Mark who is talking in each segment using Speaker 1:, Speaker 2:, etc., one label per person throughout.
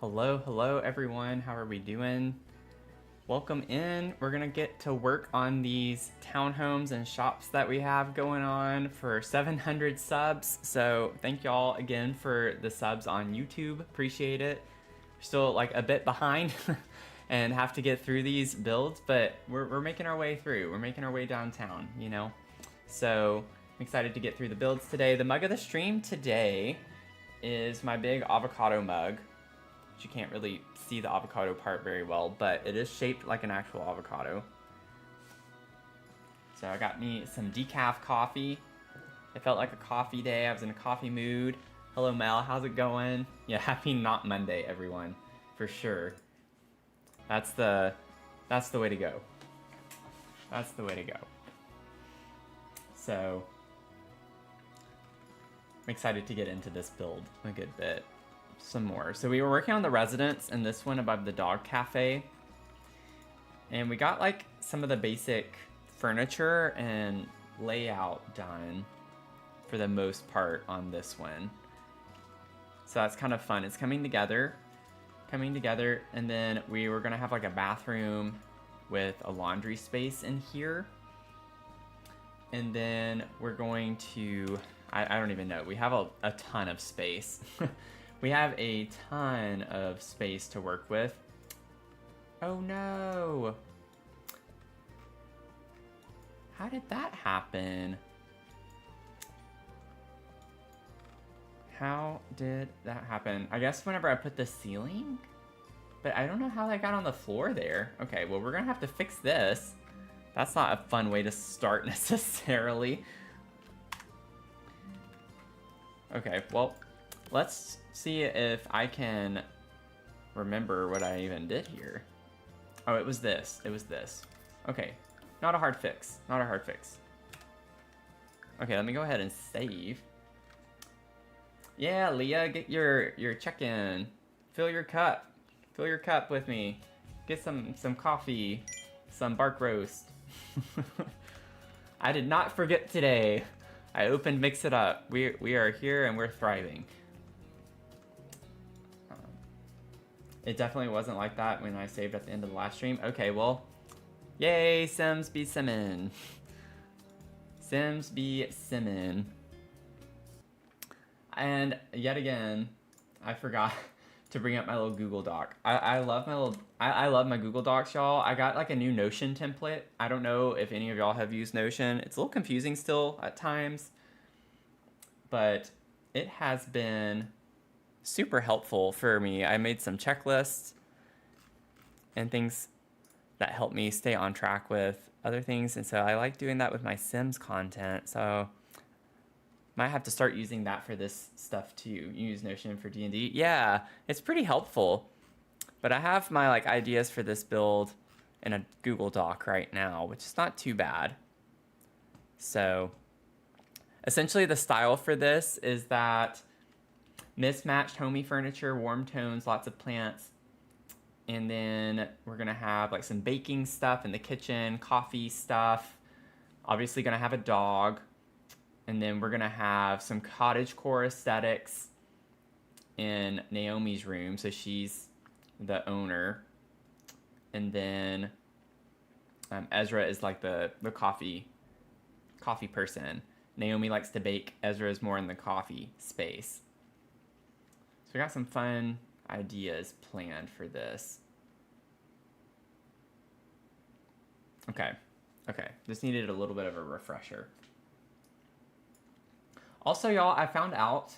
Speaker 1: Hello everyone. How are we doing? Welcome in. We're gonna get to work on these townhomes and shops that we have going on for 700 subs. So thank y'all again for the subs on YouTube. Appreciate it. We're still like a bit behind and have to get through these builds, but we're making our way through. We're making our way downtown, you know? So I'm excited to get through the builds today. The mug of the stream today is my big avocado mug. You can't really see the avocado part very well, but it is shaped like an actual avocado. So I got me some decaf coffee. It felt like a coffee day. I was in a coffee mood. Hello Mel, how's it going? Yeah, happy not Monday, everyone, for sure. That's the way to go. That's the way to go. So I'm excited to get into this build a good bit. Some more. So we were working on the residence and this one above the dog cafe. And we got like some of the basic furniture and layout done for the most part on this one. So that's kind of fun. It's coming together. And then we were gonna have like a bathroom with a laundry space in here. And then we're going to, I don't even know. We have a ton of space. We have a ton of space to work with. Oh no! How did that happen? How did that happen? I guess whenever I put the ceiling? But I don't know how that got on the floor there. Okay, well we're gonna have to fix this. That's not a fun way to start necessarily. Okay, well, let's see if I can remember what I even did here. Oh, it was this. It was this. Okay, not a hard fix. Not a hard fix. Okay, let me go ahead and save. Yeah, Leah, get your check-in. Fill your cup. Fill your cup with me. Get some coffee. Some bark roast. I did not forget today. I opened Mix It Up. We are here and we're thriving. It definitely wasn't like that when I saved at the end of the last stream. Okay, well, yay, Sims be Simmin. Sims be Simmin. And yet again, I forgot to bring up my little Google Doc. I love my Google Docs, y'all. I got like a new Notion template. I don't know if any of y'all have used Notion. It's a little confusing still at times, but it has been super helpful for me. I made some checklists and things that help me stay on track with other things, and so I like doing that with my Sims content. So might have to start using that for this stuff too. You use Notion for D&D? Yeah, it's pretty helpful. But I have my like ideas for this build in a Google Doc right now, which is not too bad. So essentially the style for this is that mismatched homey furniture, warm tones, lots of plants. And then we're gonna have like some baking stuff in the kitchen, coffee stuff. Obviously gonna have a dog. And then we're gonna have some cottagecore aesthetics in Naomi's room. So she's the owner. And then Ezra is like the coffee person. Naomi likes to bake. Ezra is more in the coffee space. So we got some fun ideas planned for this. Okay. This needed a little bit of a refresher. Also, y'all, I found out,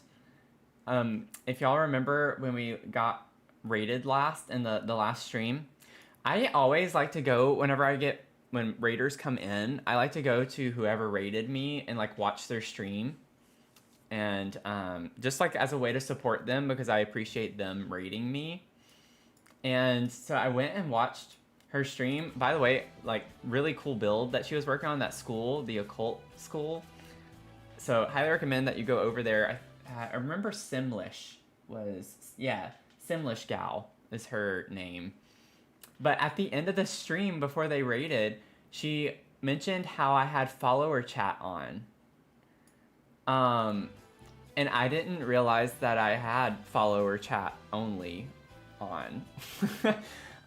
Speaker 1: if y'all remember when we got raided last in the last stream, I always like to go when raiders come in, I like to go to whoever raided me and like watch their stream. And just like as a way to support them because I appreciate them rating me. And so I went and watched her stream. By the way, like really cool build that she was working on, that school, the occult school. So highly recommend that you go over there. I remember Simlish was, yeah, Simlish Gal is her name. But at the end of the stream before they raided, she mentioned how I had follower chat on. And I didn't realize that I had follower chat only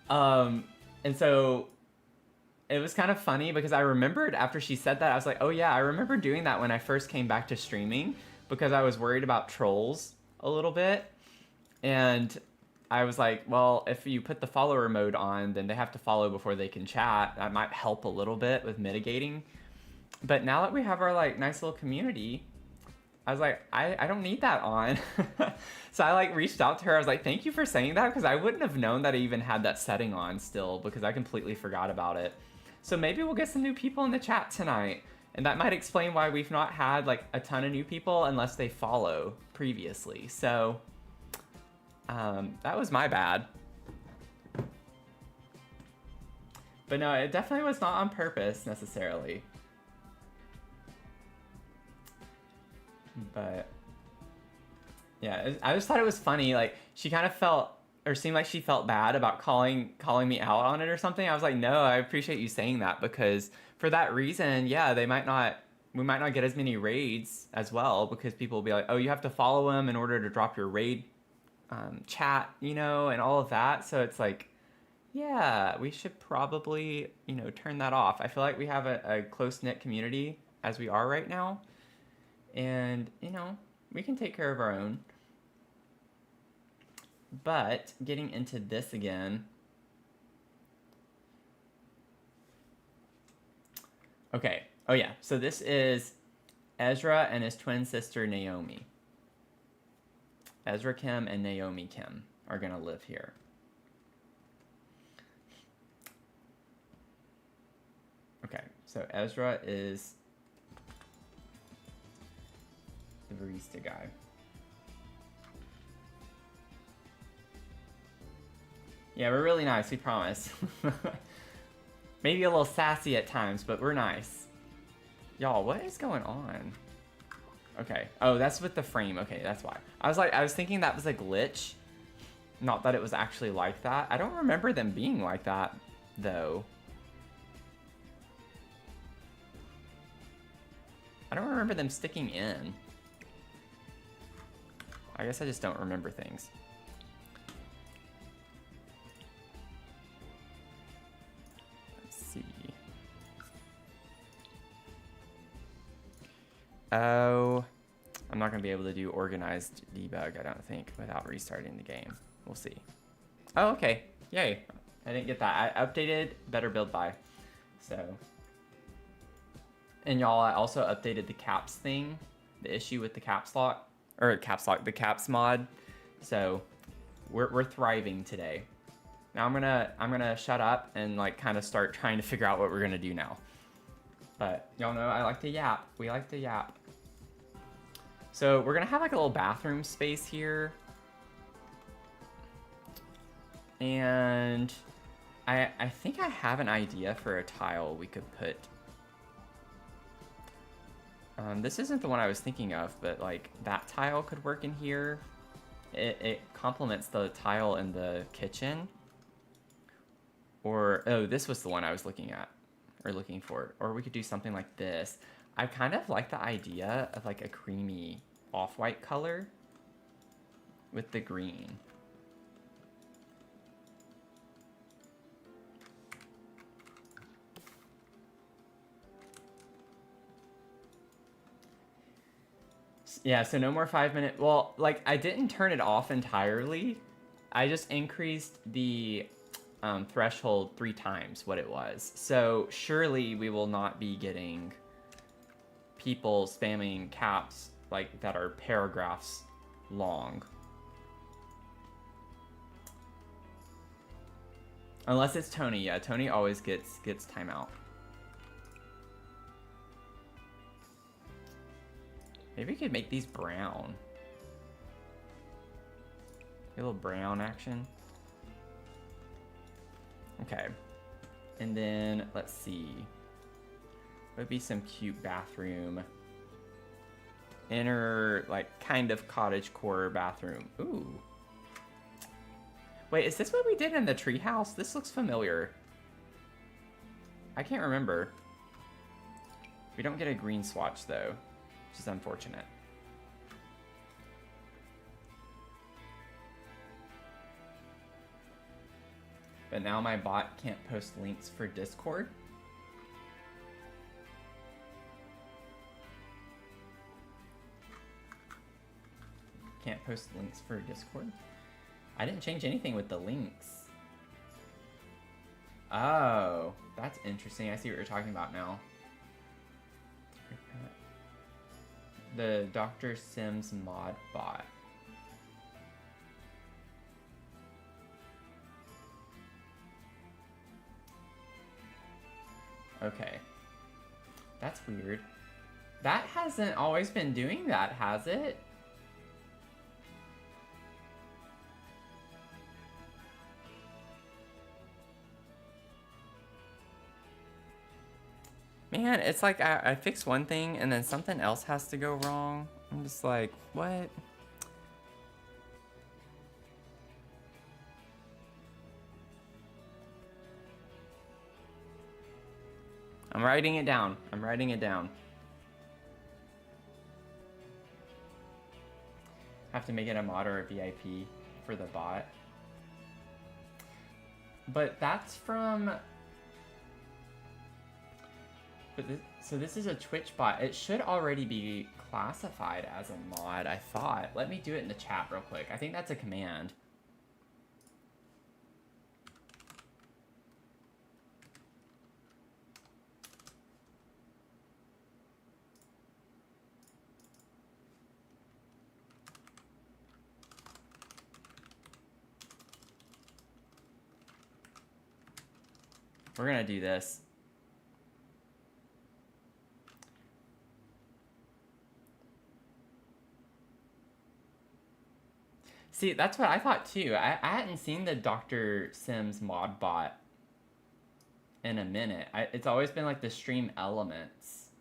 Speaker 1: on. And so it was kind of funny because I remembered after she said that, I was like, oh yeah, I remember doing that when I first came back to streaming because I was worried about trolls a little bit. And I was like, well, if you put the follower mode on, then they have to follow before they can chat. That might help a little bit with mitigating. But now that we have our like nice little community, I was like, I don't need that on. So I like reached out to her. I was like, thank you for saying that because I wouldn't have known that I even had that setting on still because I completely forgot about it. So maybe we'll get some new people in the chat tonight. And that might explain why we've not had like a ton of new people unless they follow previously. So that was my bad. But no, it definitely was not on purpose necessarily. But yeah, I just thought it was funny. Like she kind of felt or seemed like she felt bad about calling me out on it or something. I was like, no, I appreciate you saying that because for that reason, yeah, we might not get as many raids as well because people will be like, oh, you have to follow them in order to drop your raid chat, and all of that. So it's like, yeah, we should probably, turn that off. I feel like we have a close-knit community as we are right now. And, we can take care of our own. But getting into this again. Okay. Oh, yeah. So this is Ezra and his twin sister, Naomi. Ezra Kim and Naomi Kim are going to live here. Okay. So Ezra is the barista guy. Yeah, we're really nice, we promise. Maybe a little sassy at times, but we're nice. Y'all, what is going on? Okay. Oh, that's with the frame. Okay, that's why. I was thinking that was a glitch. Not that it was actually like that. I don't remember them being like that, though. I don't remember them sticking in. I guess I just don't remember things. Let's see. Oh, I'm not going to be able to do organized debug, I don't think, without restarting the game. We'll see. Oh, okay. Yay. I didn't get that. I updated better build by. So. And y'all, I also updated the caps thing, the issue with the caps lock. Or caps lock, the caps mod. So we're thriving today. Now I'm gonna shut up and like kind of start trying to figure out what we're gonna do now. But y'all know I like to yap. We like to yap. So we're gonna have like a little bathroom space here. And I think I have an idea for a tile we could put. This isn't the one I was thinking of, but like that tile could work in here. It complements the tile in the kitchen. Or, oh, this was the one I was looking at, or looking for. Or we could do something like this. I kind of like the idea of like a creamy off-white color with the green. Yeah, so no more 5 minute. Well, like I didn't turn it off entirely. I just increased the threshold 3 times what it was. So surely we will not be getting people spamming caps like that are paragraphs long. Unless it's Tony. Yeah, Tony always gets timeout. Maybe we could make these brown. A little brown action. Okay. And then, let's see. Would be some cute bathroom. Inner, like, kind of cottagecore bathroom. Ooh. Wait, is this what we did in the treehouse? This looks familiar. I can't remember. We don't get a green swatch, though. Which is unfortunate. but now my bot can't post links for Discord. Can't post links for Discord. I didn't change anything with the links. Oh, that's interesting. I see what you're talking about now. The Dr. Sims mod bot. Okay. That's weird. That hasn't always been doing that, has it? Man, it's like I fix one thing and then something else has to go wrong. I'm just like, what? I'm writing it down. I'm writing it down. Have to make it a mod or a VIP for the bot. But that's from... So this is a Twitch bot. It should already be classified as a mod, I thought. Let me do it in the chat real quick. I think that's a command. We're gonna do this. See, that's what I thought too. I hadn't seen the Dr. Sims mod bot in a minute. It's always been like the stream elements.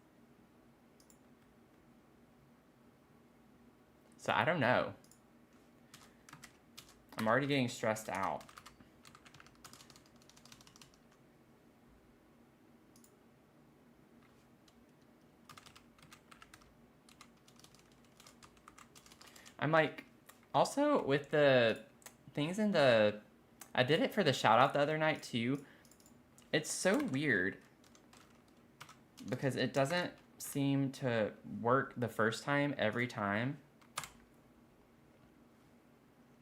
Speaker 1: So I don't know. I'm already getting stressed out. I'm like, also with the things in the, I did it for the shout out the other night too. It's so weird because it doesn't seem to work the first time every time.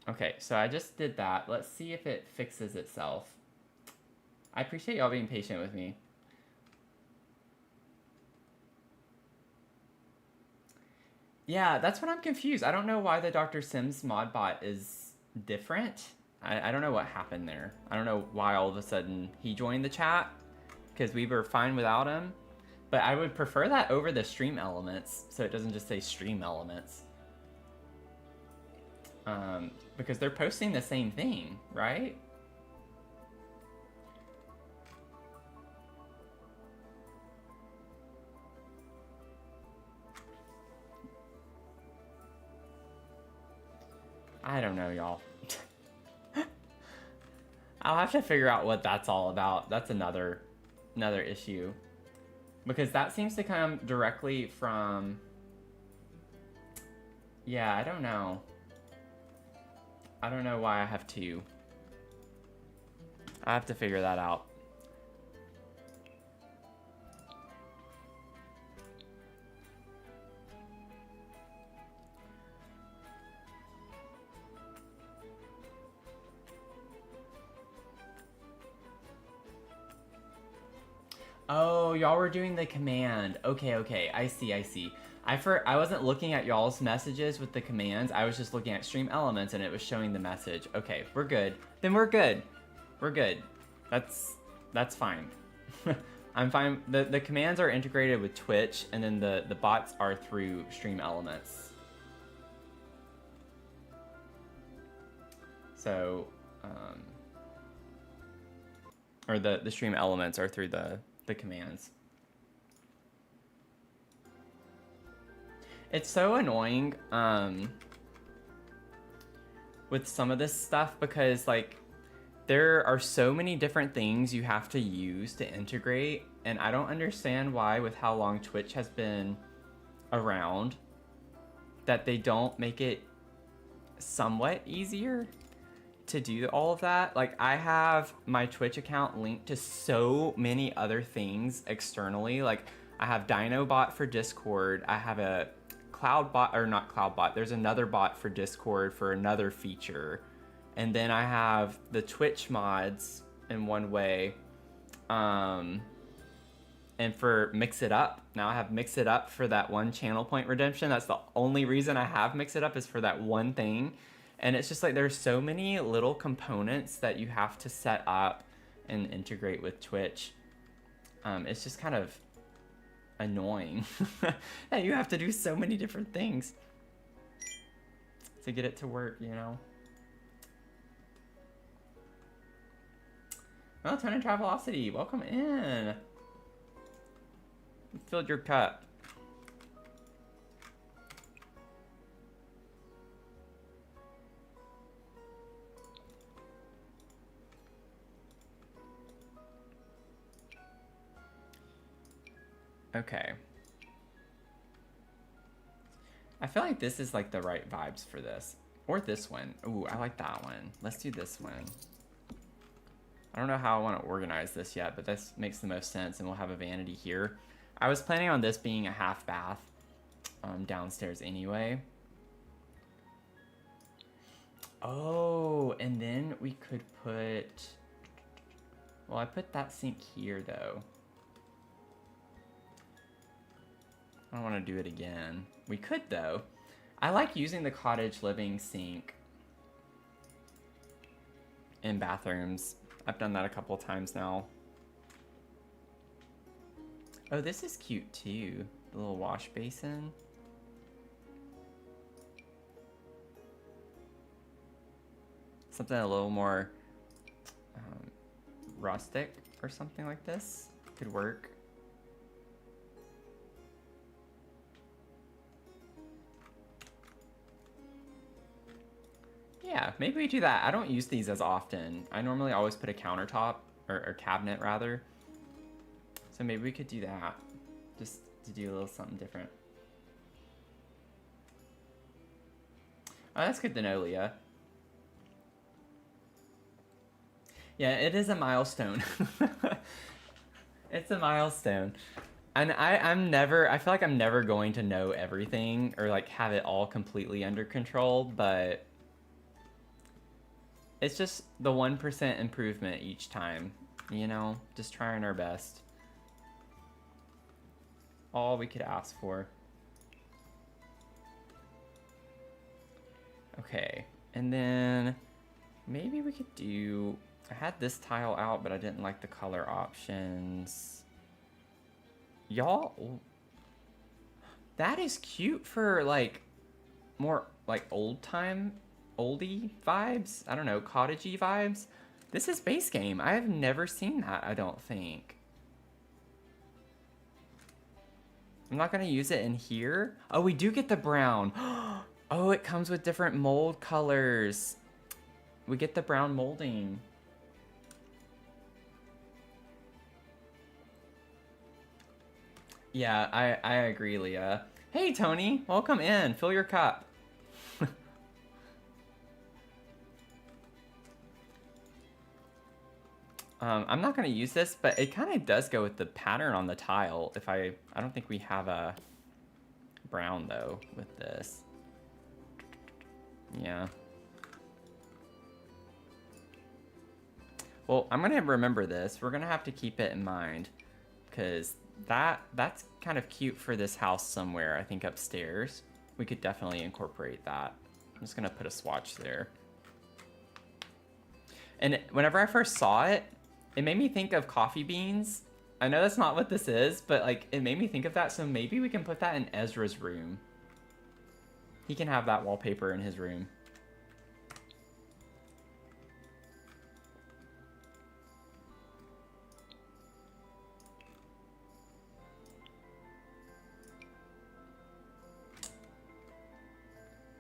Speaker 1: Okay, so I just did that. Let's see if it fixes itself. I appreciate y'all being patient with me. Yeah, that's what I'm confused. I don't know why the Dr. Sims mod bot is different. I don't know what happened there. I don't know why all of a sudden he joined the chat, because we were fine without him. But I would prefer that over the stream elements, so it doesn't just say stream elements. Because they're posting the same thing, right? I don't know, y'all. I'll have to figure out what that's all about. That's another issue. Because that seems to come directly from... Yeah, I don't know. I don't know why I have two. I have to figure that out. Oh, y'all were doing the command. Okay, I see. I wasn't looking at y'all's messages with the commands. I was just looking at stream elements and it was showing the message. Okay, we're good. Then we're good. We're good. That's fine. I'm fine. The commands are integrated with Twitch, and then the bots are through stream elements. So, or the stream elements are through the commands. It's so annoying with some of this stuff because like there are so many different things you have to use to integrate, and I don't understand why, with how long Twitch has been around, that they don't make it somewhat easier. to do all of that. Like, I have my Twitch account linked to so many other things externally. Like, I have DynoBot for Discord. I have a CloudBot, or not CloudBot. There's another bot for Discord for another feature. And then I have the Twitch mods in one way. And for Mix It Up, now I have Mix It Up for that one channel point redemption. That's the only reason I have Mix It Up, is for that one thing. And it's just like there's so many little components that you have to set up and integrate with Twitch. It's just kind of annoying that you have to do so many different things to get it to work, you know? Well, Tony Travelocity, welcome in. You filled your cup. Okay. I feel like this is like the right vibes for this. Or this one. Ooh, I like that one. Let's do this one. I don't know how I want to organize this yet, but this makes the most sense, and we'll have a vanity here. I was planning on this being a half bath downstairs anyway. Oh, and then we could put... Well, I put that sink here, though. I don't want to do it again. We could, though. I like using the cottage living sink in bathrooms. I've done that a couple times now. Oh, this is cute, too. The little wash basin. Something a little more rustic or something like this could work. Yeah, maybe we do that. I don't use these as often. I normally always put a countertop, or cabinet rather. So maybe we could do that, just to do a little something different. Oh, that's good to know, Leah. Yeah, it is a milestone. It's a milestone. And I feel like I'm never going to know everything or like have it all completely under control, but it's just the 1% improvement each time, you know, just trying our best. All we could ask for. Okay, and then maybe we could do, I had this tile out, but I didn't like the color options. Y'all, that is cute for like more like old time, oldie vibes. I don't know, cottagey vibes. This is base game. I have never seen that, I don't think. I'm not gonna use it in here. Oh, we do get the brown. Oh, it comes with different mold colors. We get the brown molding. Yeah, I agree, Leah. Hey, Tony, welcome in. Fill your cup. I'm not gonna use this, but it kind of does go with the pattern on the tile. If I don't think we have a brown though with this. Yeah. Well, I'm gonna remember this. We're gonna have to keep it in mind, because that's kind of cute for this house somewhere. I think upstairs. We could definitely incorporate that. I'm just gonna put a swatch there. And whenever I first saw it, it made me think of coffee beans. I know that's not what this is, but like it made me think of that, so maybe we can put that in Ezra's room. He can have that wallpaper in his room.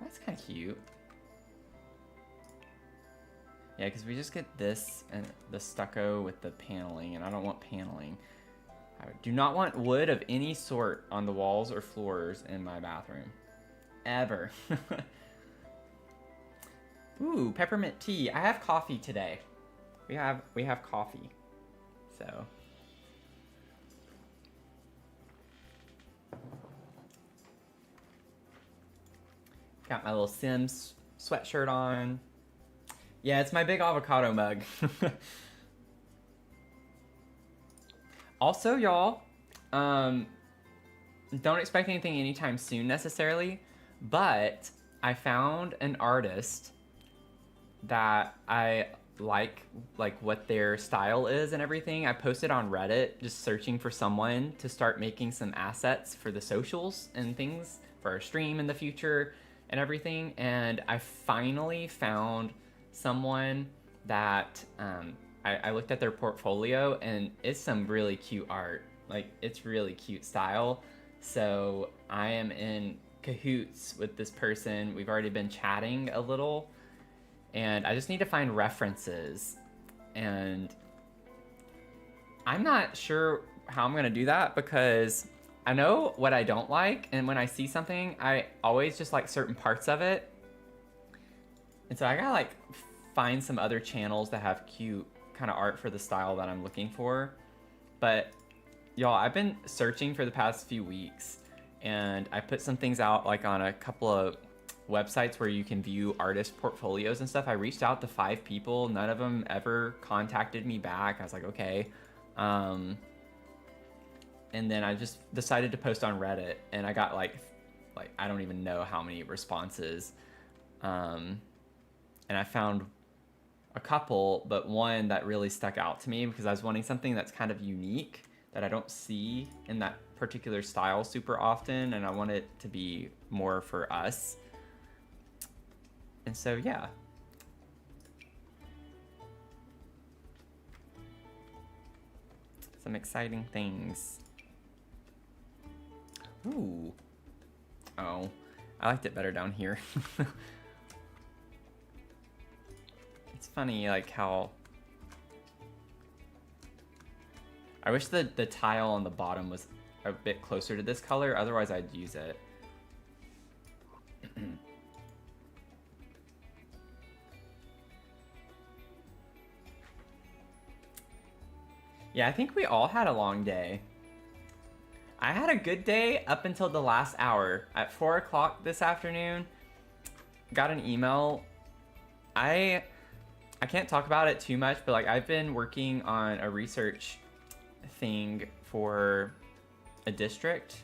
Speaker 1: That's kind of cute. Yeah, because we just get this and the stucco with the paneling, and I don't want paneling. I do not want wood of any sort on the walls or floors in my bathroom. Ever. Ooh, peppermint tea. I have coffee today. We have coffee. So got my little Sims sweatshirt on. Yeah, it's my big avocado mug. Also, y'all, don't expect anything anytime soon necessarily, but I found an artist that I like what their style is and everything. I posted on Reddit just searching for someone to start making some assets for the socials and things for our stream in the future and everything, and I finally found someone that I looked at their portfolio, and it's some really cute art. Like, it's really cute style. So I am in cahoots with this person. We've already been chatting a little, and I just need to find references. And I'm not sure how I'm gonna do that, because I know what I don't like, and when I see something, I always just like certain parts of it. And so I gotta like find some other channels that have cute kind of art for the style that I'm looking for. But y'all, I've been searching for the past few weeks, and I put some things out like on a couple of websites where you can view artist portfolios and stuff. I reached out to 5 people. None of them ever contacted me back. I was like, okay. And then I just decided to post on Reddit, and I got like I don't even know how many responses. And I found a couple, but one that really stuck out to me because I was wanting something that's kind of unique that I don't see in that particular style super often, and I want it to be more for us. And so, yeah. Some exciting things. Ooh. Oh, I liked it better down here. It's funny, like, how I wish the tile on the bottom was a bit closer to this color, otherwise I'd use it. Yeah, I think we all had a long day. I had a good day up until the last hour. At 4 o'clock this afternoon, got an email. I can't talk about it too much, but like I've been working on a research thing for a district,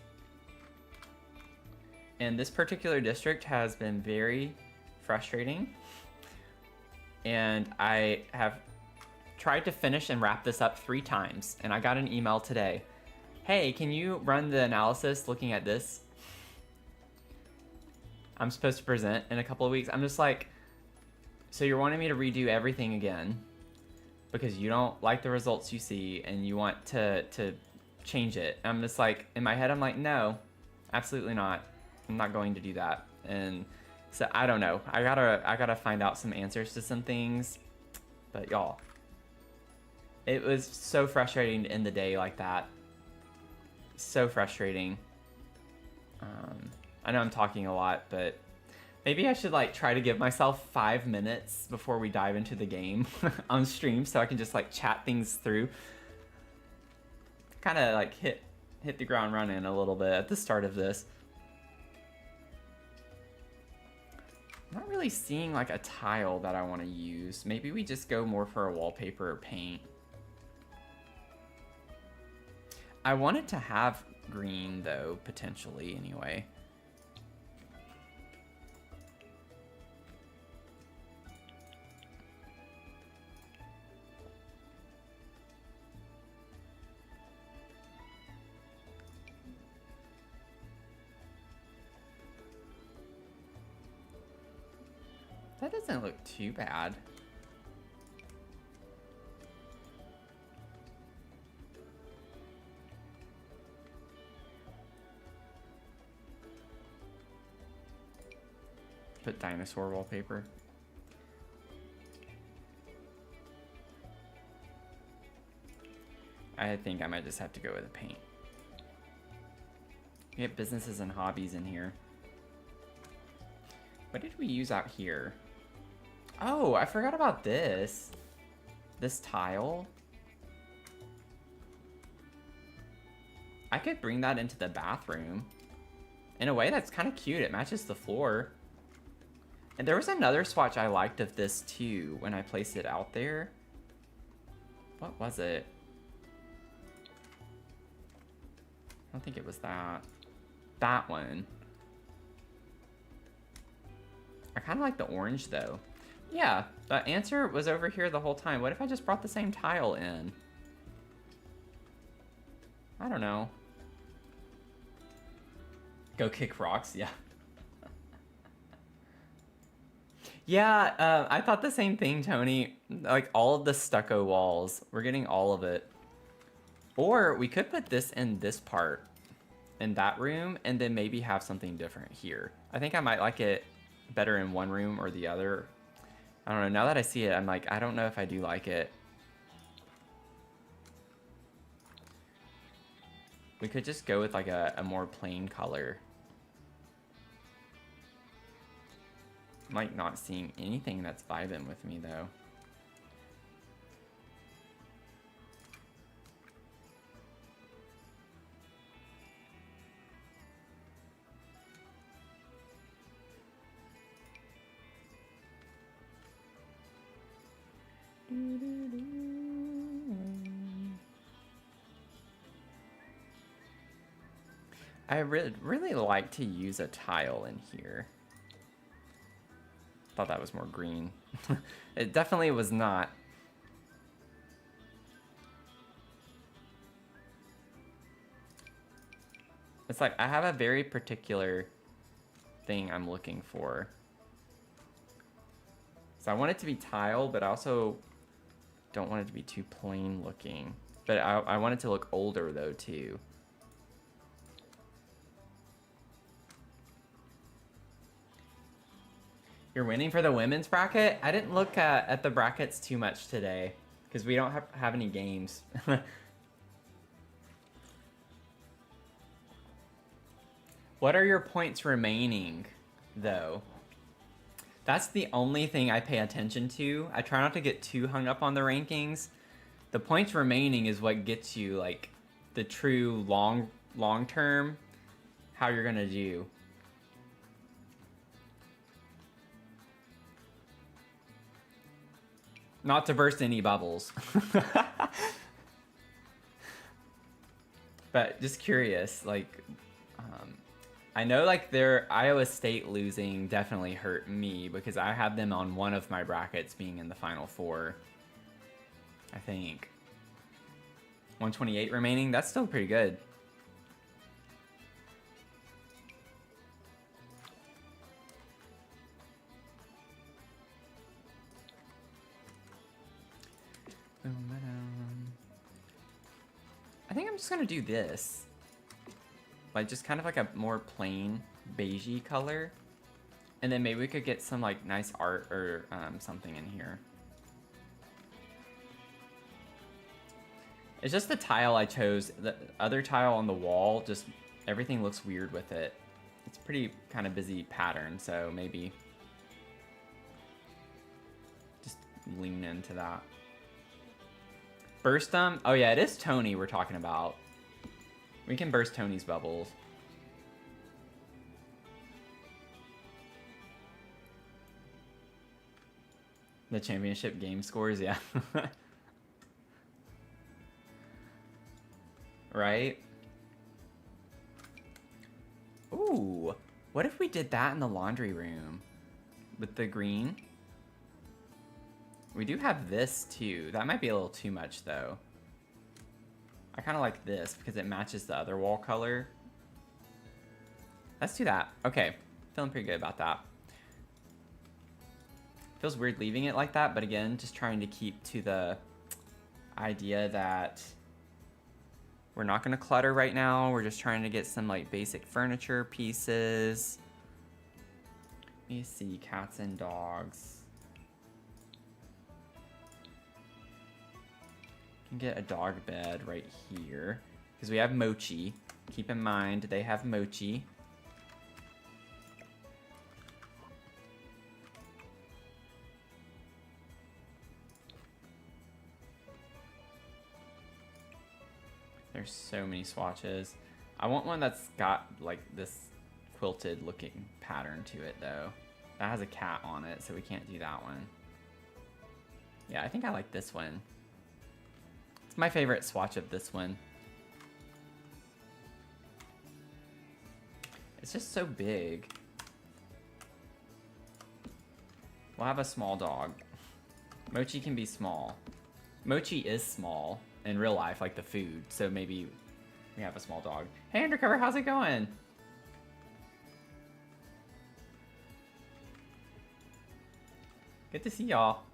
Speaker 1: and this particular district has been very frustrating, and I have tried to finish and wrap this up 3 times, and I got an email today. Hey, can you run the analysis looking at this? I'm supposed to present in a couple of weeks. I'm just like, so you're wanting me to redo everything again because you don't like the results you see and you want to change it. I'm just like, in my head, I'm like, no, absolutely not. I'm not going to do that. And so I don't know. I gotta find out some answers to some things. But y'all, it was so frustrating to end the day like that. So frustrating. I know I'm talking a lot, but maybe I should like try to give myself 5 minutes before we dive into the game on stream so I can just like chat things through. Kind of like hit the ground running a little bit at the start of this. I'm not really seeing like a tile that I want to use. Maybe we just go more for a wallpaper or paint. I wanted to have green though, potentially anyway. That doesn't look too bad. Put dinosaur wallpaper. I think I might just have to go with a paint. We have businesses and hobbies in here. What did we use out here? Oh, I forgot about this. This tile. I could bring that into the bathroom. In a way, that's kind of cute. It matches the floor. And there was another swatch I liked of this too when I placed it out there. What was it? I don't think it was that. That one. I kind of like the orange though. Yeah, the answer was over here the whole time. What if I just brought the same tile in? I don't know. Go kick rocks, yeah. Yeah, I thought the same thing, Tony. Like all of the stucco walls, we're getting all of it. Or we could put this in this part, in that room, and then maybe have something different here. I think I might like it better in one room or the other. I don't know, now that I see it, I'm like, I don't know if I do like it. We could just go with like a more plain color. I'm like not seeing anything that's vibing with me though. I really like to use a tile in here. Thought that was more green. It definitely was not. It's like I have a very particular thing I'm looking for. So I want it to be tile, but I also don't want it to be too plain looking. But I want it to look older though too. You're winning for the women's bracket? I didn't look at the brackets too much today because we don't have any games. What are your points remaining, though? That's the only thing I pay attention to. I try not to get too hung up on the rankings. The points remaining is what gets you, like, the true long term, how you're gonna do. Not to burst any bubbles. But just curious, like, I know like their Iowa State losing definitely hurt me because I had them on one of my brackets being in the Final Four. I think. 128 remaining, that's still pretty good. I think I'm just gonna do this. Like just kind of like a more plain beigey color. And then maybe we could get some like nice art or something in here. It's just the tile I chose. The other tile on the wall, just everything looks weird with it. It's pretty kind of busy pattern, so maybe just lean into that. Burst them? Oh yeah, it is Tony we're talking about. We can burst Tony's bubbles. The championship game scores, yeah. Right? Ooh, what if we did that in the laundry room with the green? We do have this too. That might be a little too much though. I kind of like this because it matches the other wall color. Let's do that. Okay, feeling pretty good about that. Feels weird leaving it like that, but again, just trying to keep to the idea that we're not going to clutter right now. We're just trying to get some like basic furniture pieces. Let me see, cats and dogs. Can get a dog bed right here because we have Mochi. Keep in mind they have Mochi. There's so many swatches. I want one that's got like this quilted looking pattern to it though. That has a cat on it, so we can't do that one. Yeah, I think I like this one. It's my favorite swatch of this one. It's just so big. We'll have a small dog. Mochi can be small. Mochi is small in real life, like the food, so maybe we have a small dog. Hey Undercover, how's it going? Good to see y'all.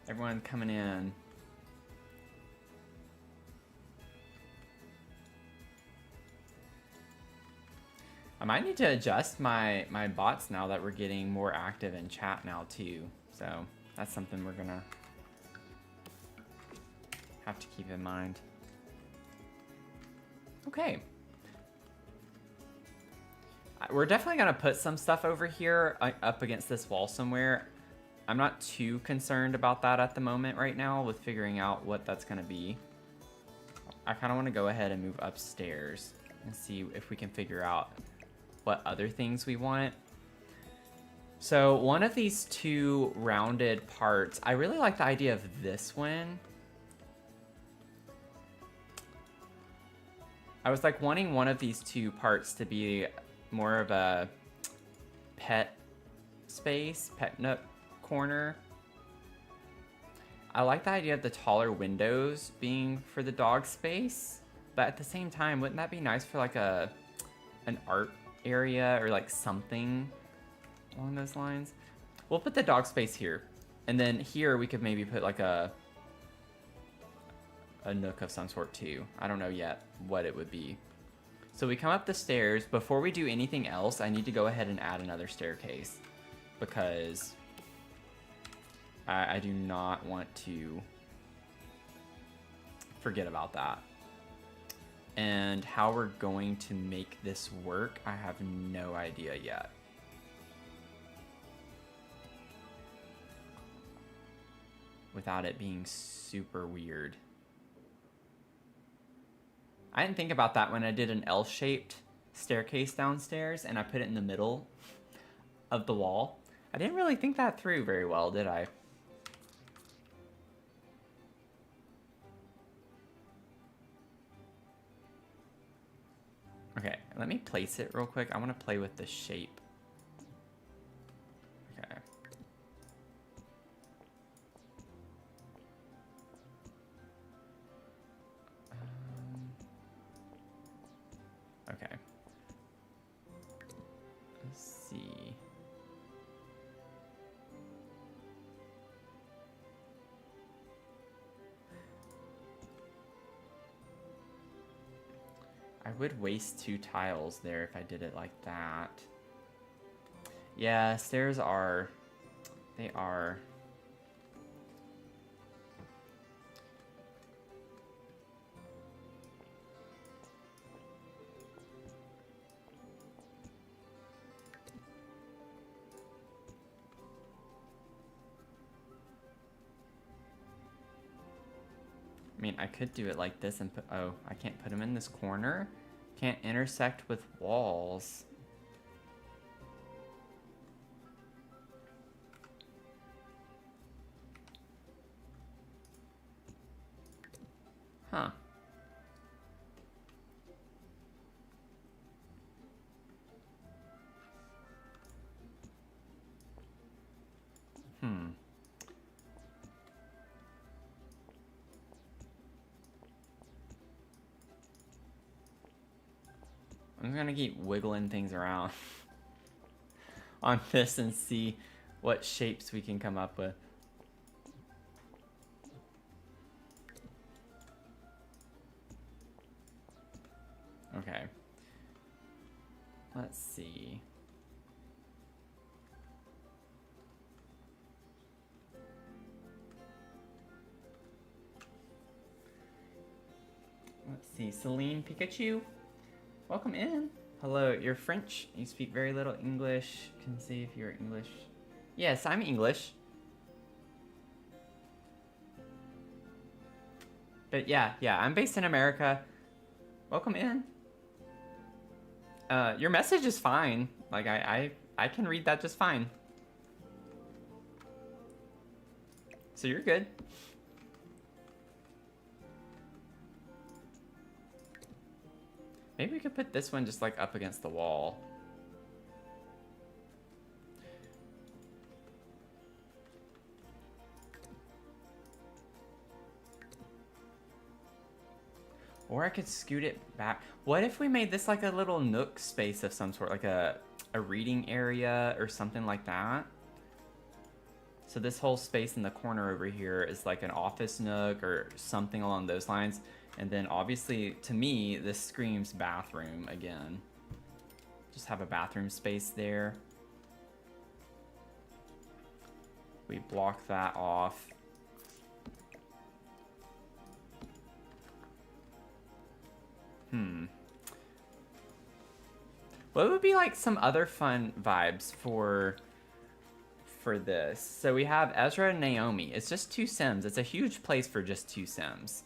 Speaker 1: Everyone coming in. I might need to adjust my bots now that we're getting more active in chat now too. So that's something we're gonna have to keep in mind. Okay. We're definitely gonna put some stuff over here up against this wall somewhere. I'm not too concerned about that at the moment right now with figuring out what that's gonna be. I kind of want to go ahead and move upstairs and see if we can figure out what other things we want. So one of these two rounded parts, I really like the idea of this one. I was like wanting one of these two parts to be more of a pet space, pet nook corner. I like the idea of the taller windows being for the dog space, but at the same time, wouldn't that be nice for like an art area or like something along those lines? We'll put the dog space here, and then here we could maybe put like a nook of some sort too. I don't know yet what it would be. So we come up the stairs. Before we do anything else, I need to go ahead and add another staircase because I do not want to forget about that. And how we're going to make this work, I have no idea yet. Without it being super weird. I didn't think about that when I did an L-shaped staircase downstairs and I put it in the middle of the wall. I didn't really think that through very well, did I? Okay, let me place it real quick. I want to play with the shape. Okay. Okay. Let's see. I would waste 2 tiles there if I did it like that. Yeah, stairs are... They are... I mean, I could do it like this and put... Oh, I can't put them in this corner. Can't intersect with walls. Huh. I'm gonna keep wiggling things around on this and see what shapes we can come up with. Okay. Let's see. Let's see. Celine Pikachu. Welcome in. Hello, you're French. You speak very little English. Can see if you're English. Yes, I'm English. But yeah, I'm based in America. Welcome in. Your message is fine. Like, I can read that just fine. So you're good. Maybe we could put this one just like up against the wall. Or I could scoot it back. What if we made this like a little nook space of some sort, like a reading area or something like that? So this whole space in the corner over here is like an office nook or something along those lines. And then obviously, to me, this screams bathroom again. Just have a bathroom space there. We block that off. What would be like some other fun vibes for this? So we have Ezra and Naomi. It's just 2 Sims. It's a huge place for just 2 Sims.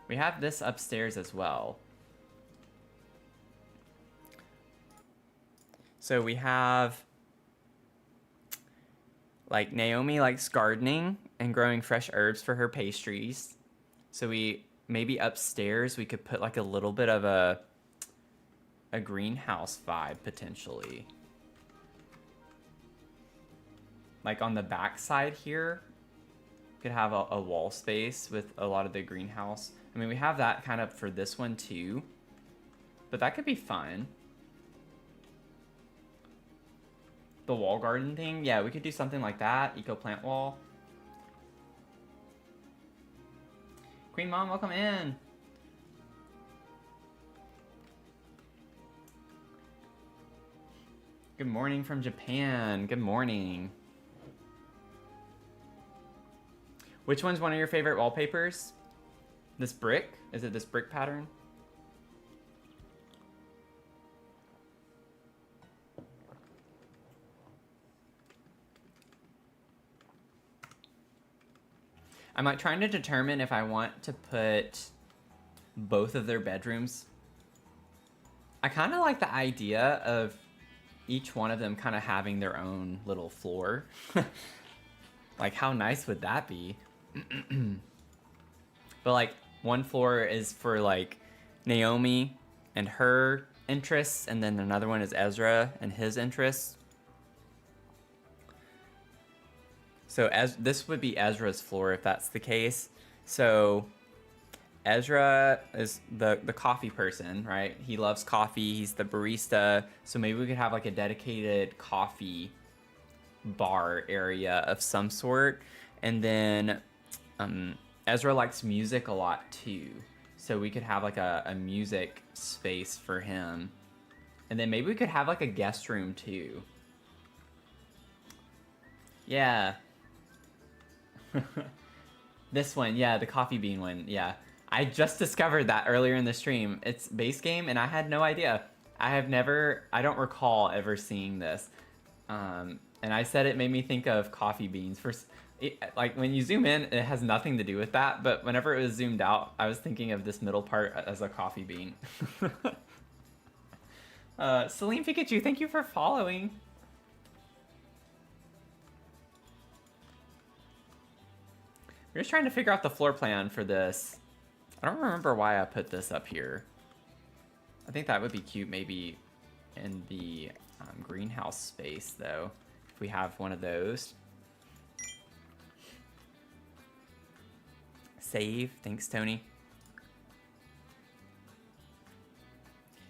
Speaker 1: We have this upstairs as well. So we have like Naomi likes gardening and growing fresh herbs for her pastries. So we maybe upstairs we could put like a little bit of a greenhouse vibe potentially. Like on the back side here, could have a wall space with a lot of the greenhouse. I mean, we have that kind of for this one too, but that could be fun. The wall garden thing, yeah, we could do something like that. Eco plant wall. Queen Mom, welcome in. Good morning from Japan. Good morning. Which one's one of your favorite wallpapers? This brick? Is it this brick pattern? I'm like trying to determine if I want to put both of their bedrooms. I kind of like the idea of each one of them kind of having their own little floor. Like, how nice would that be? But like, one floor is for like Naomi and her interests, and then another one is Ezra and his interests. So as this would be Ezra's floor if that's the case. So Ezra is the coffee person, right? He loves coffee. He's the barista. So maybe we could have like a dedicated coffee bar area of some sort. And then Ezra likes music a lot too. So we could have like a music space for him. And then maybe we could have like a guest room too. Yeah. This one, yeah, the coffee bean one, yeah. I just discovered that earlier in the stream. It's base game, and I had no idea. I don't recall ever seeing this. And I said it made me think of coffee beans. Like, when you zoom in, it has nothing to do with that, but whenever it was zoomed out, I was thinking of this middle part as a coffee bean. Celine Pikachu, thank you for following. We're just trying to figure out the floor plan for this. I don't remember why I put this up here. I think that would be cute maybe in the greenhouse space though, if we have one of those. Save, thanks Tony.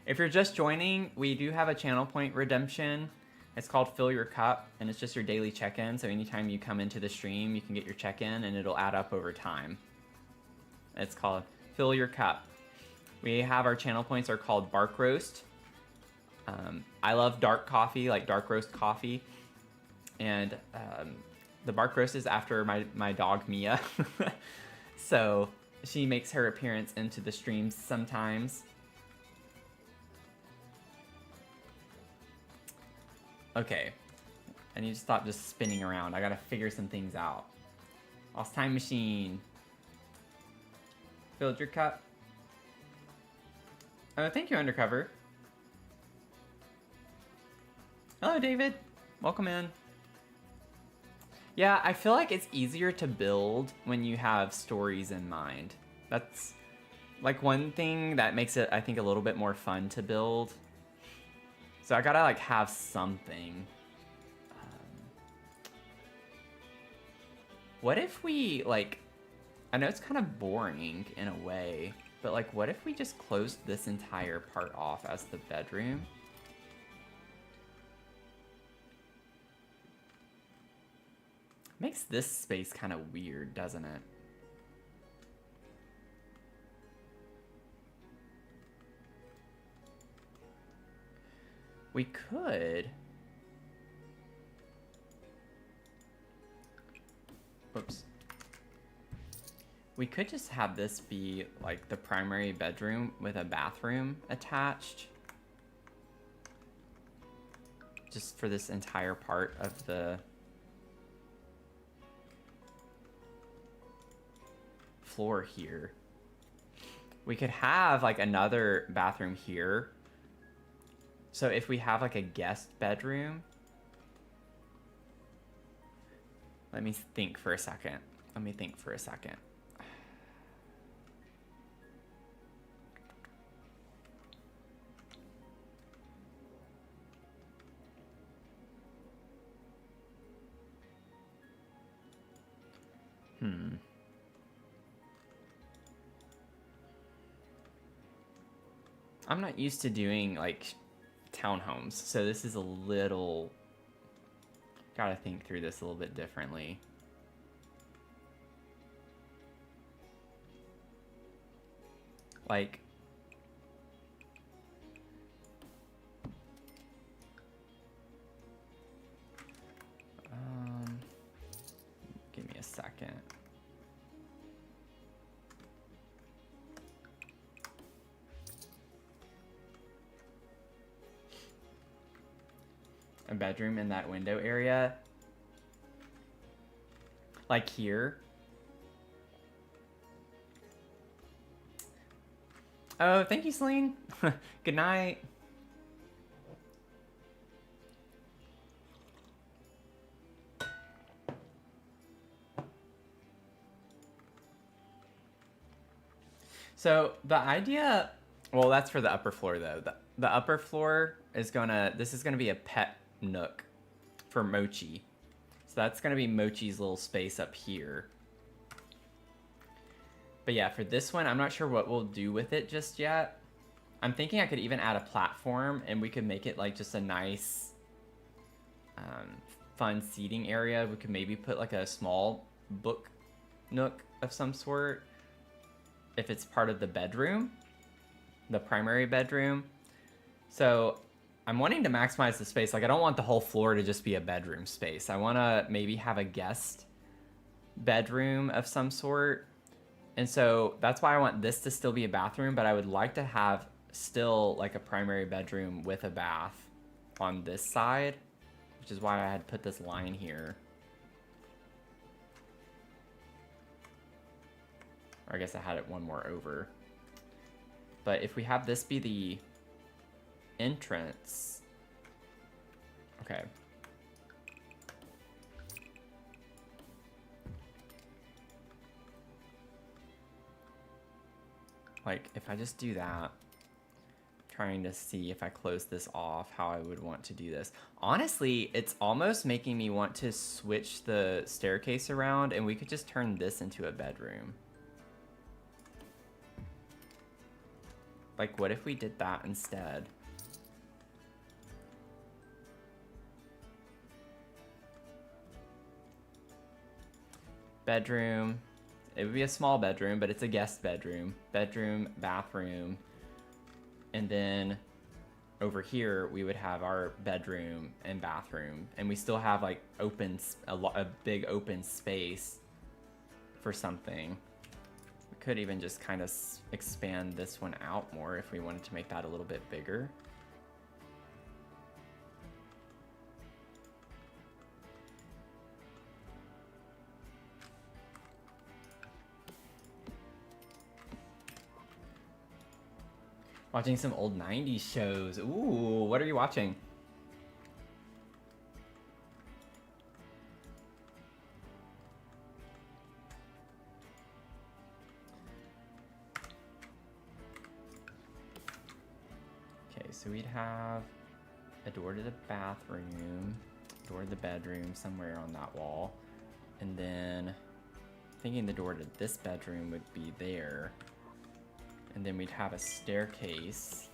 Speaker 1: If you're just joining, we do have a channel point redemption. It's called Fill Your Cup, and it's just your daily check-in. So anytime you come into the stream, you can get your check-in, and it'll add up over time. It's called Fill Your Cup. We have our channel points are called Bark Roast. I love dark coffee, like dark roast coffee. And the Bark Roast is after my dog, Mia. So she makes her appearance into the streams sometimes. Okay, I need to stop just spinning around. I gotta figure some things out. Lost Time Machine. Filled your cup. Oh, thank you, Undercover. Hello, David. Welcome in. Yeah, I feel like it's easier to build when you have stories in mind. That's like one thing that makes it, I think, a little bit more fun to build. So I gotta like have something. What if we like, I know it's kind of boring in a way, but like what if we just closed this entire part off as the bedroom? Makes this space kind of weird, doesn't it? We could. Oops. We could just have this be like the primary bedroom with a bathroom attached. Just for this entire part of the floor here. We could have like another bathroom here. So if we have like a guest bedroom, let me think for a second. I'm not used to doing like townhomes, so this is a little, gotta think through this a little bit differently. Like, give me a second. A bedroom in that window area. Like here. Oh, thank you, Celine. Good night. So the idea, well, that's for the upper floor though. The upper floor is this is gonna be a pet nook for Mochi. So that's gonna be Mochi's little space up here. But yeah, for this one, I'm not sure what we'll do with it just yet. I'm thinking I could even add a platform and we could make it like just a nice, fun seating area. We could maybe put like a small book nook of some sort if it's part of the bedroom, the primary bedroom. So I'm wanting to maximize the space. Like I don't want the whole floor to just be a bedroom space. I want to maybe have a guest bedroom of some sort. And so that's why I want this to still be a bathroom, but I would like to have still like a primary bedroom with a bath on this side, which is why I had put this line here. Or I guess I had it one more over. But if we have this be the entrance. Okay. Like, if I just do that, trying to see if I close this off, how I would want to do this. Honestly, it's almost making me want to switch the staircase around and we could just turn this into a bedroom. Like, what if we did that instead? Bedroom. It would be a small bedroom, but it's a guest bedroom. Bedroom, bathroom. And then over here, we would have our bedroom and bathroom. And we still have like a big open space for something. We could even just kind of expand this one out more if we wanted to make that a little bit bigger. Watching some old 90s shows. Ooh, what are you watching? Okay, so we'd have a door to the bathroom, door to the bedroom somewhere on that wall, and then thinking the door to this bedroom would be there, and then we'd have a staircase.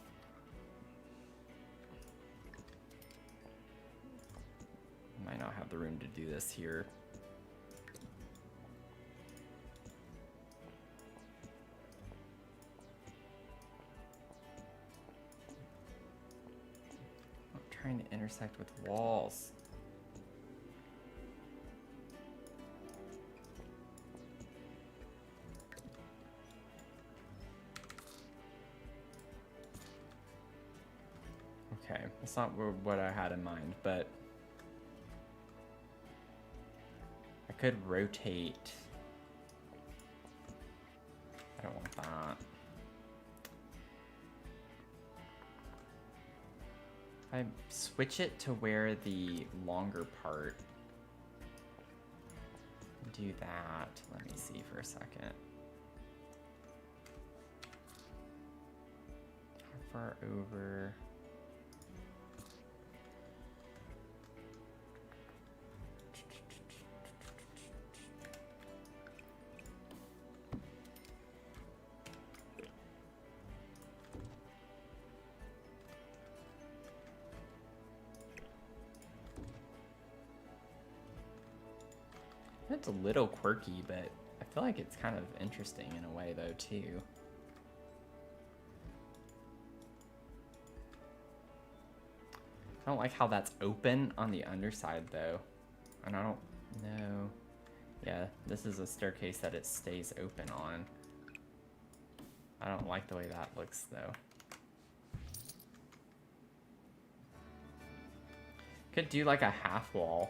Speaker 1: Might not have the room to do this here. I'm trying to intersect with walls. Okay, that's not what I had in mind, but I could rotate. I don't want that. If I switch it to where the longer part, do that. Let me see for a second. How far over? It's a little quirky, but I feel like it's kind of interesting in a way, though, too. I don't like how that's open on the underside, though. And I don't know. Yeah, this is a staircase that it stays open on. I don't like the way that looks, though. Could do like a half wall.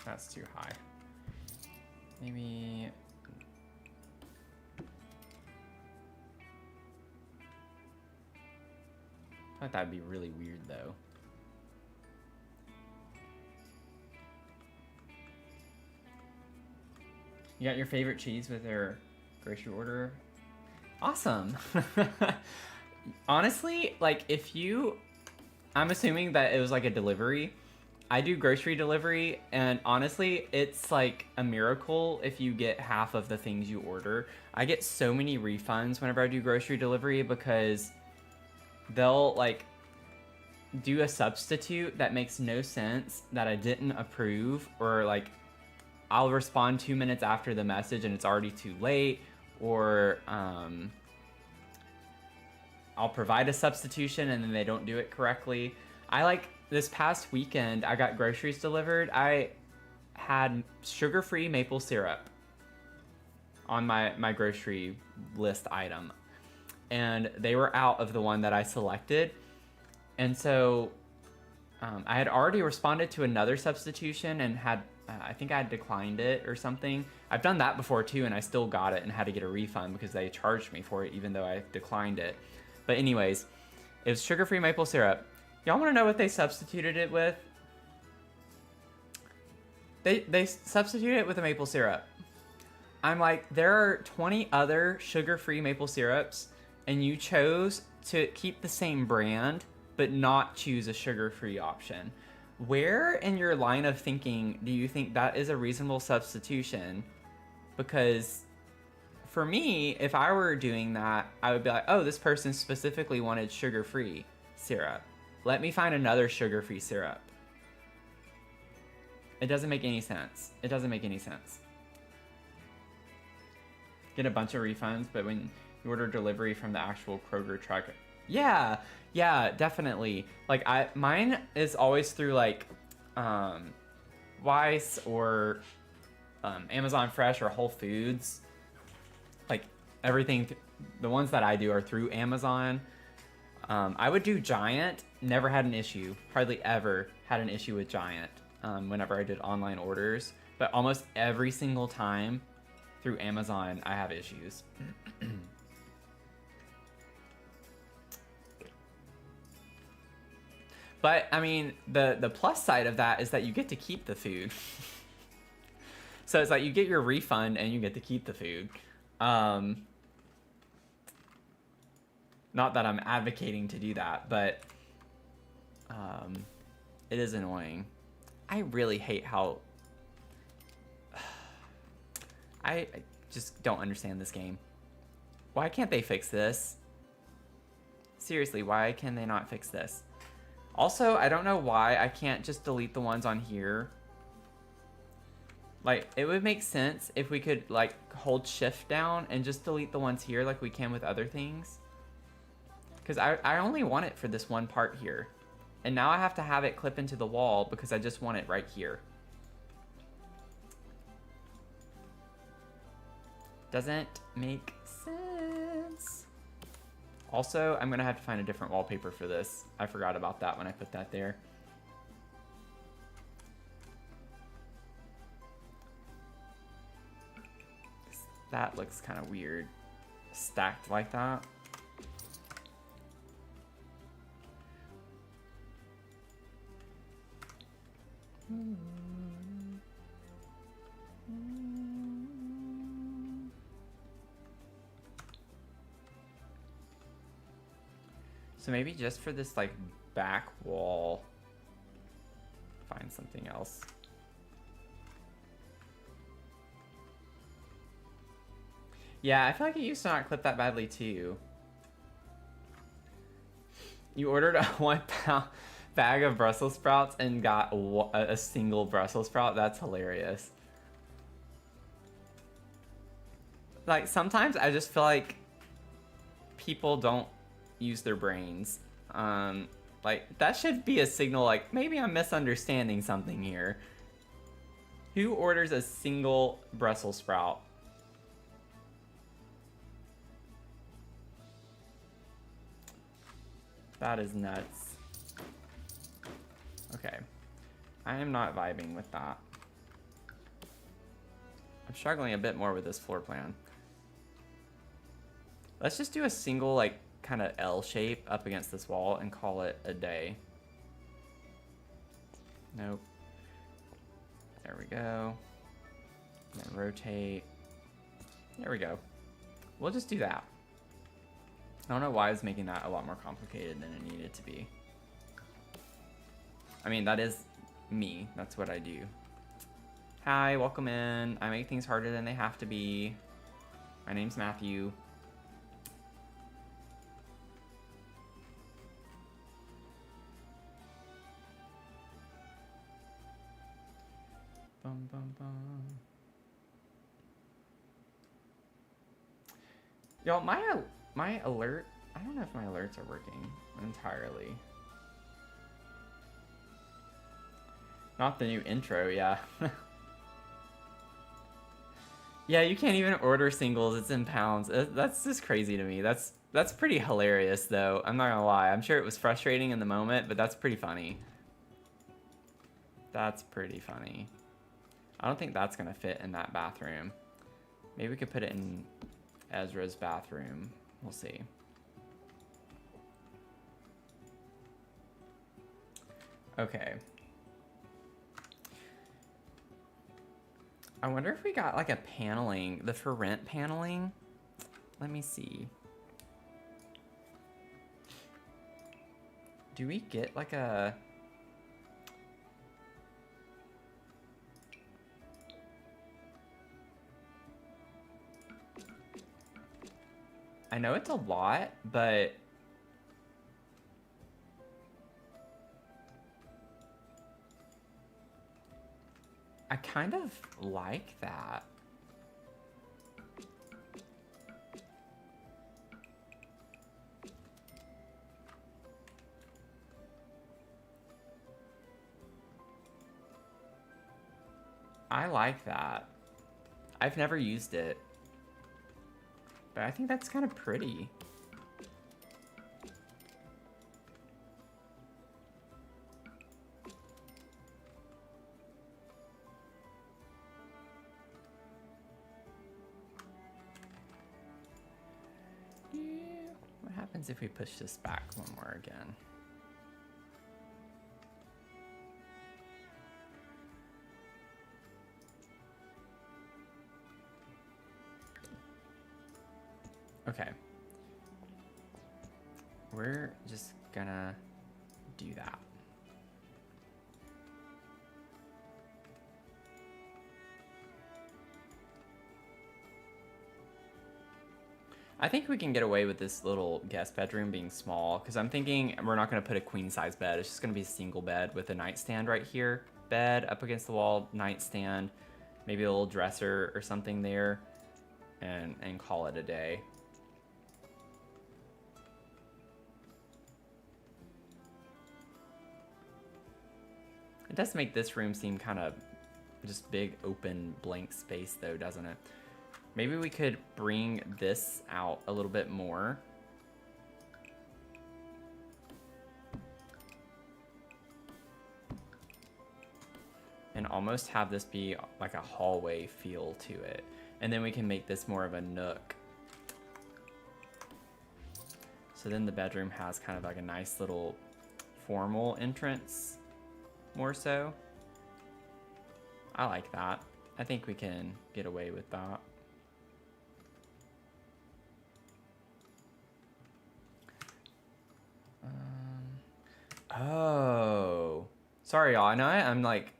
Speaker 1: That's too high. Maybe... I thought that'd be really weird, though. You got your favorite cheese with your grocery order? Awesome! Honestly, like, if you... I'm assuming that it was like a delivery. I do grocery delivery, and honestly, it's like a miracle if you get half of the things you order. I get so many refunds whenever I do grocery delivery because they'll like do a substitute that makes no sense that I didn't approve, or like I'll respond 2 minutes after the message and it's already too late, or I'll provide a substitution and then they don't do it correctly. This past weekend, I got groceries delivered. I had sugar-free maple syrup on my grocery list item. And they were out of the one that I selected. And so I had already responded to another substitution and had, I think I had declined it or something. I've done that before too, and I still got it and had to get a refund because they charged me for it even though I declined it. But anyways, it was sugar-free maple syrup. Y'all want to know what they substituted it with? They substituted it with a maple syrup. I'm like, there are 20 other sugar-free maple syrups, and you chose to keep the same brand, but not choose a sugar-free option. Where in your line of thinking do you think that is a reasonable substitution? Because for me, if I were doing that, I would be like, oh, this person specifically wanted sugar-free syrup. Let me find another sugar-free syrup. It doesn't make any sense. It doesn't make any sense. Get a bunch of refunds, but when you order delivery from the actual Kroger truck, yeah, definitely. Like mine is always through like Weiss or Amazon Fresh or Whole Foods. Like everything, the ones that I do are through Amazon. I would do Giant. Never had an issue. Hardly ever had an issue with Giant whenever I did online orders. But almost every single time through Amazon, I have issues. But, I mean, the plus side of that is that you get to keep the food. So it's like you get your refund and you get to keep the food. Not that I'm advocating to do that, but it is annoying. I really hate how... I just don't understand this game. Why can't they fix this? Seriously, why can they not fix this? Also, I don't know why I can't just delete the ones on here. Like, it would make sense if we could, like, hold shift down and just delete the ones here like we can with other things. Because I only want it for this one part here. And now I have to have it clip into the wall because I just want it right here. Doesn't make sense. Also, I'm going to have to find a different wallpaper for this. I forgot about that when I put that there. That looks kind of weird. Stacked like that. So maybe just for this like back wall, find something else. Yeah, I feel like it used to not clip that badly too. You ordered a 1 pound bag of Brussels sprouts and got a single Brussels sprout. That's hilarious. Like, sometimes I just feel like people don't use their brains. Like, that should be a signal, like, maybe I'm misunderstanding something here. Who orders a single Brussels sprout? That is nuts. Okay. I am not vibing with that. I'm struggling a bit more with this floor plan. Let's just do a single, like, kind of L shape up against this wall and call it a day. Nope. There we go. And then rotate. There we go. We'll just do that. I don't know why I was making that a lot more complicated than it needed to be. I mean, that is me. That's what I do. Hi, welcome in. I make things harder than they have to be. My name's Matthew. Bum, bum, bum. Yo, my alert, I don't know if my alerts are working entirely. Not the new intro, yeah. Yeah, you can't even order singles, it's in pounds. That's just crazy to me. That's pretty hilarious though, I'm not gonna lie. I'm sure it was frustrating in the moment, but that's pretty funny. That's pretty funny. I don't think that's gonna fit in that bathroom. Maybe we could put it in Ezra's bathroom. We'll see. Okay. I wonder if we got like a paneling, the for rent paneling. Let me see. Do we get like a... I know it's a lot, but I kind of like that. I like that. I've never used it, but I think that's kind of pretty. happens if we push this back one more again? Okay. We're just gonna do that. I think we can get away with this little guest bedroom being small, because I'm thinking we're not going to put a queen size bed. It's just going to be a single bed with a nightstand right here. Bed up against the wall, nightstand, maybe a little dresser or something there, and call it a day. It does make this room seem kind of just big, open, blank space though, doesn't it? Maybe we could bring this out a little bit more. And almost have this be like a hallway feel to it. And then we can make this more of a nook. So then the bedroom has kind of like a nice little formal entrance, more so. I like that. I think we can get away with that. Oh, sorry y'all. I know I'm like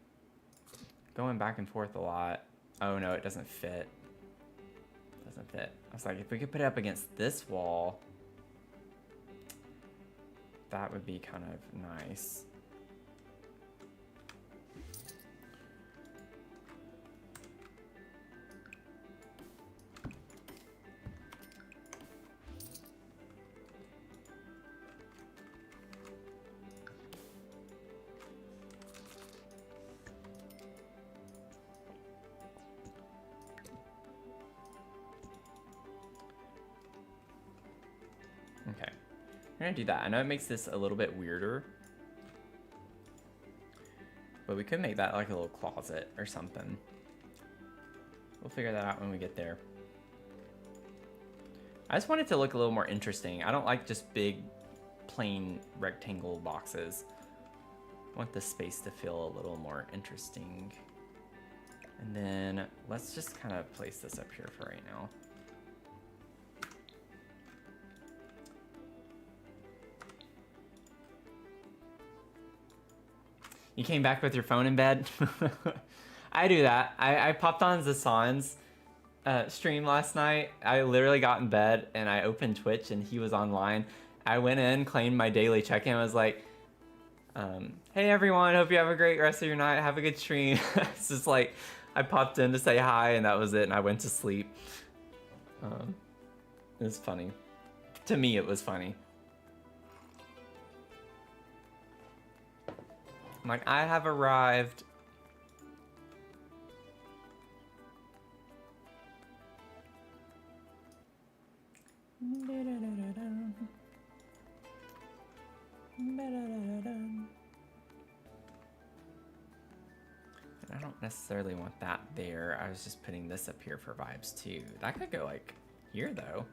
Speaker 1: going back and forth a lot. Oh no, it doesn't fit. It doesn't fit. I was like, if we could put it up against this wall, that would be kind of nice. Okay, we're gonna do that. I know it makes this a little bit weirder, but we could make that like a little closet or something. We'll figure that out when we get there. I just want it to look a little more interesting. I don't like just big, plain rectangle boxes. I want the space to feel a little more interesting. And then let's just kind of place this up here for right now. You came back with your phone in bed? I do that. I popped on Zasan's stream last night. I literally got in bed and I opened Twitch and he was online. I went in, claimed my daily check-in, was like, hey everyone, hope you have a great rest of your night. Have a good stream. It's just like, I popped in to say hi and that was it and I went to sleep. It was funny. To me, it was funny. I'm like, I have arrived. I don't necessarily want that there. I was just putting this up here for vibes too. That could go like here though.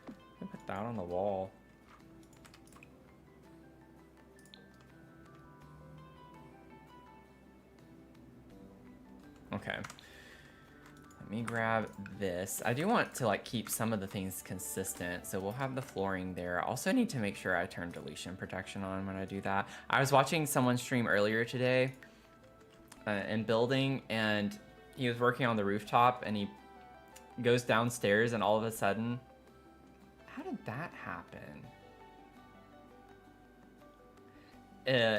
Speaker 1: I could put that on the wall. Okay, let me grab this. I do want to like keep some of the things consistent, so we'll have the flooring there. I also need to make sure I turn deletion protection on when I do that. I was watching someone stream earlier today in building, and he was working on the rooftop, and he goes downstairs, and all of a sudden, how did that happen?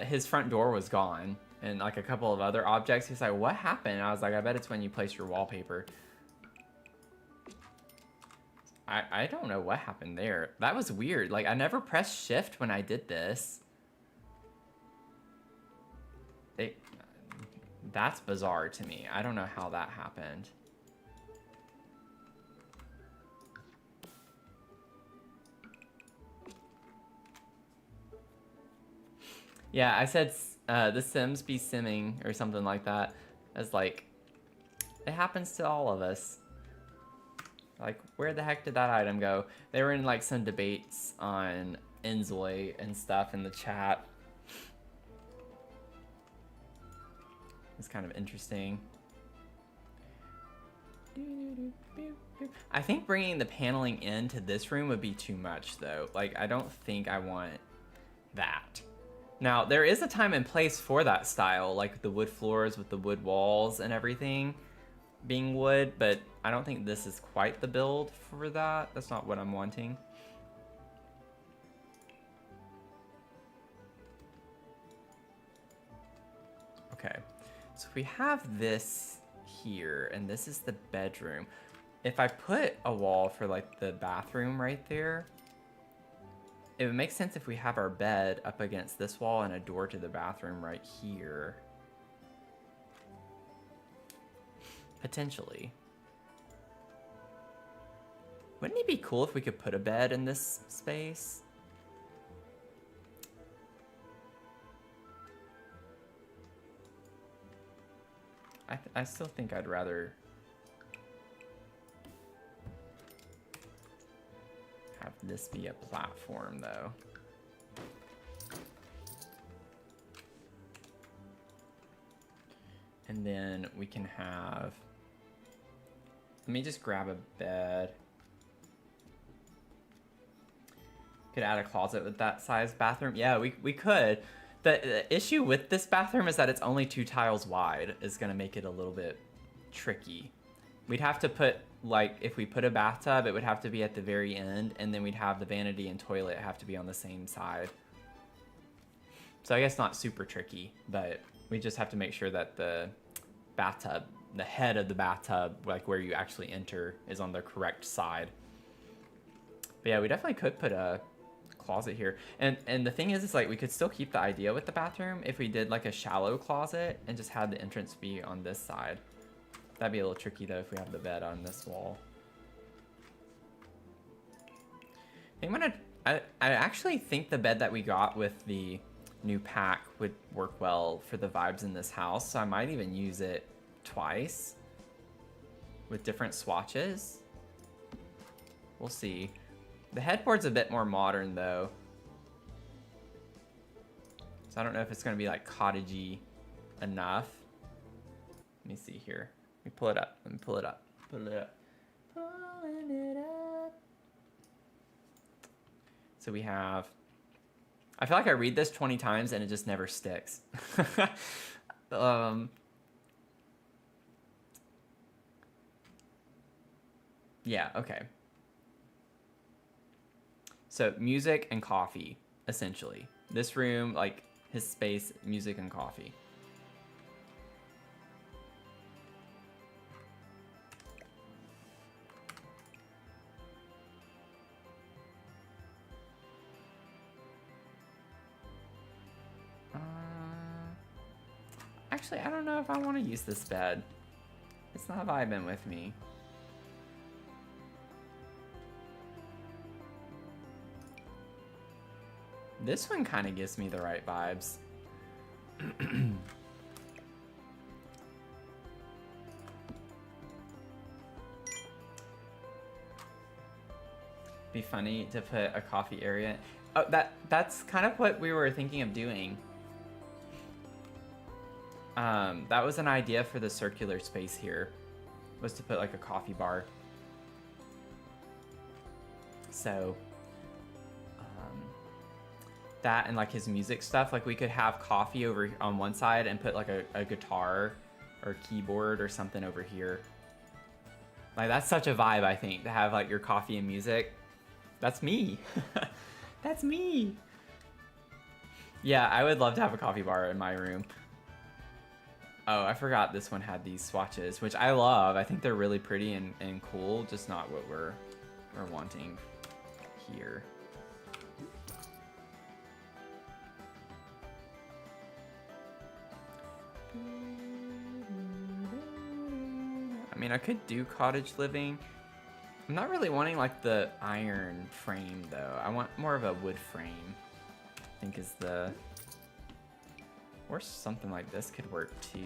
Speaker 1: His front door was gone. And like a couple of other objects. He's like, what happened? And I was like, I bet it's when you place your wallpaper. I don't know what happened there. That was weird. Like, I never pressed shift when I did this. That's bizarre to me. I don't know how that happened. Yeah, I said the Sims be simming or something like that. As like, it happens to all of us. Like, where the heck did that item go? They were in like some debates on Enzoy and stuff in the chat. It's kind of interesting. I think bringing the paneling into this room would be too much though. Like, I don't think I want that. Now, there is a time and place for that style, like the wood floors with the wood walls and everything being wood, but I don't think this is quite the build for that. That's not what I'm wanting. Okay, so we have this here, and this is the bedroom. If I put a wall for like the bathroom right there, it would make sense if we have our bed up against this wall and a door to the bathroom right here. Potentially. Wouldn't it be cool if we could put a bed in this space? I still think I'd rather have this be a platform though. And then we can have, let me just grab a bed. Could add a closet with that size bathroom. Yeah, we could. The issue with this bathroom is that it's only 2 tiles wide. Is gonna make it a little bit tricky. We'd have to put, like, if we put a bathtub, it would have to be at the very end, and then we'd have the vanity and toilet have to be on the same side. So I guess not super tricky, but we just have to make sure that the bathtub, the head of the bathtub, like where you actually enter, is on the correct side. But yeah, we definitely could put a closet here. And the thing is like we could still keep the idea with the bathroom if we did like a shallow closet and just had the entrance be on this side. That'd be a little tricky though if we have the bed on this wall. I actually think the bed that we got with the new pack would work well for the vibes in this house, so I might even use it twice with different swatches. We'll see. The headboard's a bit more modern though, so I don't know if it's gonna be like cottagey enough. Let me see here. Let me pull it up. Let me pull it up. Pull it up. Pulling it up. So we have, I feel like I read this 20 times and it just never sticks. Yeah, okay. So music and coffee, essentially. This room, like his space, music and coffee. Actually, I don't know if I want to use this bed. It's not vibing with me. This one kind of gives me the right vibes. Be funny to put a coffee area. Oh, that's kind of what we were thinking of doing. That was an idea for the circular space here, was to put like a coffee bar. So that and like his music stuff, like we could have coffee over on one side and put like a guitar or keyboard or something over here. Like that's such a vibe, I think, to have like your coffee and music. That's me. That's me. Yeah, I would love to have a coffee bar in my room. Oh, I forgot this one had these swatches, which I love. I think they're really pretty and cool, just not what we're wanting here. I mean, I could do cottage living. I'm not really wanting like the iron frame though. I want more of a wood frame, I think is the, or something like this could work too.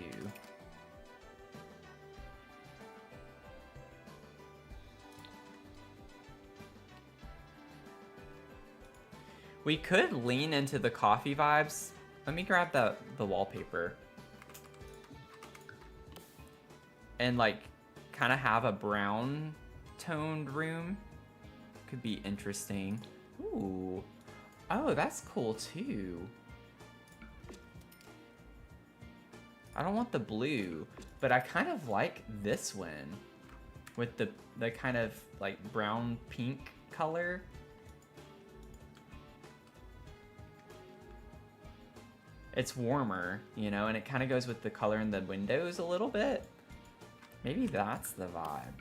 Speaker 1: We could lean into the coffee vibes. Let me grab the wallpaper. And like kind of have a brown toned room. Could be interesting. Ooh. Oh, that's cool too. I don't want the blue, but I kind of like this one with the kind of like brown pink color. It's warmer, you know, and it kind of goes with the color in the windows a little bit. Maybe that's the vibe.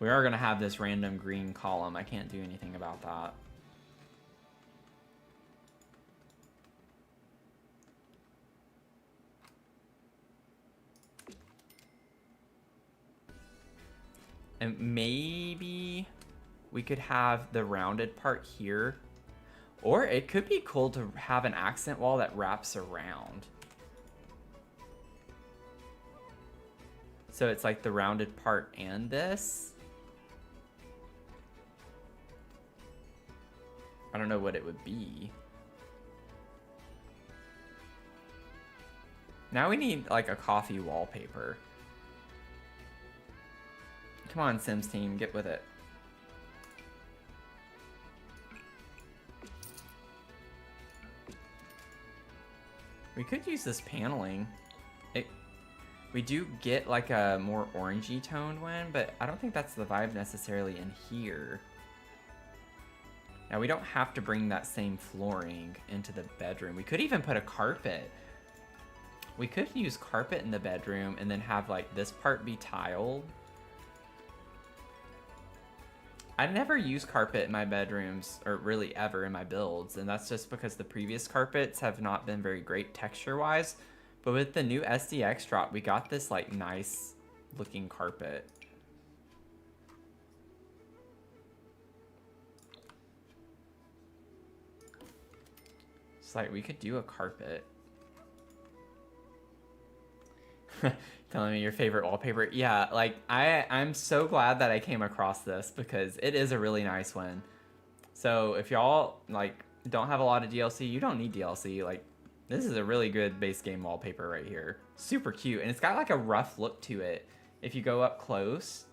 Speaker 1: We are gonna have this random green column. I can't do anything about that. And maybe we could have the rounded part here. Or it could be cool to have an accent wall that wraps around. So it's like the rounded part and this. I don't know what it would be. Now we need like a coffee wallpaper. Come on, Sims team, get with it. We could use this paneling. We do get like a more orangey toned one, but I don't think that's the vibe necessarily in here. Now we don't have to bring that same flooring into the bedroom. We could even put a carpet. We could use carpet in the bedroom and then have like this part be tiled. I never use carpet in my bedrooms, or really ever in my builds, and that's just because the previous carpets have not been very great texture-wise. But with the new SDX drop, we got this like nice looking carpet. It's like we could do a carpet. Telling me your favorite wallpaper. Yeah, like I'm so glad that I came across this because it is a really nice one. So if y'all like don't have a lot of DLC, you don't need DLC. Like this is a really good base game wallpaper right here. Super cute, and it's got like a rough look to it. If you go up close,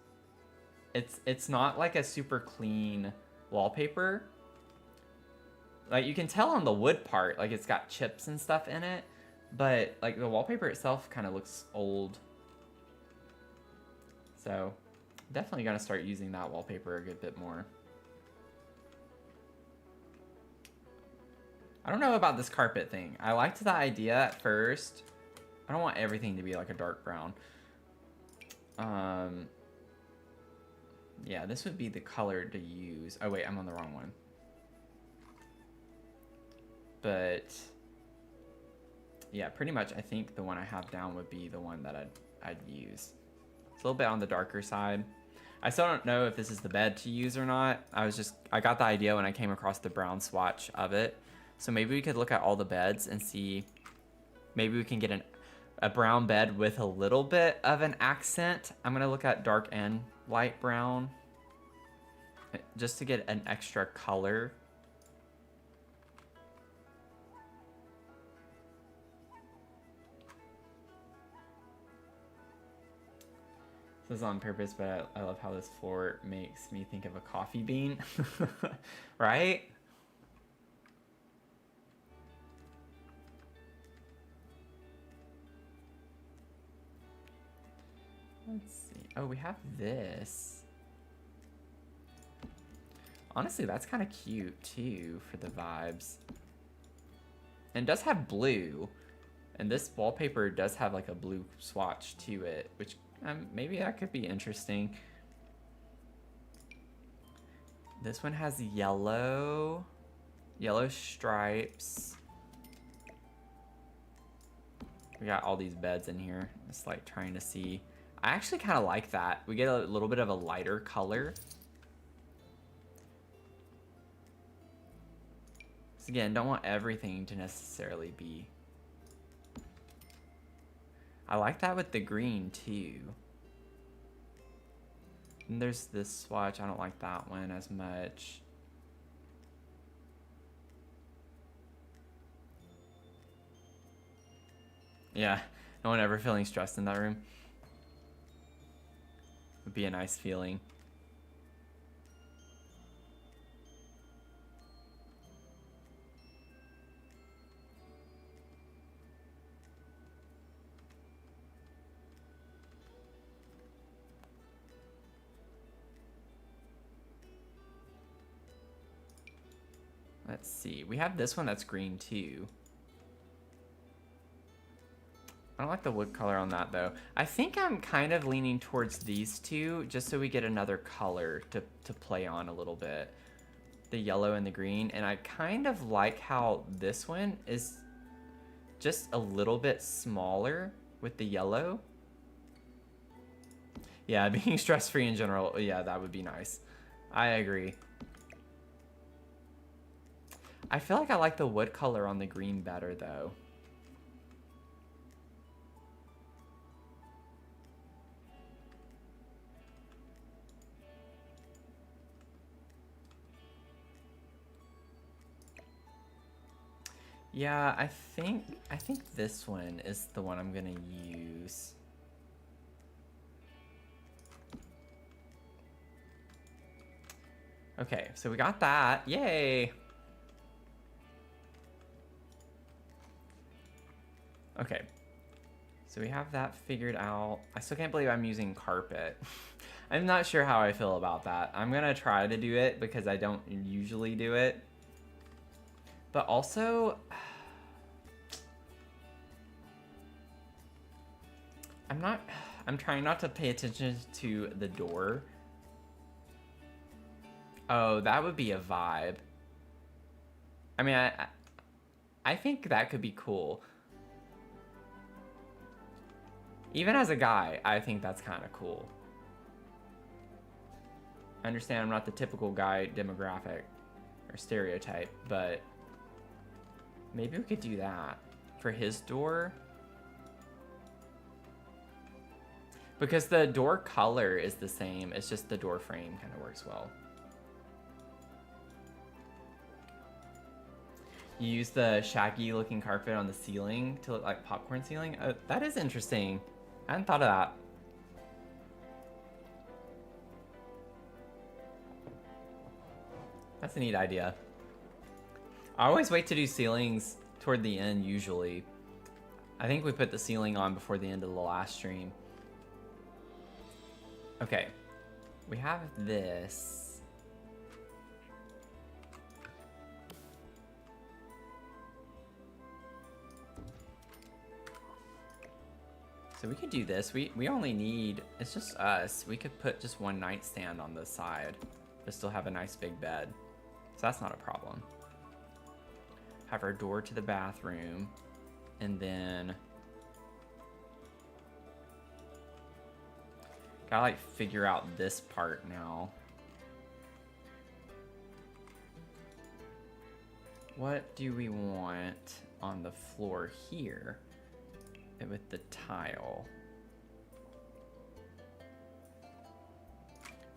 Speaker 1: it's not like a super clean wallpaper. Like you can tell on the wood part, like it's got chips and stuff in it, but like the wallpaper itself kind of looks old. So definitely gonna start using that wallpaper a good bit more. I don't know about this carpet thing. I liked the idea at first. I don't want everything to be like a dark brown. Yeah, this would be the color to use. Oh wait, I'm on the wrong one. But yeah, pretty much I think the one I have down would be the one that I'd use. It's a little bit on the darker side. I still don't know if this is the bed to use or not. I got the idea when I came across the brown swatch of it. So maybe we could look at all the beds and see, maybe we can get a brown bed with a little bit of an accent. I'm gonna look at dark and light brown just to get an extra color. This is on purpose, but I love how this floor makes me think of a coffee bean, right? Let's see. Oh, we have this. Honestly, that's kind of cute too for the vibes. And it does have blue. And this wallpaper does have like a blue swatch to it, which maybe that could be interesting. This one has yellow stripes. We got all these beds in here. Just like trying to see. I actually kind of like that. We get a little bit of a lighter color. So again, don't want everything to necessarily be. I like that with the green too. And there's this swatch. I don't like that one as much. Yeah, no one ever feeling stressed in that room. Would be a nice feeling. Let's see. We have this one that's green too. I don't like the wood color on that though. I think I'm kind of leaning towards these two just so we get another color to play on a little bit. The yellow and the green. And I kind of like how this one is just a little bit smaller with the yellow. Yeah, being stress-free in general, yeah, that would be nice. I agree. I feel like I like the wood color on the green better though. Yeah, I think this one is the one I'm gonna use. Okay, so we got that. Yay! Okay, so we have that figured out. I still can't believe I'm using carpet. I'm not sure how I feel about that. I'm gonna try to do it because I don't usually do it. But also, I'm trying not to pay attention to the door. Oh, that would be a vibe. I mean, I think that could be cool. Even as a guy, I think that's kind of cool. I understand I'm not the typical guy demographic or stereotype, but maybe we could do that for his door. Because the door color is the same, it's just the door frame kind of works well. You use the shaggy looking carpet on the ceiling to look like popcorn ceiling? That is interesting. I hadn't thought of that. That's a neat idea. I always wait to do ceilings toward the end usually. I think we put the ceiling on before the end of the last stream. Okay, we have this. So we could do this. We only need, it's just us. We could put just one nightstand on the side, but still have a nice big bed. So that's not a problem. Have our door to the bathroom, and then gotta like figure out this part now. What do we want on the floor here with the tile?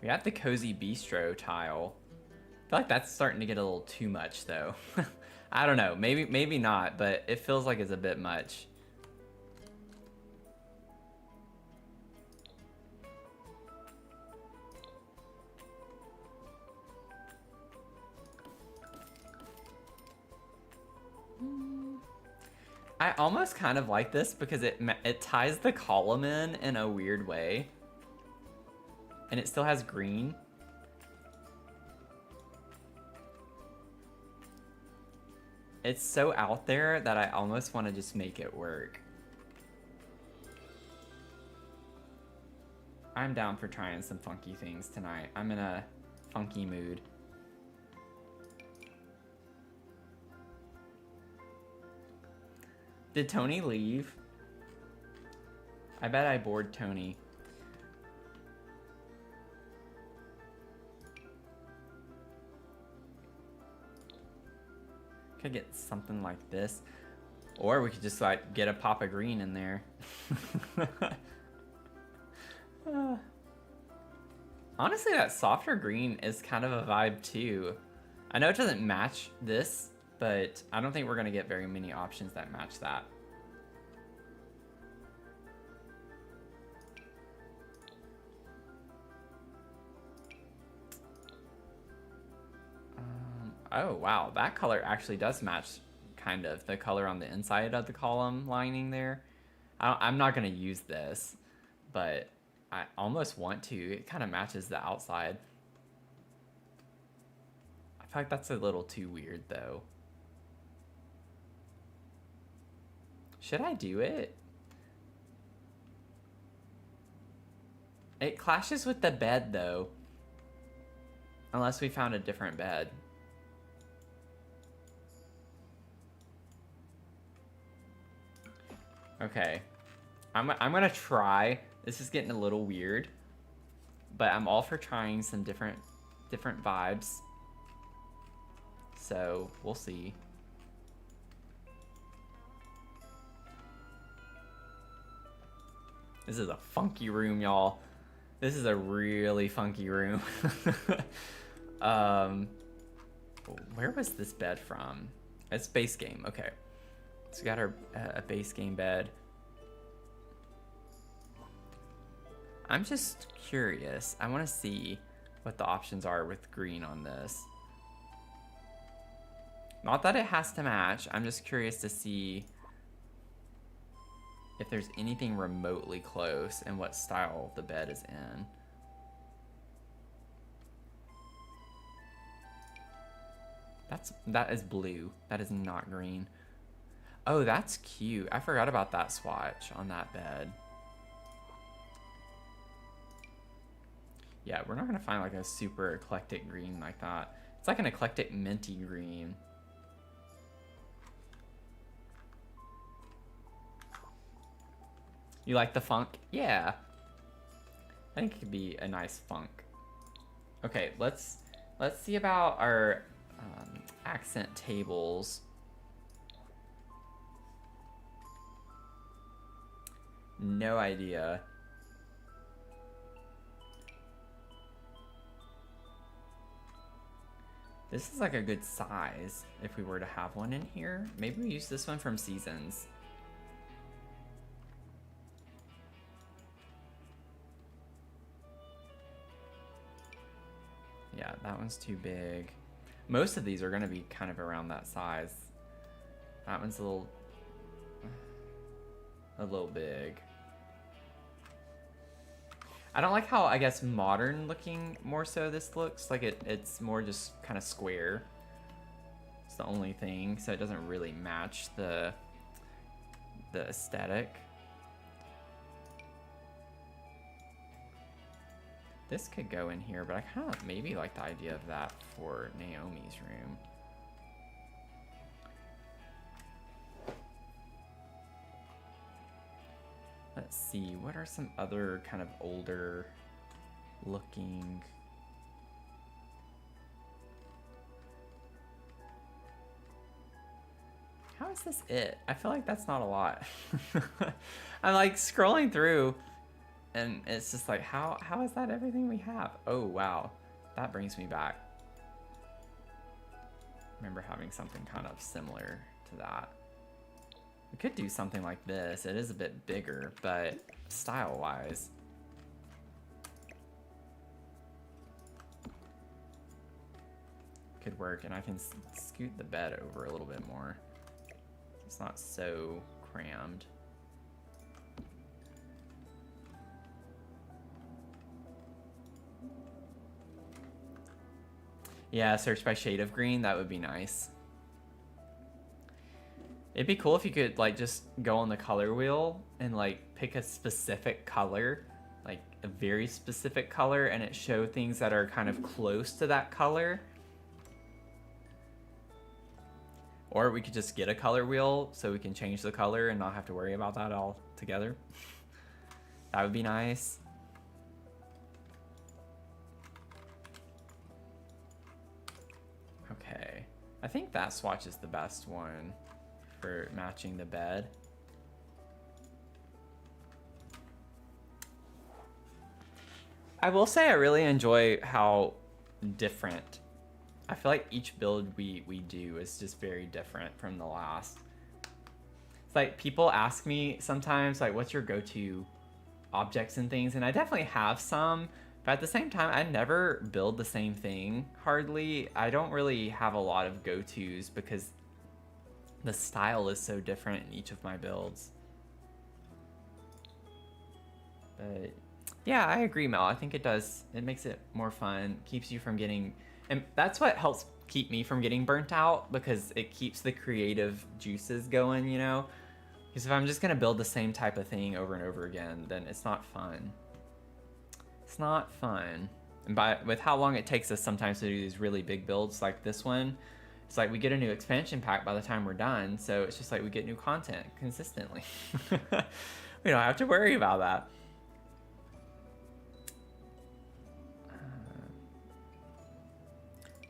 Speaker 1: We have the cozy bistro tile. I feel like that's starting to get a little too much though. I don't know, maybe not, but it feels like it's a bit much. I almost kind of like this because it ties the column in a weird way. And it still has green. It's so out there that I almost want to just make it work. I'm down for trying some funky things tonight. I'm in a funky mood. Did Tony leave? I bet I bored Tony. Could get something like this. Or we could just like get a pop of green in there. Honestly, that softer green is kind of a vibe too. I know it doesn't match this, but I don't think we're gonna get very many options that match that. Oh, wow. That color actually does match kind of the color on the inside of the column lining there. I'm not going to use this, but I almost want to. It kind of matches the outside. I feel like that's a little too weird, though. Should I do it? It clashes with the bed, though. Unless we found a different bed. Okay. I'm gonna try. This is getting a little weird. But I'm all for trying some different vibes. So, we'll see. This is a funky room, y'all. This is a really funky room. Where was this bed from? It's base game. Okay. So we got our a base game bed. I'm just curious. I want to see what the options are with green on this. Not that it has to match. I'm just curious to see if there's anything remotely close and what style the bed is in. That is blue. That is not green. Oh, that's cute. I forgot about that swatch on that bed. Yeah, we're not gonna find like a super eclectic green like that. It's like an eclectic minty green. You like the funk? Yeah. I think it could be a nice funk. Okay, let's see about our accent tables. No idea. This is like a good size if we were to have one in here. Maybe we use this one from Seasons. Yeah, that one's too big. Most of these are going to be kind of around that size. That one's a little big. I don't like how, I guess, modern looking more so this looks. Like it's more just kind of square. It's the only thing, so it doesn't really match the aesthetic. This could go in here, but I kind of maybe like the idea of that for Naomi's room. Let's see, what are some other kind of older looking... How is this it? I feel like that's not a lot. I'm like scrolling through and it's just like, how is that everything we have? Oh, wow. That brings me back. I remember having something kind of similar to that. We could do something like this. It is a bit bigger, but style-wise. Could work, and I can scoot the bed over a little bit more. It's not so crammed. Yeah, search by shade of green, that would be nice. It'd be cool if you could like just go on the color wheel and like pick a specific color, like a very specific color, and it show things that are kind of close to that color. Or we could just get a color wheel so we can change the color and not have to worry about that all together. That would be nice. Okay, I think that swatch is the best one for matching the bed. I will say I really enjoy how different. I feel like each build we do is just very different from the last. It's like people ask me sometimes like, what's your go-to objects and things? And I definitely have some, But at the same time, I never build the same thing, hardly. I don't really have a lot of go-tos because the style is so different in each of my builds. But yeah, I agree, Mel. I think it does. It makes it more fun, keeps you from getting... And that's what helps keep me from getting burnt out, because it keeps the creative juices going, you know? Because if I'm just going to build the same type of thing over and over again, then it's not fun. It's not fun. And with how long it takes us sometimes to do these really big builds like this one, it's like we get a new expansion pack by the time we're done, so it's just like we get new content consistently. We don't have to worry about that.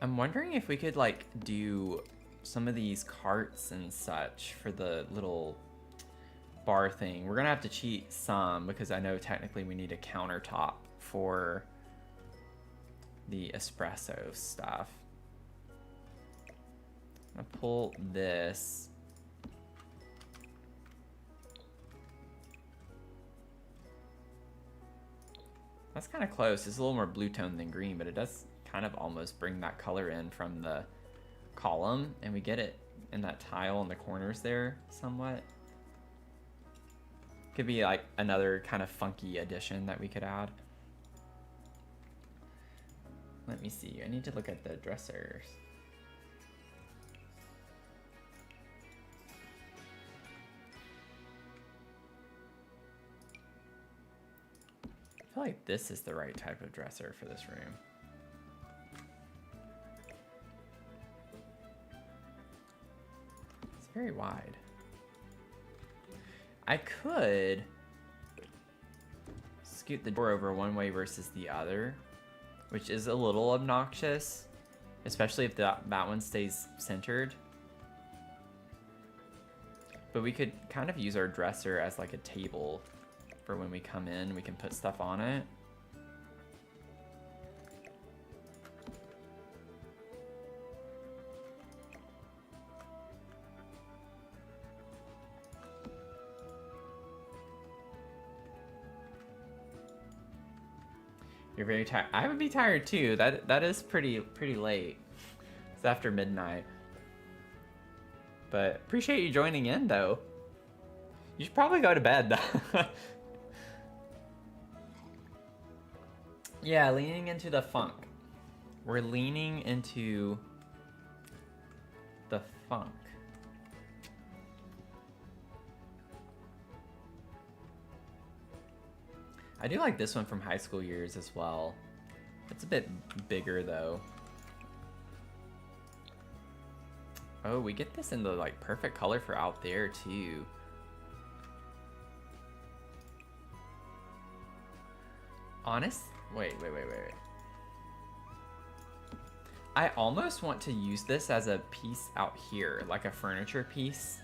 Speaker 1: I'm wondering if we could like do some of these carts and such for the little bar thing. We're gonna have to cheat some because I know technically we need a countertop for the espresso stuff. I'm gonna pull this. That's kind of close. It's a little more blue tone than green, but it does kind of almost bring that color in from the column, and we get it in that tile in the corners there somewhat. Could be like another kind of funky addition that we could add. Let me see. I need to look at the dressers. I feel like this is the right type of dresser for this room. It's very wide. I could scoot the door over one way versus the other, which is a little obnoxious, especially if that one stays centered. But we could kind of use our dresser as like a table for when we come in, we can put stuff on it. You're very tired. I would be tired too. That is pretty late. It's after midnight. But appreciate you joining in though. You should probably go to bed though. Yeah, leaning into the funk. We're leaning into the funk. I do like this one from high school years as well. It's a bit bigger though. Oh, we get this in the like perfect color for out there too. Honest? Wait. I almost want to use this as a piece out here, like a furniture piece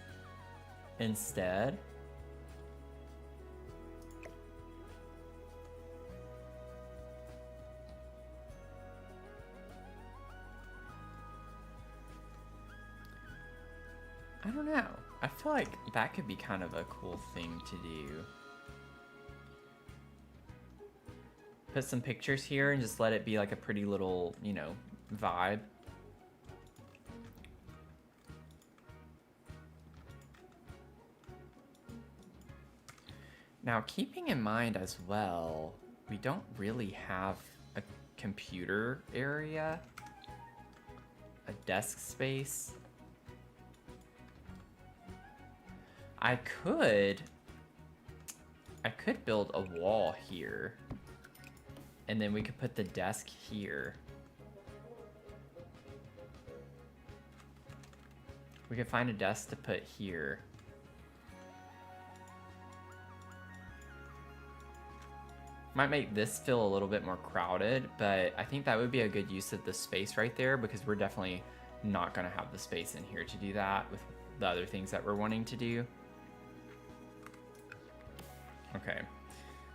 Speaker 1: instead. I don't know. I feel like that could be kind of a cool thing to do. Put some pictures here and just let it be like a pretty little, you know, vibe. Now, keeping in mind as well, we don't really have a computer area, a desk space. I could build a wall here, and then we could put the desk here. We could find a desk to put here. Might make this feel a little bit more crowded, but I think that would be a good use of the space right there, because we're definitely not gonna have the space in here to do that with the other things that we're wanting to do. Okay,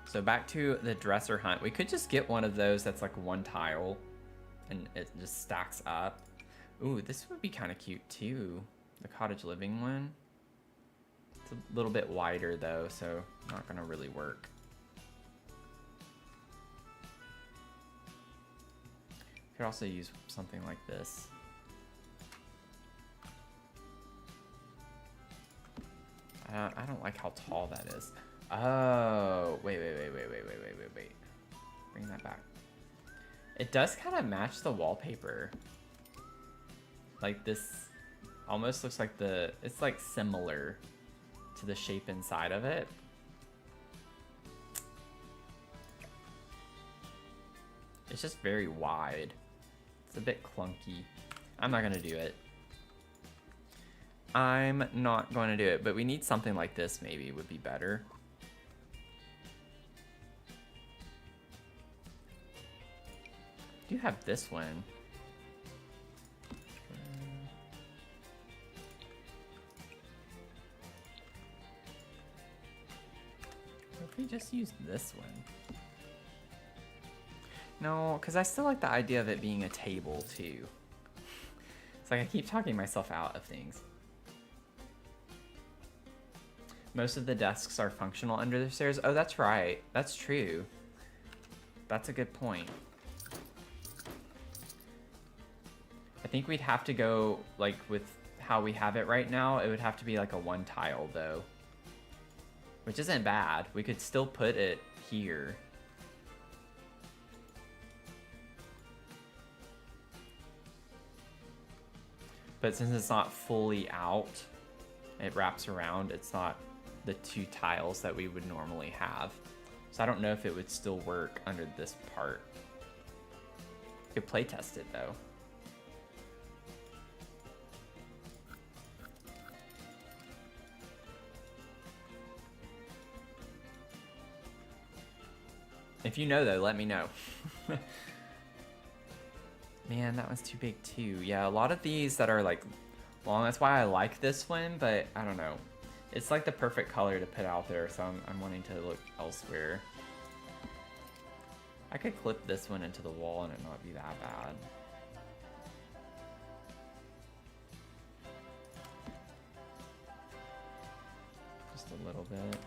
Speaker 1: so back to the dresser hunt. We could just get one of those that's like one tile and it just stacks up. Ooh, this would be kind of cute too. The cottage living one. It's a little bit wider though, so not gonna really work. Could also use something like this. I don't like how tall that is. Oh, wait. Bring that back. It does kind of match the wallpaper. Like this almost looks like it's like similar to the shape inside of it. It's just very wide. It's a bit clunky. I'm not gonna do it. I'm not going to do it, but we need something like this maybe would be better. Do you have this one? What if we just use this one? No, because I still like the idea of it being a table too. It's like I keep talking myself out of things. Most of the desks are functional under the stairs. Oh, that's right. That's true. That's a good point. I think we'd have to go, like, with how we have it right now, it would have to be like a one tile, though. Which isn't bad. We could still put it here. But since it's not fully out, it wraps around, it's not the two tiles that we would normally have. So I don't know if it would still work under this part. You could play test it though. If you know though, let me know. Man, that one's too big too. Yeah, a lot of these that are like long, that's why I like this one, but I don't know. It's like the perfect color to put out there, so I'm wanting to look elsewhere. I could clip this one into the wall and it not be that bad. Just a little bit.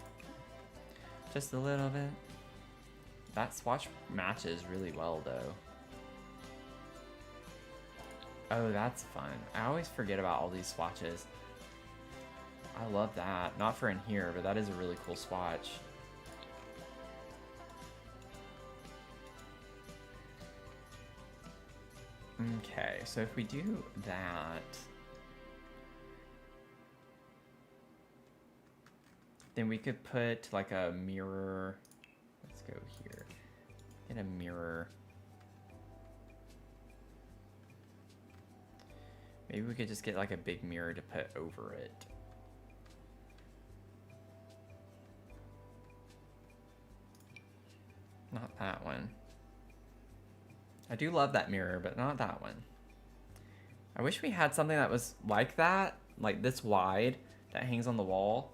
Speaker 1: Just a little bit. That swatch matches really well though. Oh, that's fun. I always forget about all these swatches. I love that. Not for in here, but that is a really cool swatch. Okay, so if we do that, then we could put like a mirror. Let's go here. Get a mirror. Maybe we could just get like a big mirror to put over it. Not that one. I do love that mirror, but not that one. I wish we had something that was like that, like this wide, that hangs on the wall.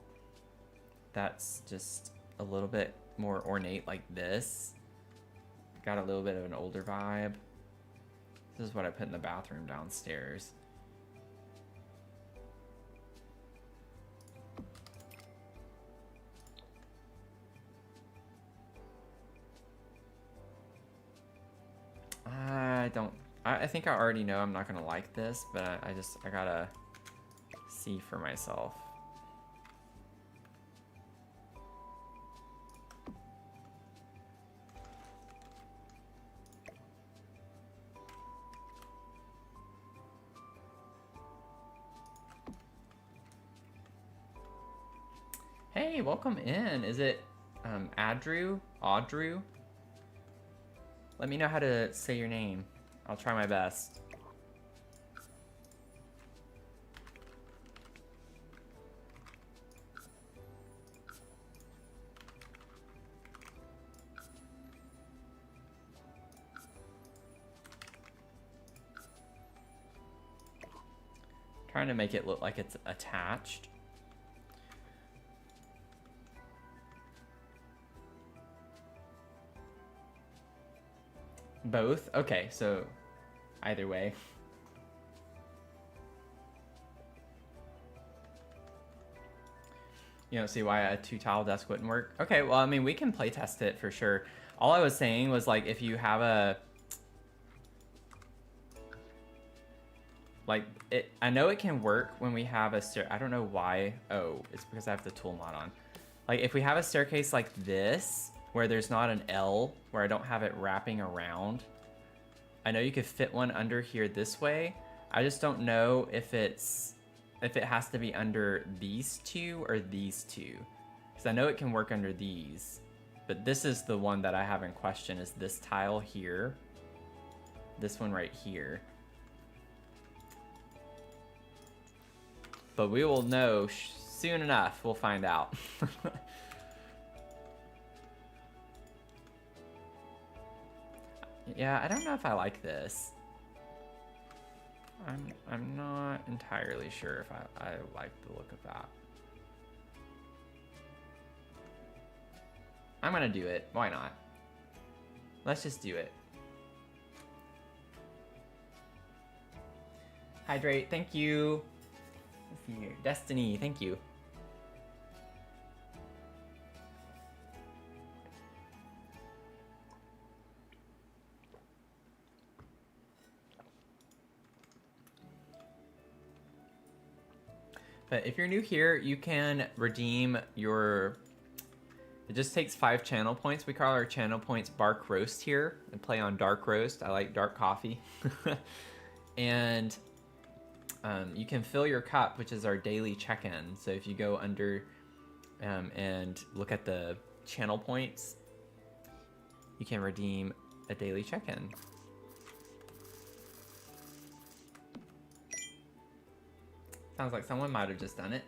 Speaker 1: That's just a little bit more ornate like this. Got a little bit of an older vibe. This is what I put in the bathroom downstairs. I think I already know I'm not gonna like this, but I gotta see for myself. Hey, welcome in. Is it Audrew? Let me know how to say your name. I'll try my best. Trying to make it look like it's attached. Both? Okay, so either way. You don't see why a 2-tile desk wouldn't work? Okay, well, I mean, we can play test it for sure. All I was saying was, like, if you have like it. I know it can work when we have a stair. I don't know why. Oh, it's because I have the tool mod on. Like if we have a staircase like this, where there's not an L, where I don't have it wrapping around. I know you could fit one under here this way. I just don't know if it has to be under these two or these two. Because I know it can work under these. But this is the one that I have in question, is this tile here. This one right here. But we will know soon enough. We'll find out. Yeah, I don't know if I like this. I'm not entirely sure if I like the look of that. I'm gonna do it. Why not? Let's just do it. Hydrate, thank you. Let's see here. Destiny, thank you. But if you're new here, you can redeem your... It just takes 5 channel points. We call our channel points Bark Roast here. And play on Dark Roast. I like dark coffee. And you can fill your cup, which is our daily check-in. So if you go under and look at the channel points, you can redeem a daily check-in. Sounds like someone might have just done it.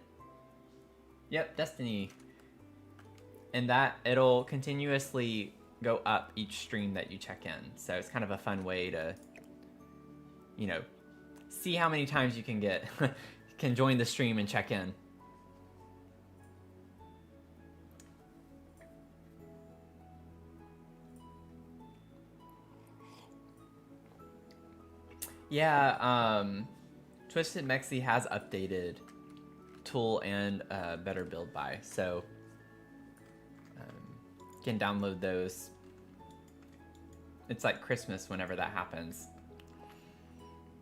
Speaker 1: Yep, Destiny. And that, it'll continuously go up each stream that you check in. So it's kind of a fun way to, you know, see how many times you can get, can join the stream and check in. Yeah, Twisted Mexi has updated tool and better build by, so you can download those. It's like Christmas whenever that happens.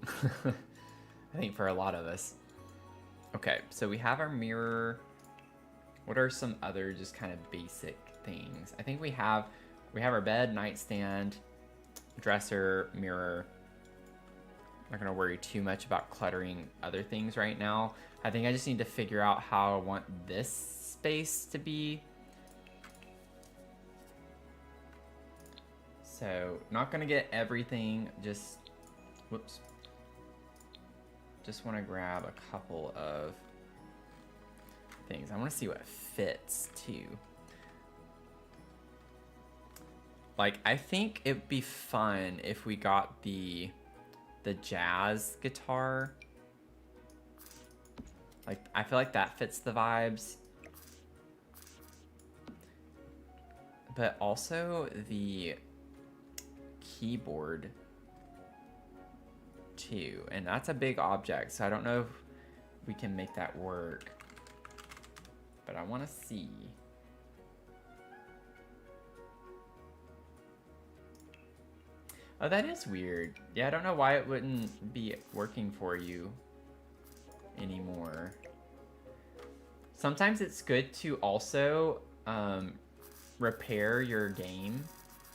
Speaker 1: I think for a lot of us. Okay, so we have our mirror. What are some other just kind of basic things? I think we have our bed, nightstand, dresser, mirror. I'm not gonna worry too much about cluttering other things right now. I think I just need to figure out how I want this space to be. So, not gonna get everything, just, whoops. Just wanna grab a couple of things. I wanna see what fits too. Like, I think it'd be fun if we got the jazz guitar. Like, I feel like that fits the vibes. But also the keyboard too. And that's a big object, so I don't know if we can make that work. But I want to see. Oh, that is weird. Yeah, I don't know why it wouldn't be working for you anymore. Sometimes it's good to also repair your game.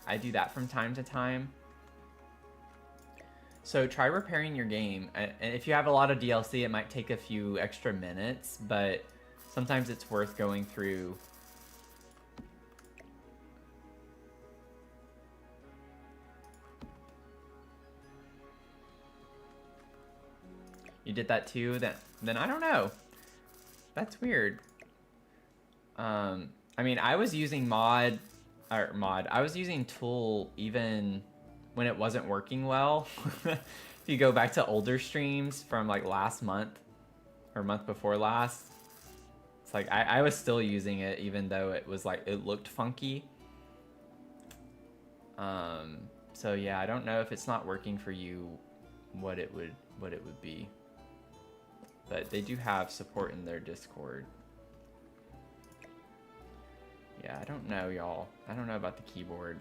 Speaker 1: I do that from time to time. So try repairing your game. And if you have a lot of DLC, it might take a few extra minutes, but sometimes it's worth going through. You did that too? Then I don't know. That's weird. I mean, I was using I was using tool even when it wasn't working well. If you go back to older streams from like last month or month before last, it's like I was still using it even though it was like it looked funky. So yeah, I don't know if it's not working for you, what it would be. But they do have support in their Discord. Yeah, I don't know, y'all. I don't know about the keyboard.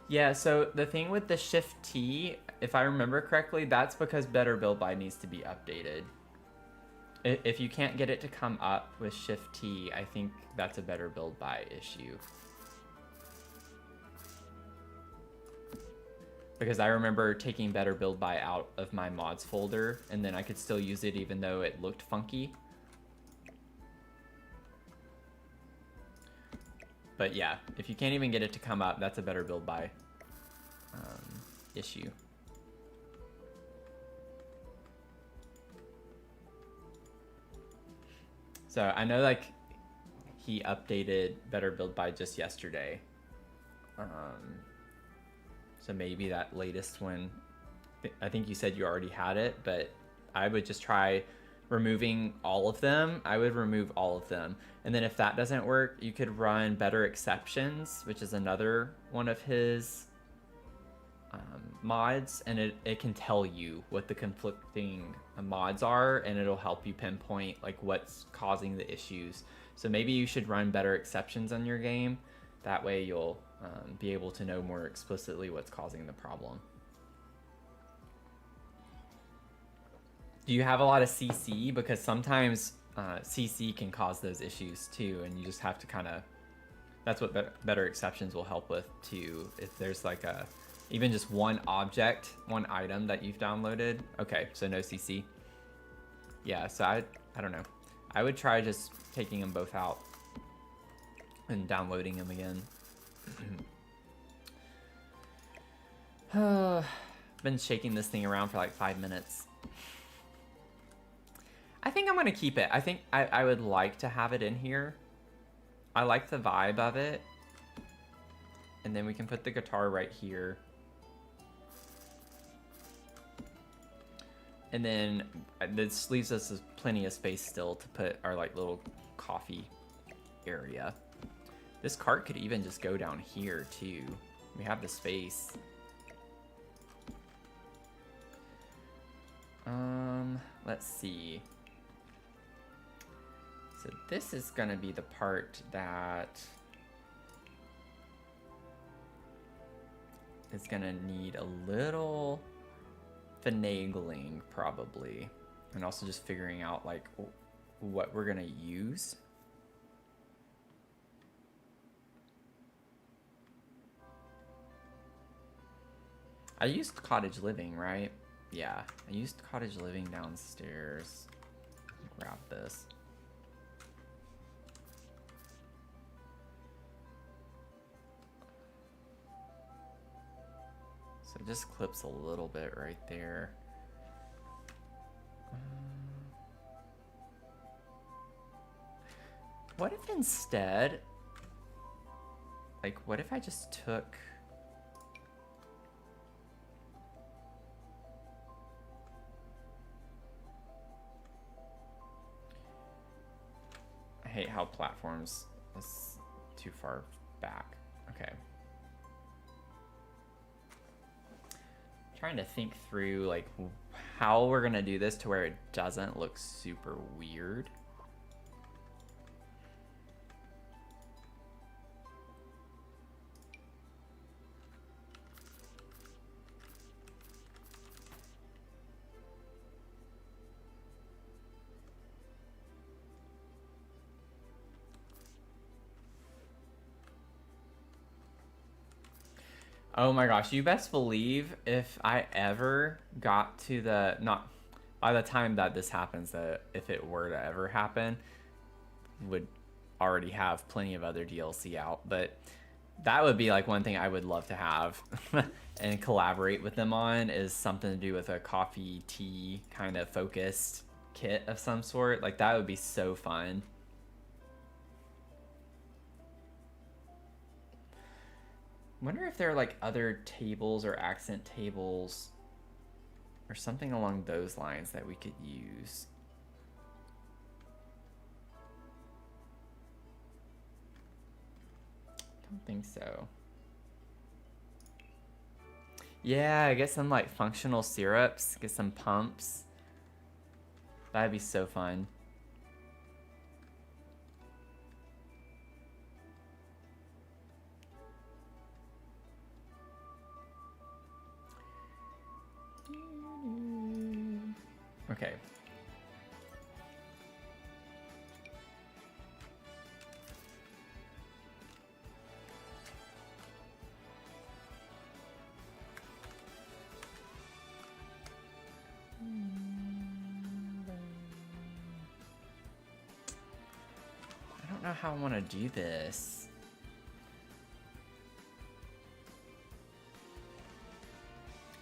Speaker 1: Yeah, so the thing with the Shift T, if I remember correctly, that's because Better Build By needs to be updated. If you can't get it to come up with Shift T, I think that's a Better Build By issue. Because I remember taking Better Build By out of my mods folder, and then I could still use it even though it looked funky. But yeah, if you can't even get it to come up, that's a Better Build By issue. So I know like he updated Better Build By just yesterday. So maybe that latest one, I think you said you already had it, but I would just try removing all of them. I would remove all of them. And then if that doesn't work, you could run Better Exceptions, which is another one of his mods, and it can tell you what the conflicting mods are, and it'll help you pinpoint like what's causing the issues. So maybe you should run Better Exceptions on your game. That way you'll be able to know more explicitly what's causing the problem. Do you have a lot of CC? Because sometimes CC can cause those issues too, and you just have to kind of, that's what Better Exceptions will help with too. If there's like a, even just one object, one item that you've downloaded. Okay, so no CC. Yeah, so I don't know. I would try just taking them both out and downloading them again. Been shaking this thing around for like 5 minutes. I think I'm gonna keep it. I think I would like to have it in here. I like the vibe of it. And then we can put the guitar right here. And then this leaves us with plenty of space still to put our like little coffee area. This cart could even just go down here too. We have the space. Let's see. So this is gonna be the part that is gonna need a little finagling probably, and also just figuring out like what we're gonna use. I used cottage living, right? Yeah, I used cottage living downstairs. Grab this. So it just clips a little bit right there. What if instead, like, what if I just took... I hate how platforms is too far back. Okay. Trying to think through like how we're gonna do this to where it doesn't look super weird. Oh my gosh, you best believe if I ever got to the, not, by the time that this happens, that if it were to ever happen, would already have plenty of other DLC out, but that would be like one thing I would love to have and collaborate with them on, is something to do with a coffee, tea kind of focused kit of some sort. Like that would be so fun. Wonder if there are like other tables or accent tables or something along those lines that we could use. Don't think so. Yeah, get some like functional syrups, get some pumps. That'd be so fun. Okay. I don't know how I want to do this.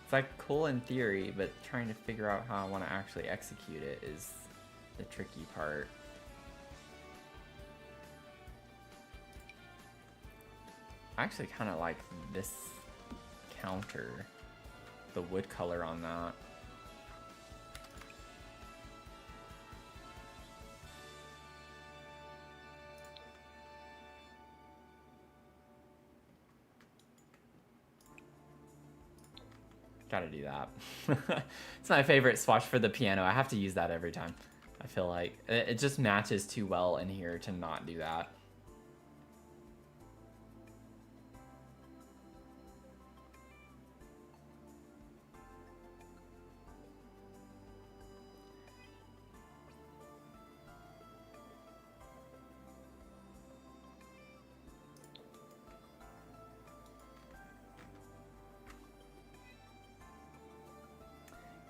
Speaker 1: It's like cool in theory, but trying to figure out how I want to actually execute it is the tricky part. I actually kind of like this counter, the wood color on that. Gotta do that. It's my favorite swatch for the piano. I have to use that every time. I feel like it just matches too well in here to not do that.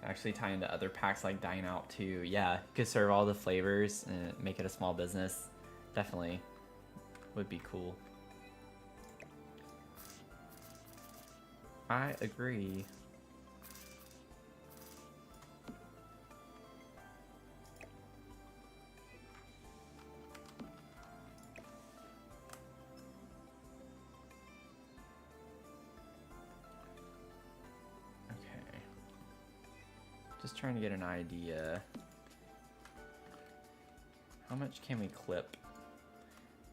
Speaker 1: Actually tie into other packs like Dine Out too. Yeah, you could serve all the flavors and make it a small business. Definitely would be cool. I agree. Just trying to get an idea. How much can we clip?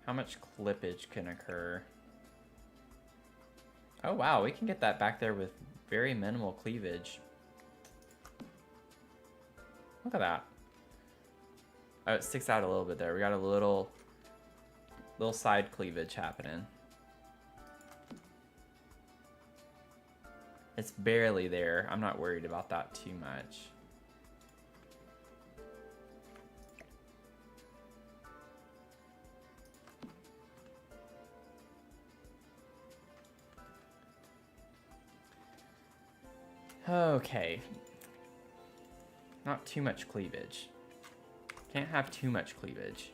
Speaker 1: How much clippage can occur? Oh wow, we can get that back there with very minimal cleavage. Look at that. Oh, it sticks out a little bit there. We got a little side cleavage happening. It's barely there. I'm not worried about that too much. Okay. Not too much cleavage. Can't have too much cleavage.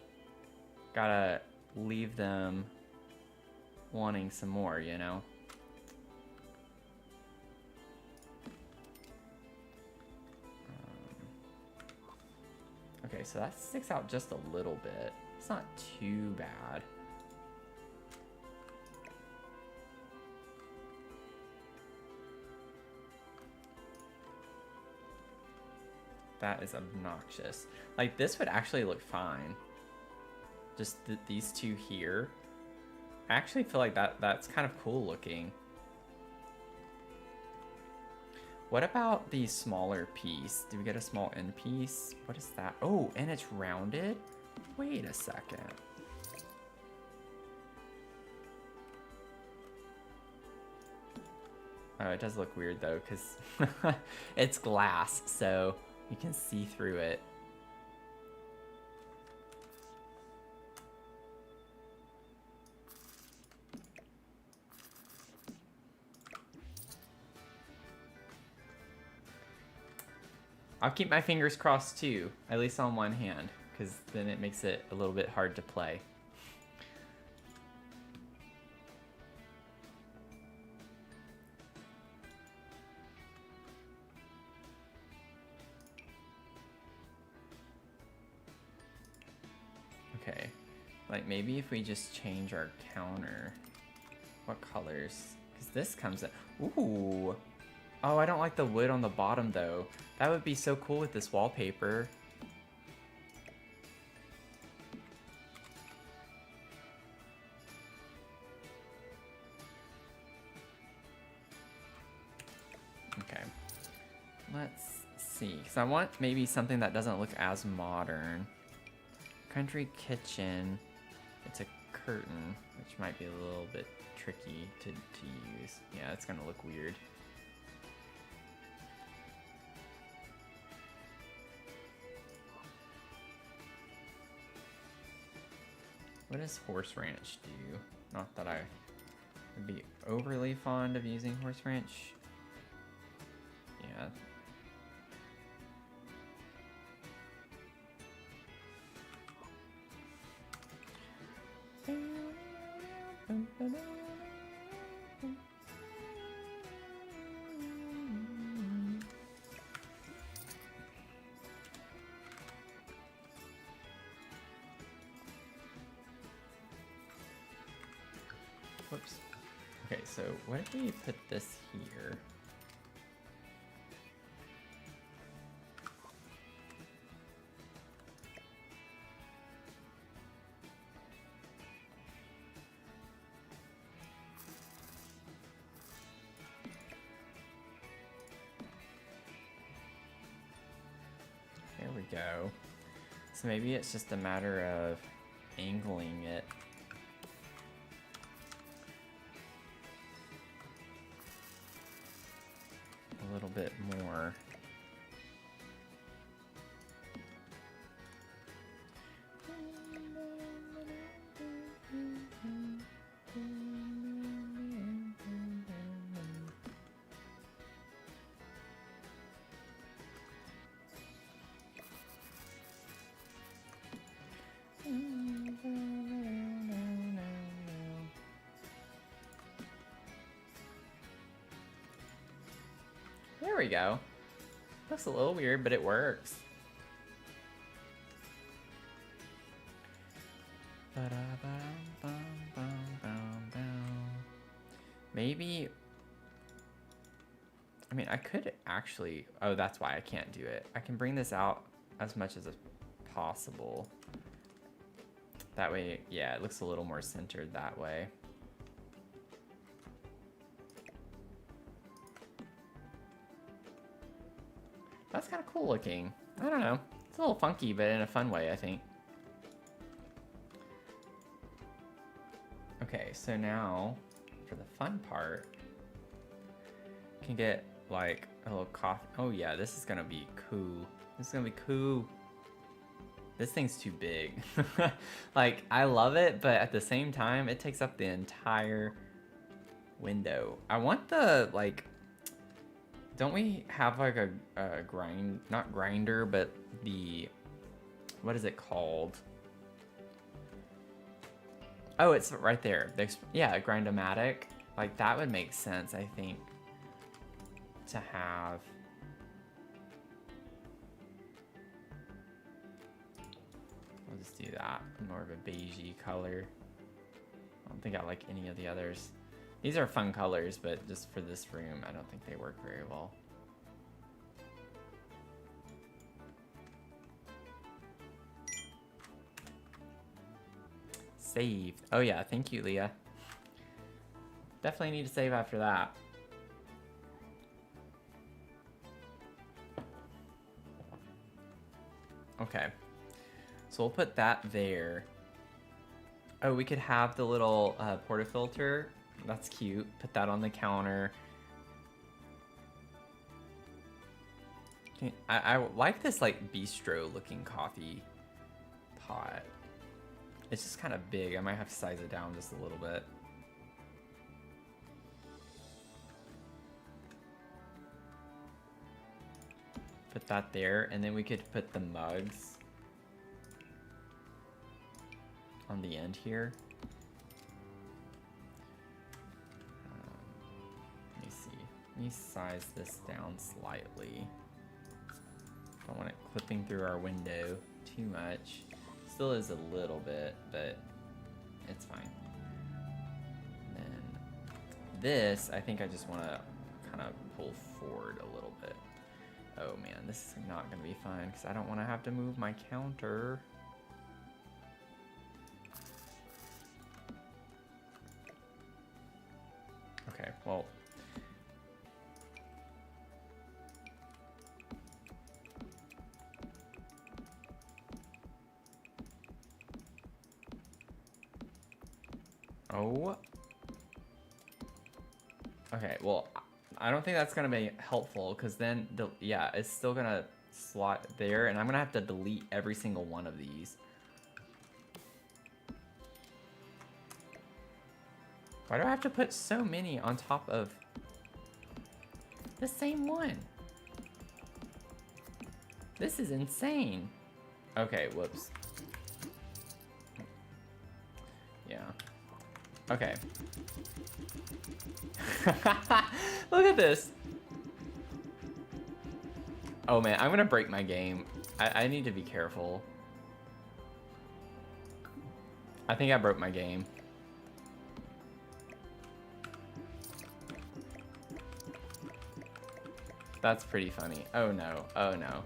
Speaker 1: Gotta leave them wanting some more, you know? Okay, so that sticks out just a little bit. It's not too bad. That is obnoxious. Like, this would actually look fine. Just these two here. I actually feel like that's kind of cool looking. What about the smaller piece? Do we get a small end piece? What is that? Oh, and it's rounded? Wait a second. Oh, it does look weird though, because it's glass, so you can see through it. I'll keep my fingers crossed too, at least on one hand, because then it makes it a little bit hard to play. Okay, like maybe if we just change our counter, what colors? Because this comes in, ooh. Oh, I don't like the wood on the bottom though. That would be so cool with this wallpaper. Okay, let's see, because I want maybe something that doesn't look as modern. Country kitchen, it's a curtain, which might be a little bit tricky to use. Yeah, it's gonna look weird. What does Horse Ranch do? Not that I would be overly fond of using Horse Ranch. Yeah. Whoops. Okay, so what if we put this here? There we go. So maybe it's just a matter of angling it. A little bit more. There we go. Looks a little weird, but it works. Maybe, I mean, I could actually, oh, that's why I can't do it. I can bring this out as much as possible. That way, yeah, it looks a little more centered that way. That's kind of cool looking. I don't know. It's a little funky, but in a fun way, I think. Okay, so now for the fun part, you can get like a little coffee. Oh yeah, this is gonna be cool. This is gonna be cool. This thing's too big. Like, I love it, but at the same time, it takes up the entire window. I want the, like, don't we have like a not grinder, but the, what is it called? Oh, it's right there. Yeah, a Grindomatic. Like, that would make sense, I think, to have. We'll just do that. More of a beigey color. I don't think I like any of the others. These are fun colors, but just for this room, I don't think they work very well. Saved. Oh yeah, thank you, Leah. Definitely need to save after that. Okay. So we'll put that there. Oh, we could have the little portafilter. That's cute. Put that on the counter. I like this like bistro looking coffee pot. It's just kind of big. I might have to size it down just a little bit. Put that there, and then we could put the mugs on the end here. Let me see. Let me size this down slightly. Don't want it clipping through our window too much. Still is a little bit, but it's fine. And then this, I think I just want to kind of pull forward a little bit. Oh man, this is not going to be fun because I don't want to have to move my counter. Okay, well. Oh. Okay, well, I don't think that's gonna be helpful because then, yeah, it's still gonna slot there, and I'm gonna have to delete every single one of these. Why do I have to put so many on top of the same one? This is insane. Okay, whoops. Yeah. Okay. Look at this. Oh man, I'm gonna break my game. I need to be careful. I think I broke my game. That's pretty funny. Oh no, oh no.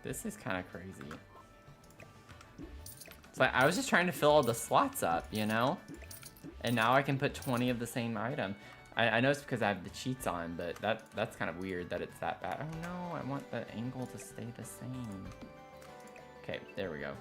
Speaker 1: This is kind of crazy. It's like, I was just trying to fill all the slots up, you know? And now I can put 20 of the same item. I know it's because I have the cheats on, but that's kind of weird that it's that bad. Oh no, I want the angle to stay the same. Okay, there we go.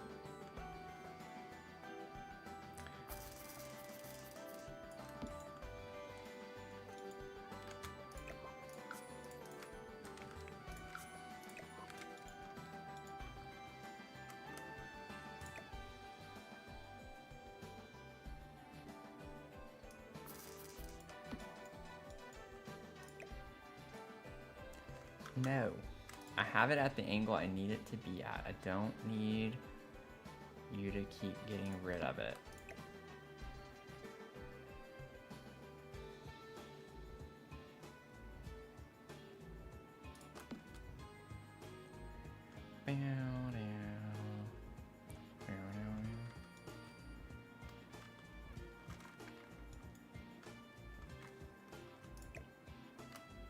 Speaker 1: No. I have it at the angle I need it to be at. I don't need you to keep getting rid of it.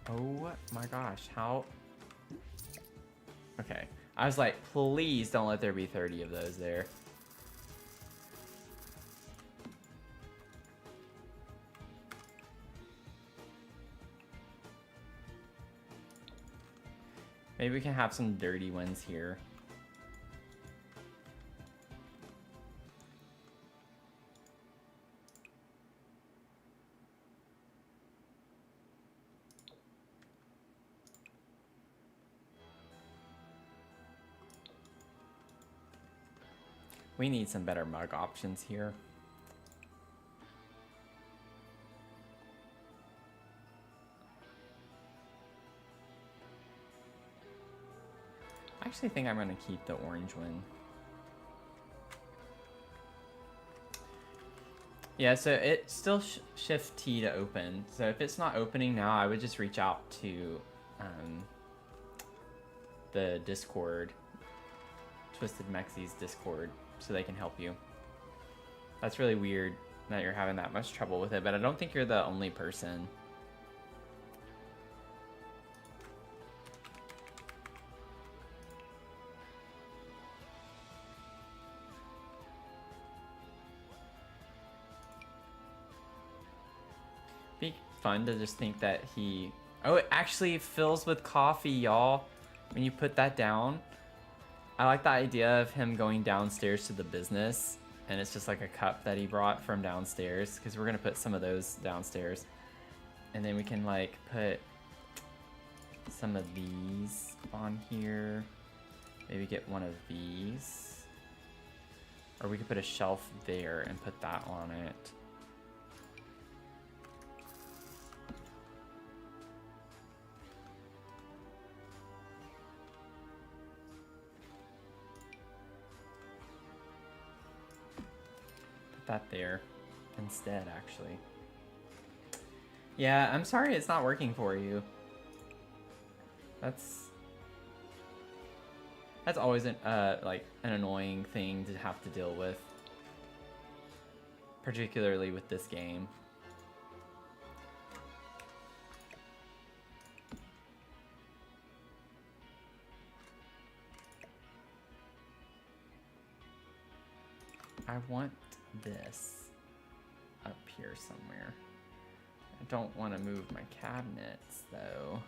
Speaker 1: Oh my gosh, how? Okay, I was like, please don't let there be 30 of those there. Maybe we can have some dirty ones here. We need some better mug options here. I actually think I'm gonna keep the orange one. Yeah, so it still shift T to open. So if it's not opening now, I would just reach out to the Discord, Twisted Mexie's Discord, so they can help you. That's really weird that you're having that much trouble with it, but I don't think you're the only person. Be fun to just think that he... Oh, it actually fills with coffee, y'all. When you put that down. I like the idea of him going downstairs to the business, and it's just like a cup that he brought from downstairs, because we're going to put some of those downstairs. And then we can like put some of these on here. Maybe get one of these. Or we could put a shelf there and put that on it. That there instead, actually. Yeah, I'm sorry it's not working for you. That's always an like an annoying thing to have to deal with, particularly with this game. I want this up here somewhere. I don't want to move my cabinets, though.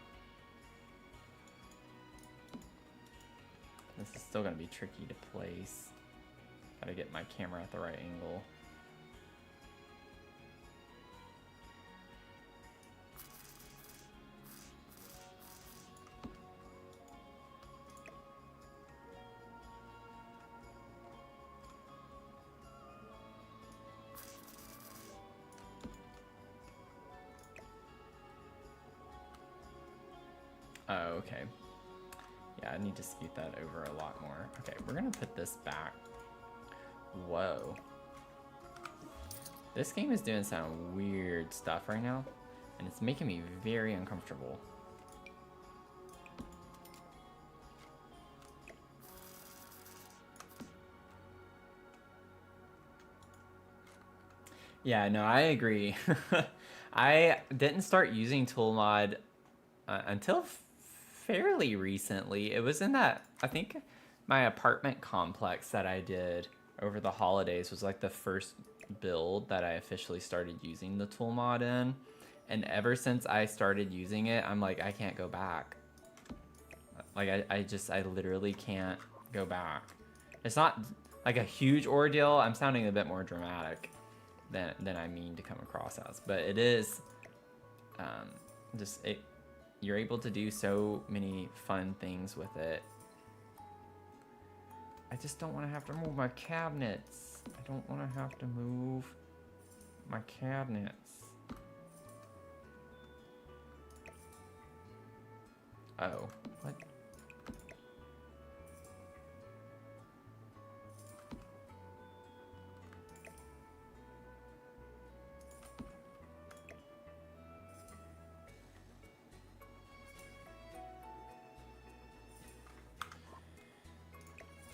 Speaker 1: This is still going to be tricky to place. Gotta get my camera at the right angle. Oh, okay. Yeah, I need to scoot that over a lot more. Okay, we're gonna put this back. Whoa. This game is doing some weird stuff right now, and it's making me very uncomfortable. Yeah, no, I agree. I didn't start using Toolmod until fairly recently. It was in that, I think my apartment complex that I did over the holidays was like the first build that I officially started using the tool mod in. And ever since I started using it, I'm like, I can't go back. Like, I literally can't go back. It's not like a huge ordeal. I'm sounding a bit more dramatic than I mean to come across as. But it is, you're able to do so many fun things with it. I just don't want to have to move my cabinets. I don't want to have to move my cabinets. Oh, what?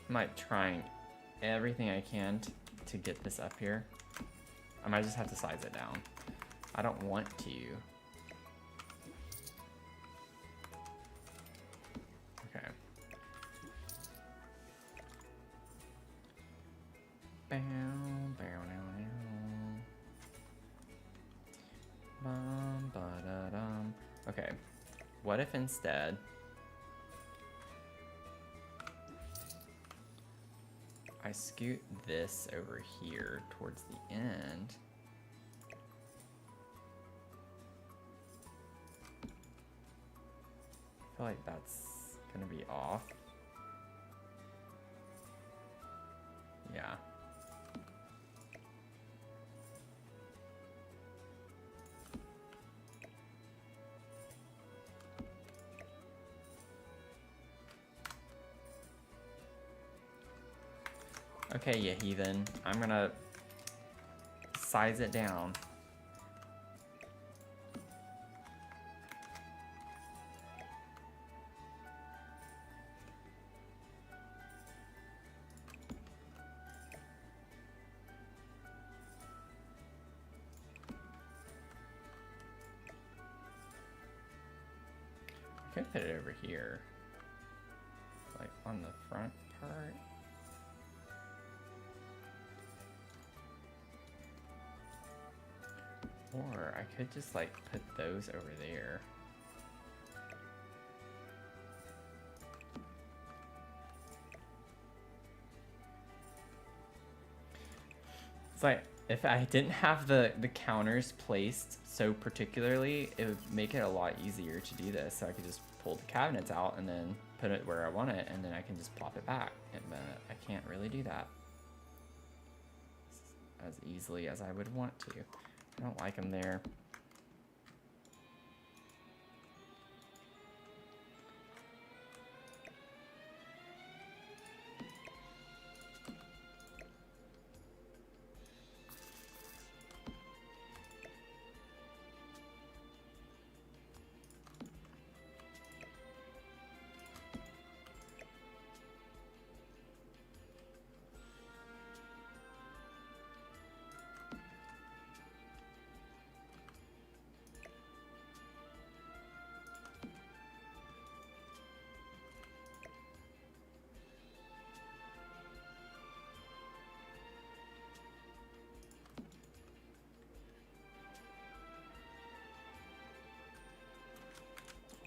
Speaker 1: I'm like trying everything I can to get this up here. I might just have to size it down. I don't want to. Okay. Bow, bow, now, now. Bum, ba-da-dum. Okay. What if instead I scoot this over here towards the end? I feel like that's gonna be off. Yeah. Okay, you heathen. I'm gonna size it down. I could put it over here, like on the front part. Or I could just like put those over there. It's like, if I didn't have the counters placed so particularly, it would make it a lot easier to do this. So I could just pull the cabinets out and then put it where I want it, and then I can just plop it back. But I can't really do that as easily as I would want to. I don't like them there.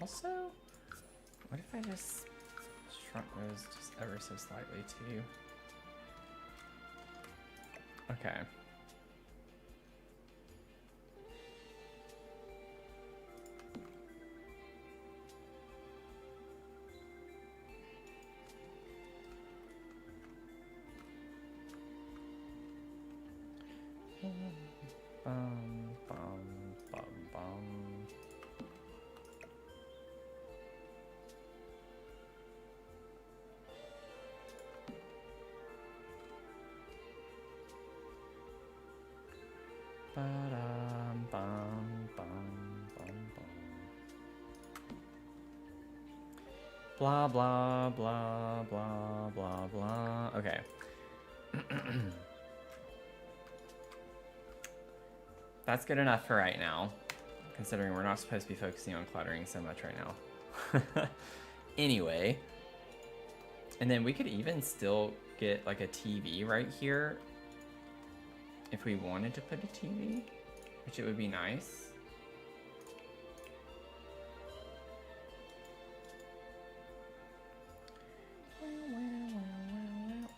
Speaker 1: Also, what if I just shrunk those just ever so slightly too? Okay. Bum, bum, bum, bum. Ba-dum, bum, bum, bum, bum. Blah, blah, blah, blah, blah, blah. Okay. That's good enough for right now, considering we're not supposed to be focusing on cluttering so much right now. Anyway, and then we could even still get like a TV right here if we wanted to put a TV, which it would be nice.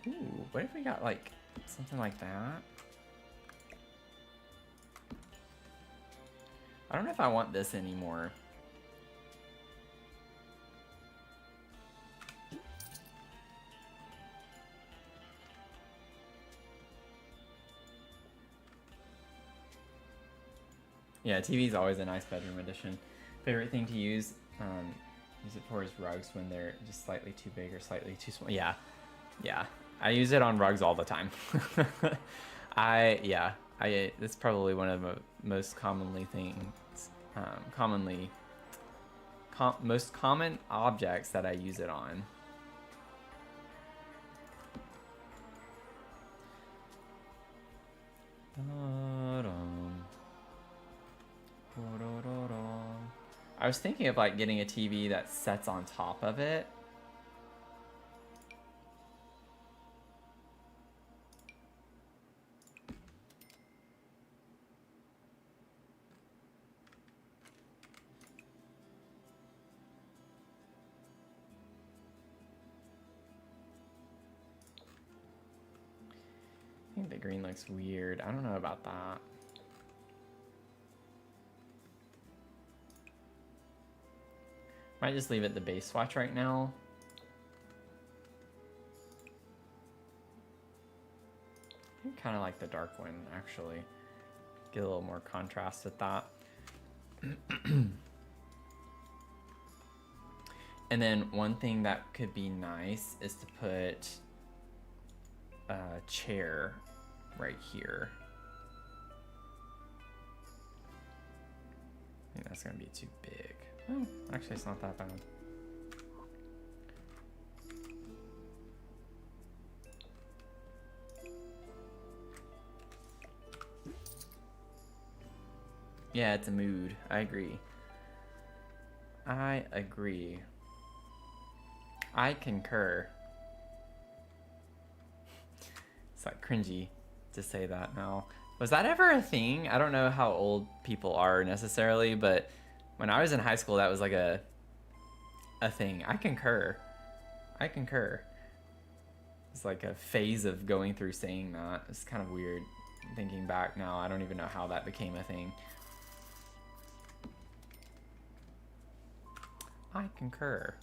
Speaker 1: Ooh, what if we got like something like that? I don't know if I want this anymore. Yeah, TV is always a nice bedroom addition. Favorite thing to use it for is rugs when they're just slightly too big or slightly too small. Yeah, yeah. I use it on rugs all the time. That's probably one of the most commonly most common objects that I use it on. I was thinking of like getting a TV that sets on top of it. I think the green looks weird. I don't know about that. Might just leave it the base swatch right now. I kind of like the dark one, actually. Get a little more contrast with that. And then one thing that could be nice is to put a chair right here. I think that's gonna be too big. Oh, actually it's not that bad. Yeah, it's a mood. I agree. I agree. I concur. It's like cringy to say that now. Was that ever a thing? I don't know how old people are necessarily, but when I was in high school, that was like a thing. I concur. I concur. It's like a phase of going through saying that. It's kind of weird thinking back now. I don't even know how that became a thing. I concur.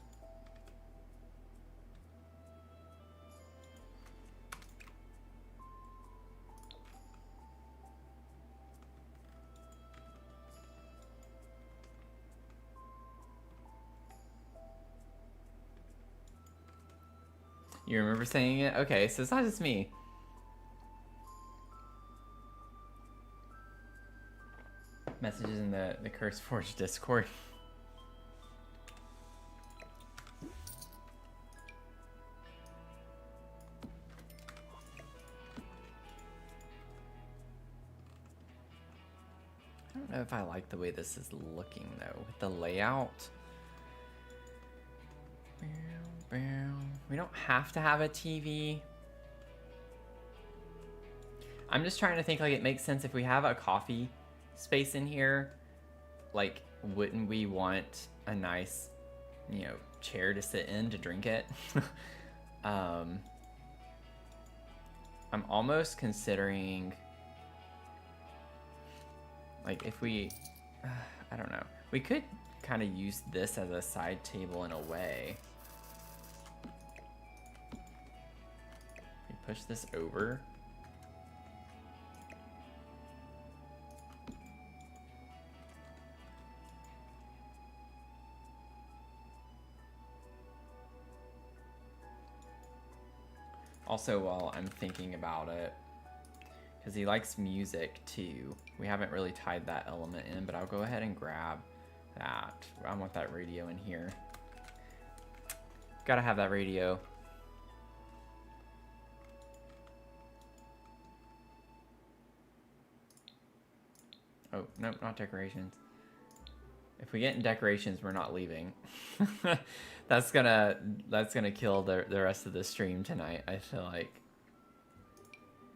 Speaker 1: You remember saying it? Okay, so it's not just me. Messages in the Curse Forge Discord. I don't know if I like the way this is looking though, with the layout. We don't have to have a TV. I'm just trying to think like it makes sense if we have a coffee space in here, like wouldn't we want a nice, you know, chair to sit in to drink it? I'm almost considering, like, if we, I don't know, we could kind of use this as a side table in a way. We push this over. Also, while I'm thinking about it, because he likes music too, we haven't really tied that element in, but I'll go ahead and grab that. I want that radio in here. Gotta have that radio. Oh, nope, not decorations. If we get in decorations, we're not leaving. That's gonna kill the rest of the stream tonight, I feel like.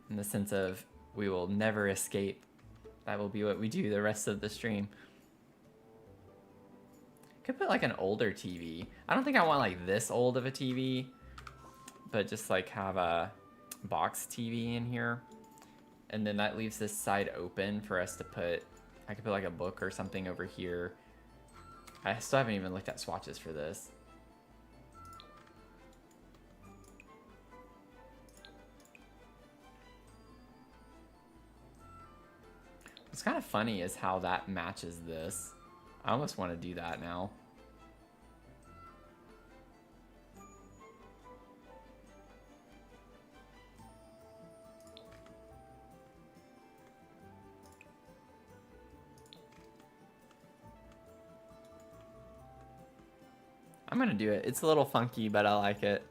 Speaker 1: In the sense of, we will never escape. That will be what we do the rest of the stream. Could put like an older TV. I don't think I want like this old of a TV, but just like have a box TV in here. And then that leaves this side open for us to put, I could put like a book or something over here. I still haven't even looked at swatches for this. What's kind of funny is how that matches this. I almost want to do that now. I'm gonna do it. It's a little funky, but I like it.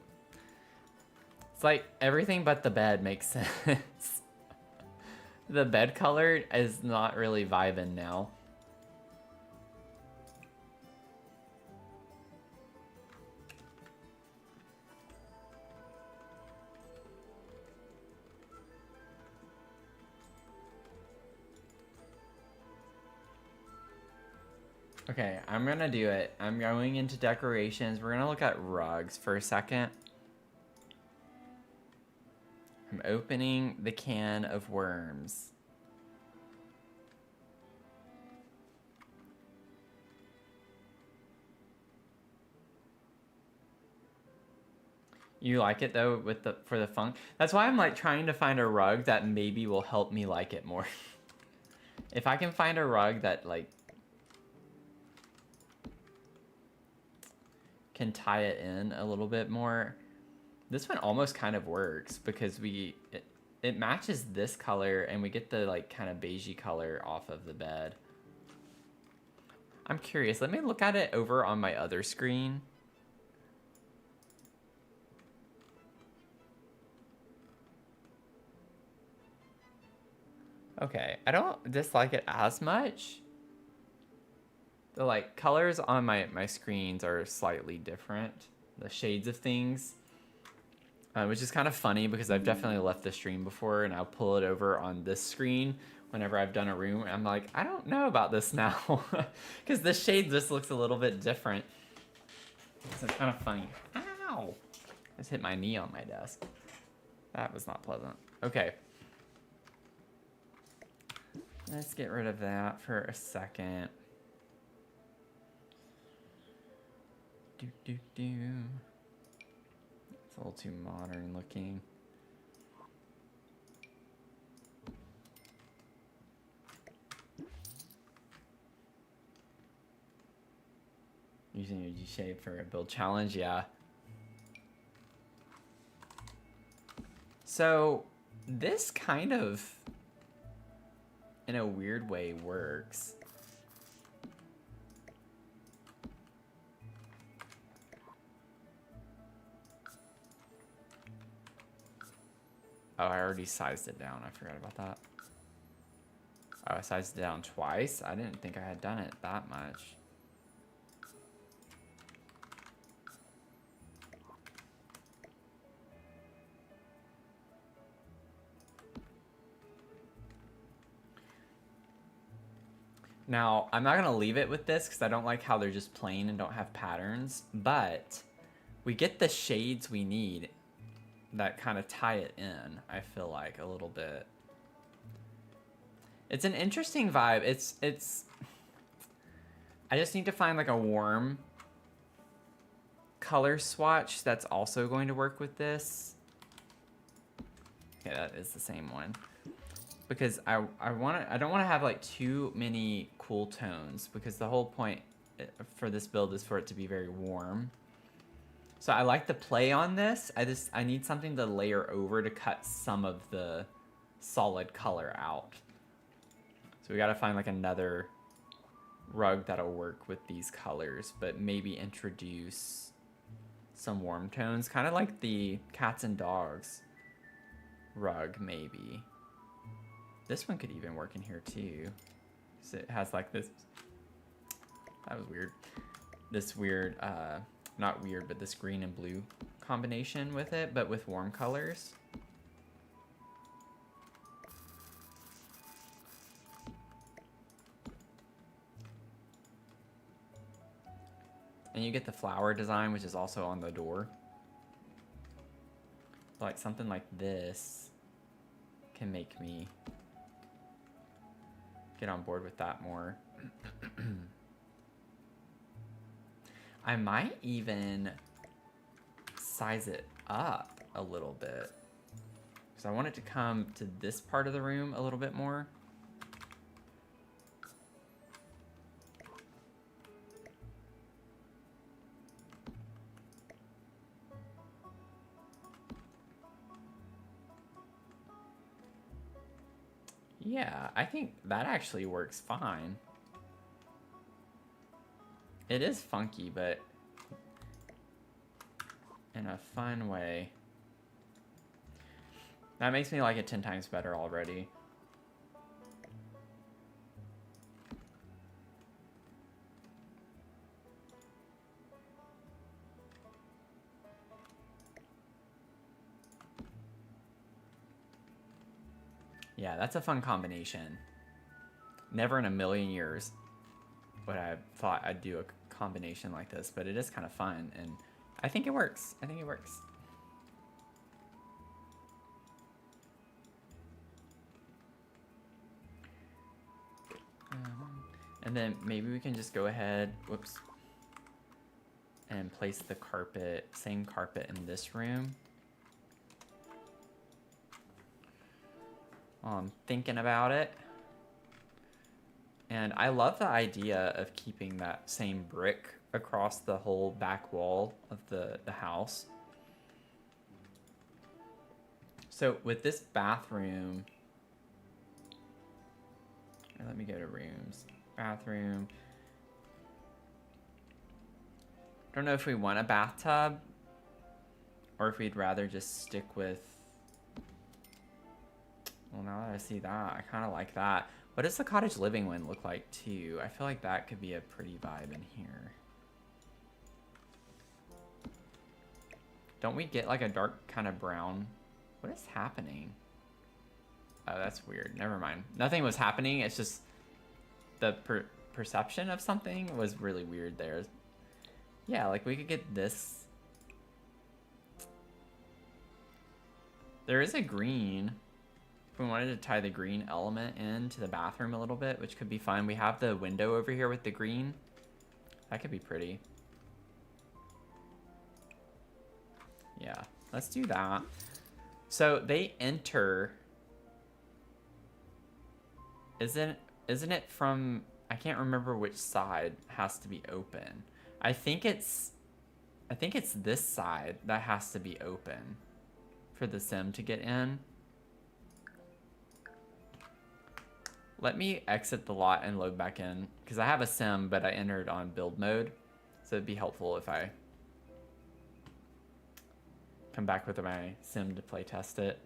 Speaker 1: It's like everything but the bed makes sense. The bed color is not really vibing now. Okay, I'm gonna do it. I'm going into decorations. We're gonna look at rugs for a second. I'm opening the can of worms. You like it though with the for the funk? That's why I'm like trying to find a rug that maybe will help me like it more. If I can find a rug that like can tie it in a little bit more. This one almost kind of works because it matches this color and we get the like kind of beigey color off of the bed. I'm curious. Let me look at it over on my other screen. Okay, I don't dislike it as much. The like colors on my screens are slightly different. The shades of things. Which is kind of funny because I've definitely left the stream before and I'll pull it over on this screen whenever I've done a room. And I'm like, I don't know about this now. Because the shade just looks a little bit different. So it's kind of funny. Ow! I just hit my knee on my desk. That was not pleasant. Okay. Let's get rid of that for a second. It's a little too modern looking. Using your G-shape for a build challenge, yeah. So this kind of, in a weird way, works. Oh, I already sized it down. I forgot about that. Oh, I sized it down twice? I didn't think I had done it that much. Now, I'm not going to leave it with this because I don't like how they're just plain and don't have patterns, but we get the shades we need that kind of tie it in, I feel like, a little bit. It's an interesting vibe. It's I just need to find like a warm color swatch that's also going to work with this. Yeah, that is the same one. Because I don't want to have like too many cool tones, because the whole point for this build is for it to be very warm. So I like the play on this. I need something to layer over to cut some of the solid color out. So we got to find like another rug that'll work with these colors, but maybe introduce some warm tones, kind of like the cats and dogs rug maybe. This one could even work in here too. So it has like this, that was weird. This weird, not weird, but this green and blue combination with it, but with warm colors. And you get the flower design, which is also on the door. Like something like this can make me get on board with that more. I might even size it up a little bit, because I want it to come to this part of the room a little bit more. Yeah, I think that actually works fine. It is funky, but in a fun way. That makes me like it 10 times better already. Yeah, that's a fun combination. Never in a million years would I have thought I'd do a combination like this, but it is kind of fun, and I think it works. I think it works. And then maybe we can just go ahead, whoops, and place the carpet, same carpet in this room. While I'm thinking about it. And I love the idea of keeping that same brick across the whole back wall of the house. So with this bathroom, let me go to rooms. Bathroom. Don't know if we want a bathtub or if we'd rather just stick with, well, now that I see that, I kind of like that. What does the cottage living one look like too? I feel like that could be a pretty vibe in here. Don't we get like a dark kind of brown? What is happening? Oh, that's weird. Never mind. Nothing was happening. It's just the perception of something was really weird there. Yeah, like we could get this. There is a green. If we wanted to tie the green element into the bathroom a little bit, which could be fun. We have the window over here with the green. That could be pretty. Yeah, let's do that. So they enter. Isn't it from, I can't remember which side has to be open. I think it's this side that has to be open for the sim to get in. Let me exit the lot and load back in, because I have a sim, but I entered on build mode. So it'd be helpful if I come back with my sim to play test it.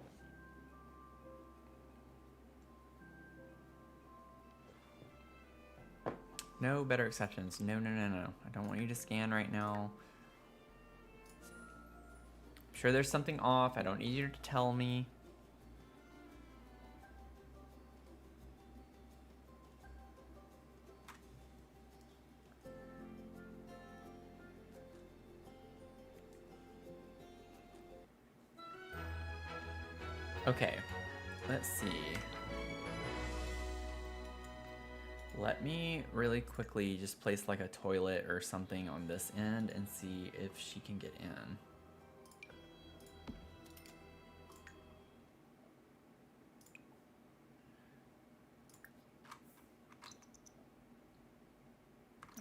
Speaker 1: No better exceptions. No, no, no, no. I don't want you to scan right now. I'm sure there's something off. I don't need you to tell me. Okay, let's see. Let me really quickly just place like a toilet or something on this end and see if she can get in.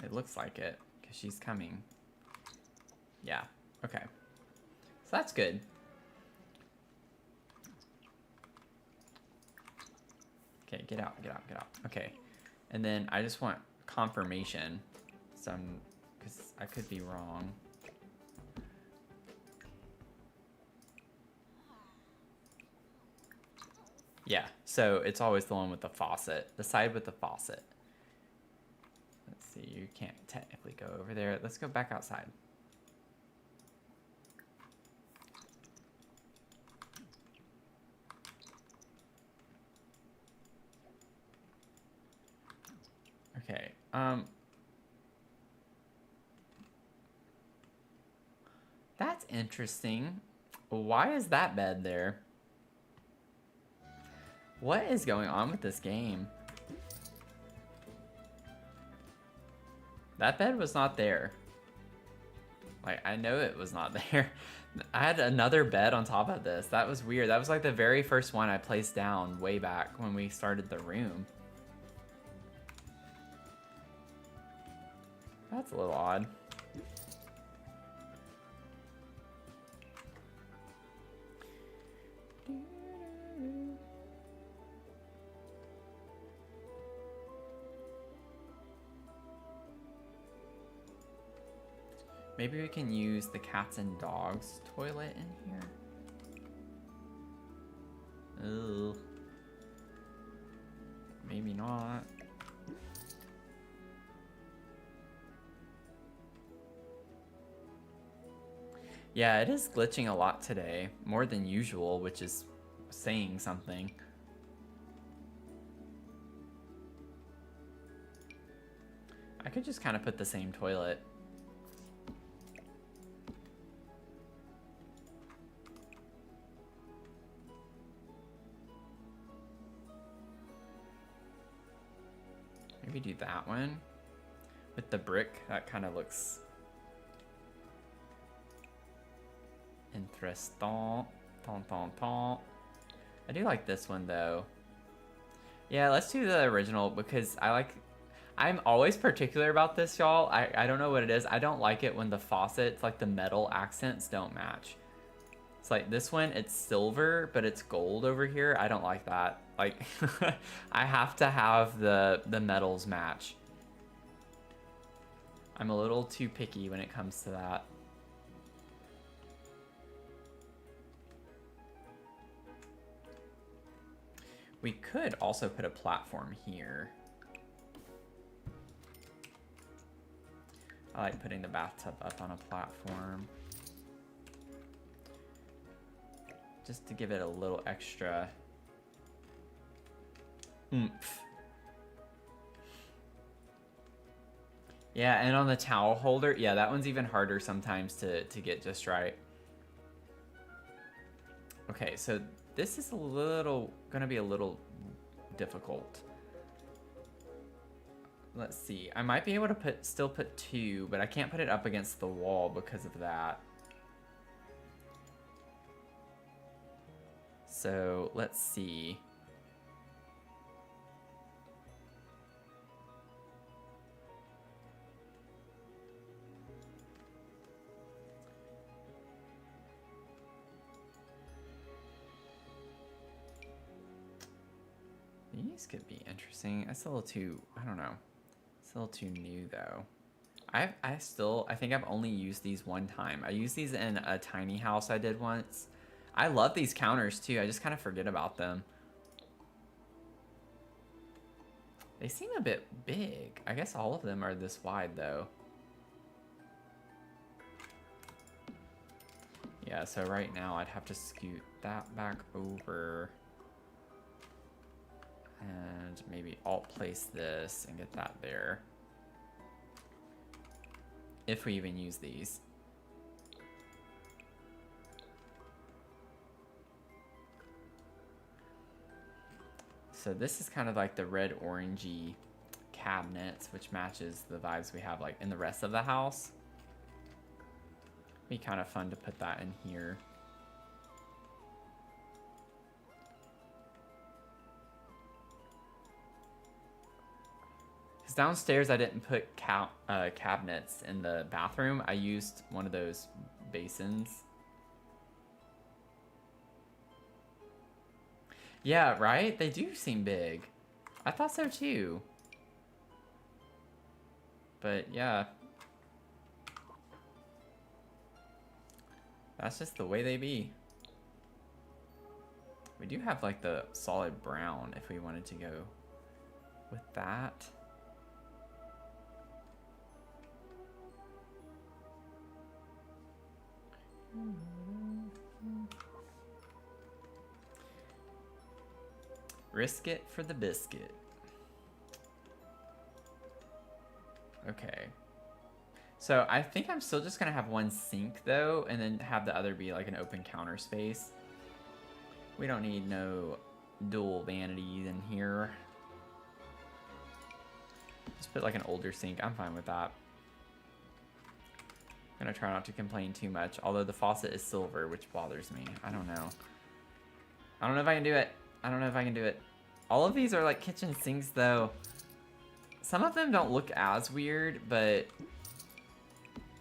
Speaker 1: It looks like it, because she's coming. Yeah, okay. So that's good. Okay, get out, get out, get out. Okay, and then I just want confirmation. So because I could be wrong. Yeah, so it's always the one with the faucet, the side with the faucet. Let's see, you can't technically go over there. Let's go back outside. Okay, that's interesting. Why is that bed there? What is going on with this game? That bed was not there. Like, I know it was not there. I had another bed on top of this. That was weird. That was like the very first one I placed down way back when we started the room. That's a little odd. Maybe we can use the cats and dogs toilet in here. Ugh. Maybe not. Yeah, it is glitching a lot today, more than usual, which is saying something. I could just kind of put the same toilet. Maybe do that one with the brick. That kind of looks interesting. I do like this one though. Yeah, let's do the original because I'm always particular about this, y'all. I don't know what it is. I don't like it when the faucets, like the metal accents, don't match. It's like this one, it's silver, but it's gold over here. I don't like that. Like, I have to have the metals match. I'm a little too picky when it comes to that. We could also put a platform here. I like putting the bathtub up on a platform. Just to give it a little extra oomph. Yeah, and on the towel holder, yeah, that one's even harder sometimes to get just right. Okay, so this is gonna be a little difficult. Let's see, I might be able to still put two, but I can't put it up against the wall because of that. So let's see. These could be interesting. It's a little too, I don't know. It's a little too new though. I think I've only used these one time. I used these in a tiny house I did once. I love these counters too. I just kind of forget about them. They seem a bit big. I guess all of them are this wide though. Yeah, so right now I'd have to scoot that back over. And maybe alt place this and get that there. If we even use these. So this is kind of like the red orangey cabinets, which matches the vibes we have like in the rest of the house. Be kind of fun to put that in here. Because downstairs I didn't put cabinets in the bathroom. I used one of those basins. Yeah, right? They do seem big. I thought so too. But yeah. That's just the way they be. We do have like the solid brown if we wanted to go with that. Risk it for the biscuit. Okay. So I think I'm still just gonna have one sink though, and then have the other be like an open counter space. We don't need no dual vanities in here. Just put like an older sink. I'm fine with that. I'm gonna try not to complain too much, although the faucet is silver, which bothers me. I don't know. I don't know if I can do it. I don't know if I can do it. All of these are like kitchen sinks though. Some of them don't look as weird, but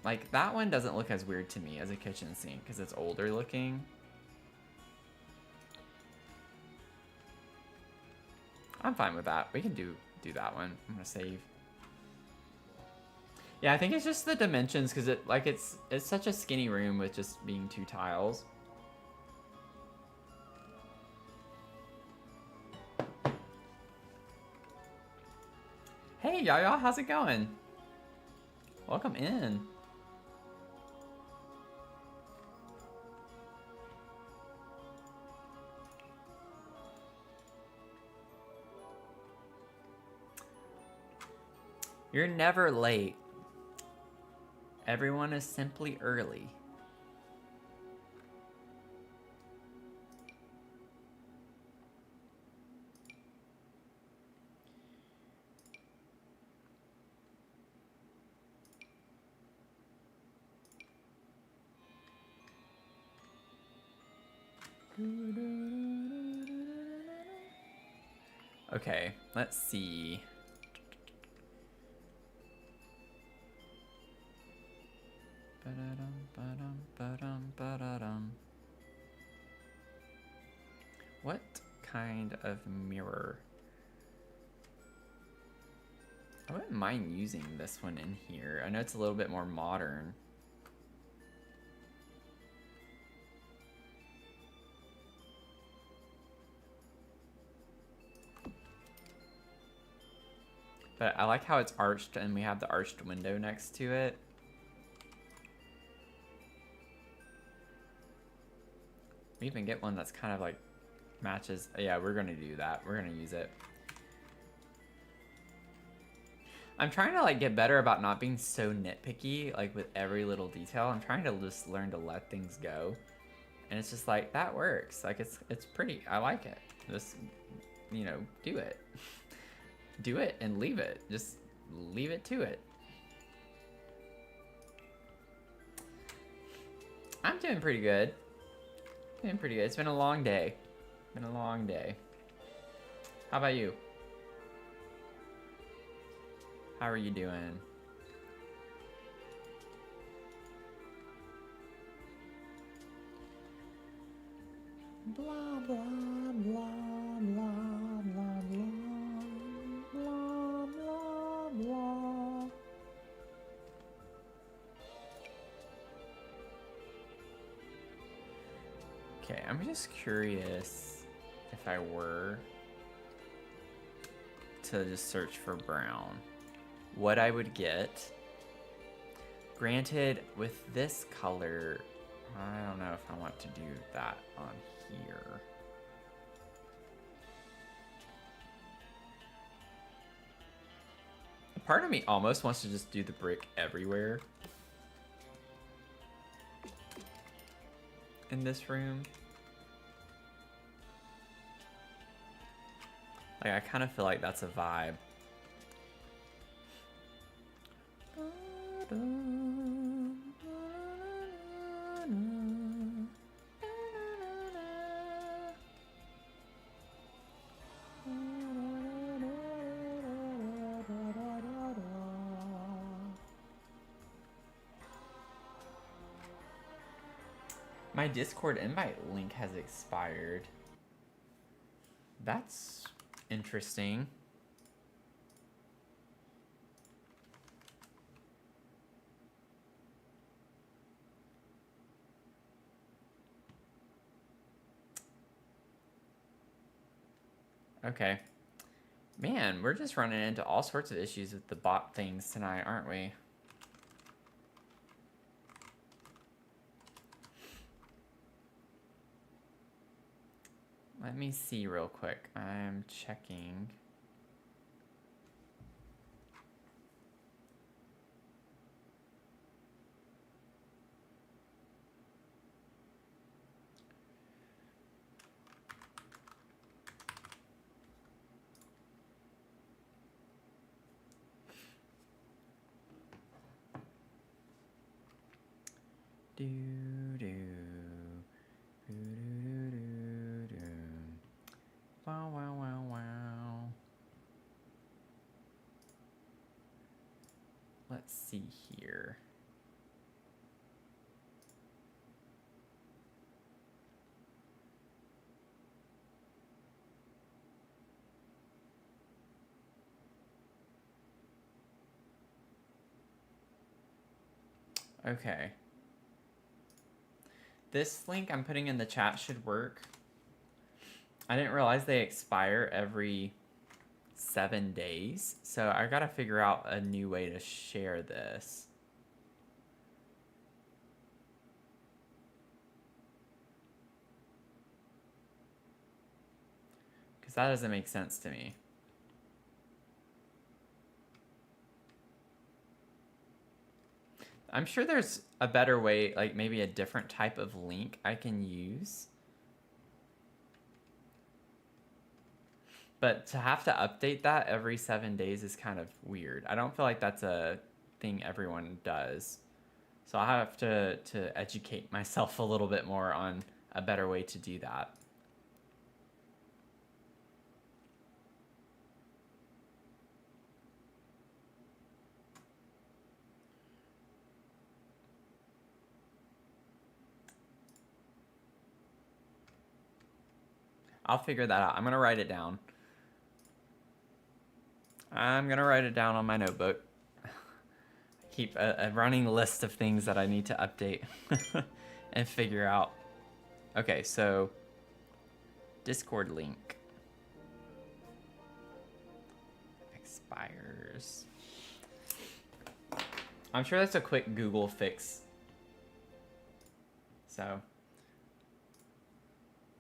Speaker 1: like that one doesn't look as weird to me as a kitchen sink because it's older looking. I'm fine with that. We can do that one. I'm gonna save. Yeah, I think it's just the dimensions because it's such a skinny room with just being 2 tiles. Hey, y'all, how's it going? Welcome in. You're never late. Everyone is simply early. Okay, let's see. What kind of mirror? I wouldn't mind using this one in here. I know it's a little bit more modern. But I like how it's arched and we have the arched window next to it. We even get one that's kind of like matches. Yeah, we're gonna do that. We're gonna use it. I'm trying to like get better about not being so nitpicky, like with every little detail. I'm trying to just learn to let things go. And it's just like, that works. Like it's pretty, I like it. Just, you know, do it. Do it and leave it. Just leave it to it. I'm doing pretty good. Doing pretty good. It's been a long day. Been a long day. How about you? How are you doing? Blah, blah, blah, blah, blah, blah, blah, blah, blah. Okay, I'm just curious if I were to just search for brown, what I would get. Granted, with this color, I don't know if I want to do that on here. A part of me almost wants to just do the brick everywhere in this room. Like, I kind of feel like that's a vibe. My Discord invite link has expired. That's interesting. Okay. Man, we're just running into all sorts of issues with the bot things tonight, aren't we? Let me see real quick. I'm checking. Do do do do do do. Wow wow wow wow. Let's see here. Okay. This link I'm putting in the chat should work. I didn't realize they expire every 7 days, so I gotta figure out a new way to share this. Because that doesn't make sense to me. I'm sure there's a better way, like maybe a different type of link I can use. But to have to update that every 7 days is kind of weird. I don't feel like that's a thing everyone does. So I'll have to educate myself a little bit more on a better way to do that. I'll figure that out. I'm going to write it down. I'm going to write it down on my notebook. Keep a running list of things that I need to update and figure out. Okay, so Discord link expires. I'm sure that's a quick Google fix. So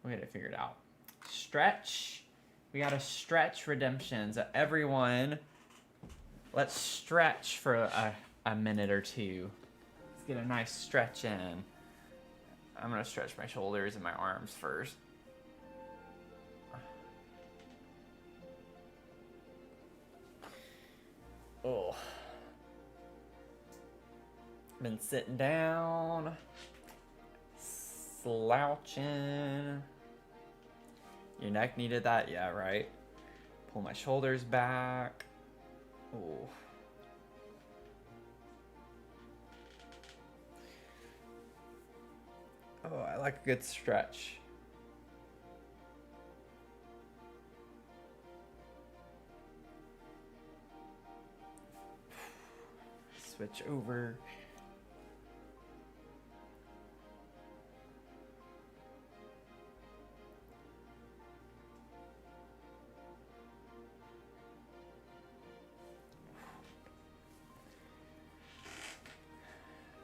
Speaker 1: we got to figure it out. Stretch. We got to stretch redemptions. Everyone, let's stretch for a minute or two. Let's get a nice stretch in. I'm going to stretch my shoulders and my arms first. Oh. Been sitting down, slouching. Your neck needed that? Yeah, right. Pull my shoulders back. Oh. Oh, I like a good stretch. Switch over.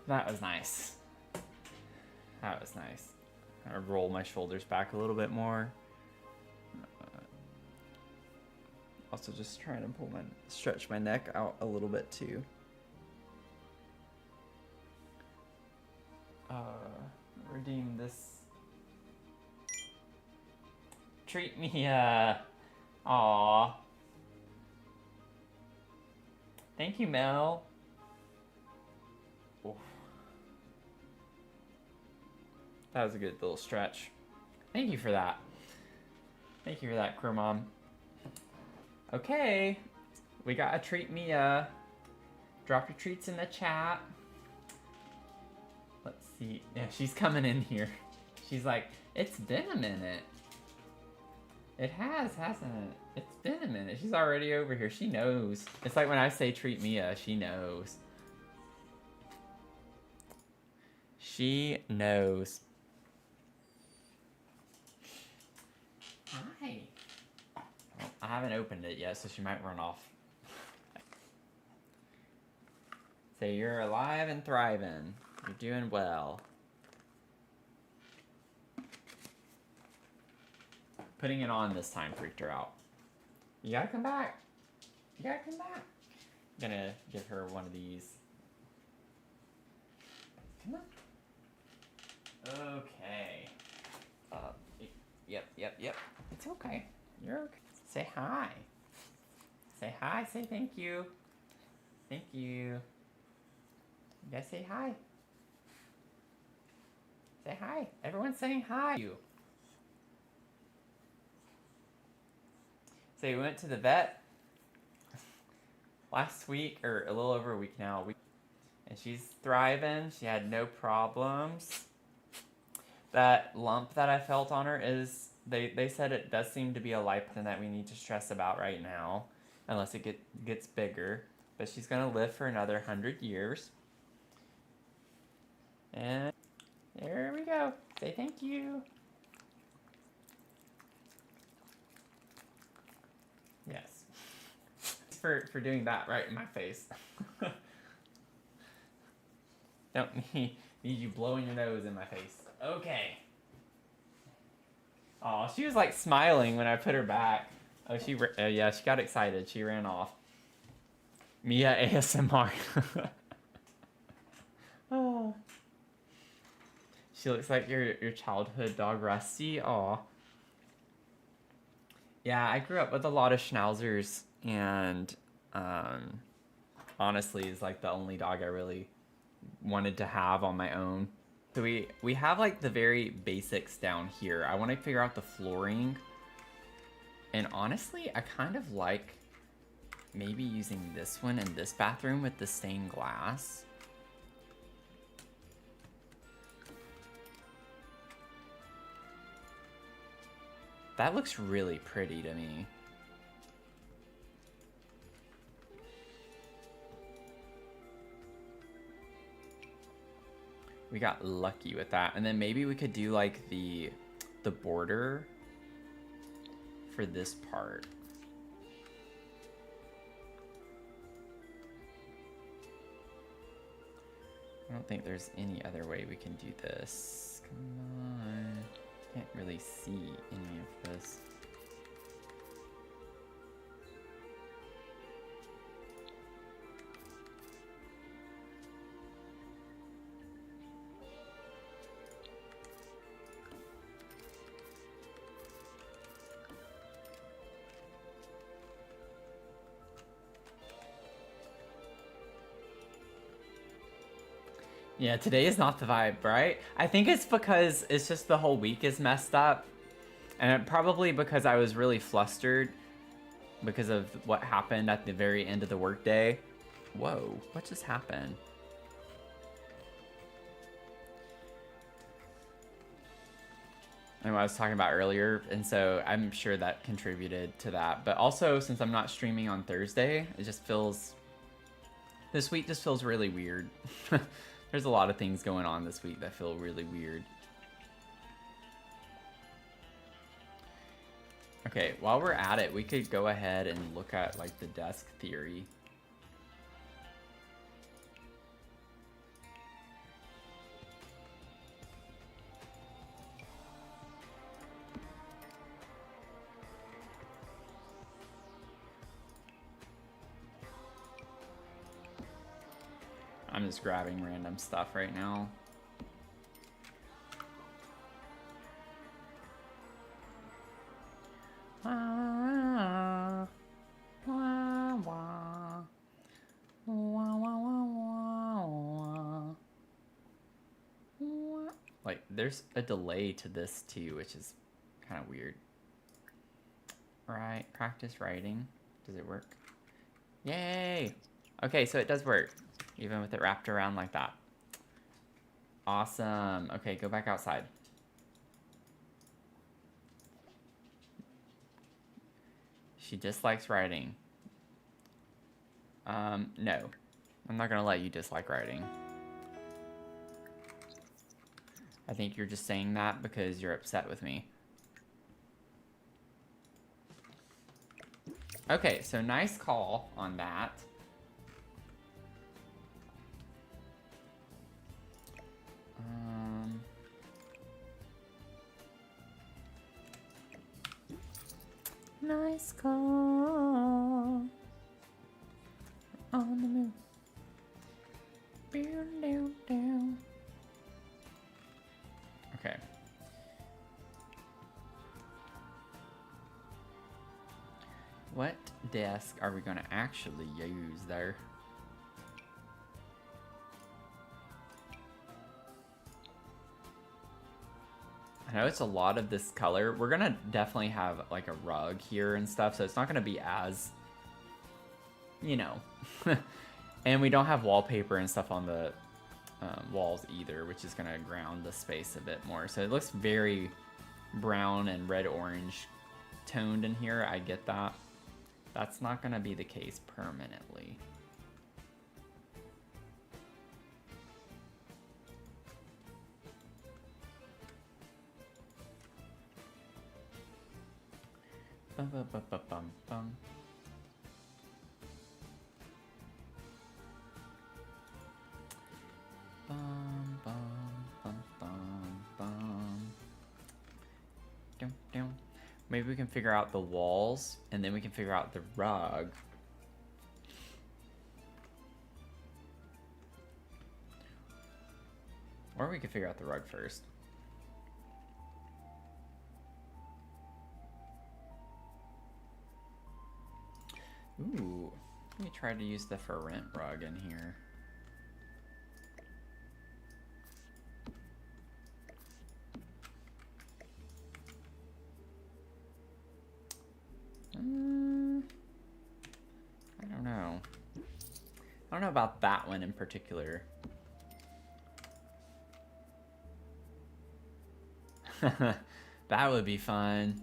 Speaker 1: That was nice. That was nice. I roll my shoulders back a little bit more. Also just trying to stretch my neck out a little bit too. Redeem this. Treat me Aw. Thank you, Mel. Oof. That was a good little stretch. Thank you for that. Thank you for that, Crow Mom. Okay. We got a treat Mia. Drop your treats in the chat. Let's see. Yeah, she's coming in here. She's like, it's been a minute. It has, hasn't it? It's been a minute. She's already over here. She knows. It's like when I say treat Mia, she knows. She knows. Hi. Well, I haven't opened it yet, so she might run off. Say you're alive and thriving. You're doing well. Putting it on this time freaked her out. You gotta come back. You gotta come back. I'm gonna give her one of these. Come on. Okay. Yep. It's okay. You're okay. Say hi. Say hi. Say thank you. Thank you. You gotta say hi. Say hi. Everyone's saying hi. So we went to the vet last week, or a little over a week now, and she's thriving. She had no problems. That lump that I felt on her is, they said it does seem to be a lichen that we need to stress about right now, unless it gets bigger. But she's gonna live for another 100 years. And there we go. Say thank you. Yes. For doing that right in my face. Don't need you blowing your nose in my face. Okay. Oh, she was like smiling when I put her back. Oh, yeah, she got excited. She ran off. Mia ASMR. Oh. She looks like your childhood dog, Rusty. Aw. Yeah, I grew up with a lot of schnauzers, and honestly, is like the only dog I really wanted to have on my own. So we have like the very basics down here. I want to figure out the flooring, and honestly, I kind of like maybe using this one in this bathroom with the stained glass. That looks really pretty to me. We got lucky with that. And then maybe we could do like the border for this part. I don't think there's any other way we can do this. Come on. Can't really see any of this. Yeah, today is not the vibe, right? I think it's because it's just the whole week is messed up. And probably because I was really flustered because of what happened at the very end of the workday. Whoa, what just happened? And what I was talking about earlier, and so I'm sure that contributed to that. But also, since I'm not streaming on Thursday, it just feels... This week just feels really weird. There's a lot of things going on this week that feel really weird. Okay, while we're at it, we could go ahead and look at like the desk theory. I'm just grabbing random stuff right now. Like, there's a delay to this too, which is kind of weird. Right, practice writing. Does it work? Yay! Okay, so it does work, even with it wrapped around like that. Awesome. Okay, go back outside. She dislikes writing. No. I'm not gonna let you dislike writing. I think you're just saying that because you're upset with me. Okay, so nice call on that. Nice call on the move. Down, down, down. Okay. What desk are we going to actually use there? I know it's a lot of this color. We're going to definitely have like a rug here and stuff, so it's not going to be as, you know. And we don't have wallpaper and stuff on the walls either, which is going to ground the space a bit more. So it looks very brown and red-orange toned in here. I get that. That's not going to be the case permanently. Bum, bum, bum, bum, bum, bum. Bum, bum, bum, bum, bum. Dum, dum. Maybe we can figure out the walls, and then we can figure out the rug. Or we could figure out the rug first. Ooh, let me try to use the for rent rug in here. I don't know. I don't know about that one in particular. That would be fun.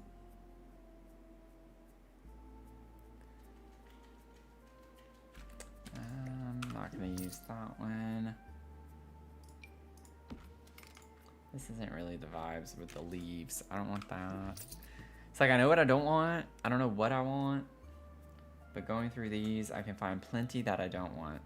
Speaker 1: I'm not gonna use that one. This isn't really the vibes with the leaves. I don't want that. It's like I know what I don't want. I don't know what I want. But going through these, I can find plenty that I don't want.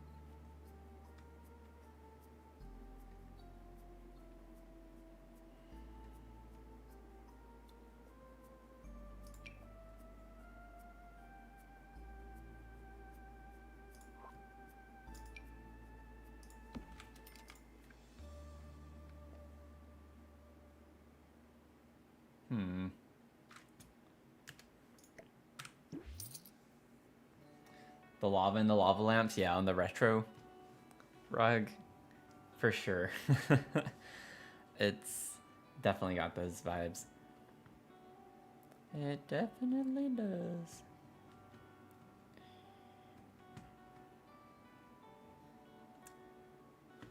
Speaker 1: The lava and the lava lamps, yeah, on the retro rug, for sure. It's definitely got those vibes. It definitely does.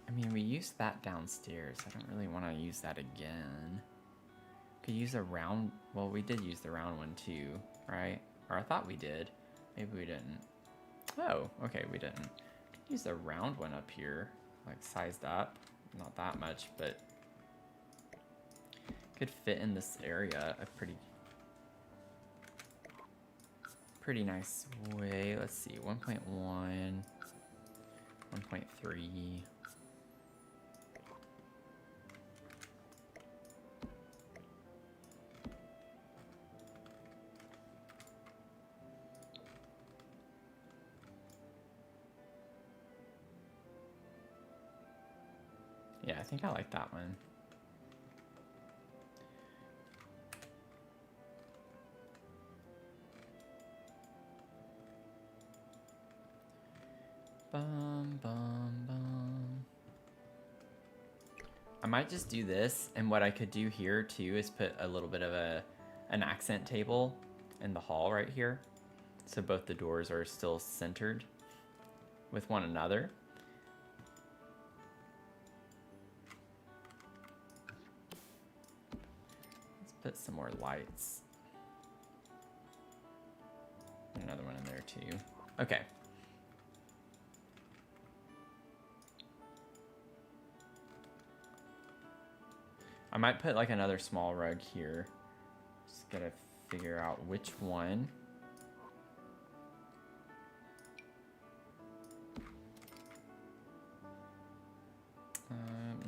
Speaker 1: I mean, we used that downstairs. I don't really want to use that again. Could use a round, well, we did use the round one too, right? Or I thought we did. Maybe we didn't. Oh, okay, we didn't. Could use the round one up here, like sized up. Not that much, but could fit in this area a pretty nice way. Let's see, 1.1, 1.3. Yeah, I think I like that one. Bum, bum, bum. I might just do this, and what I could do here too is put a little bit of an accent table in the hall right here, so both the doors are still centered with one another. Let's put some more lights. Another one in there too. Okay. I might put like another small rug here. Just gotta figure out which one.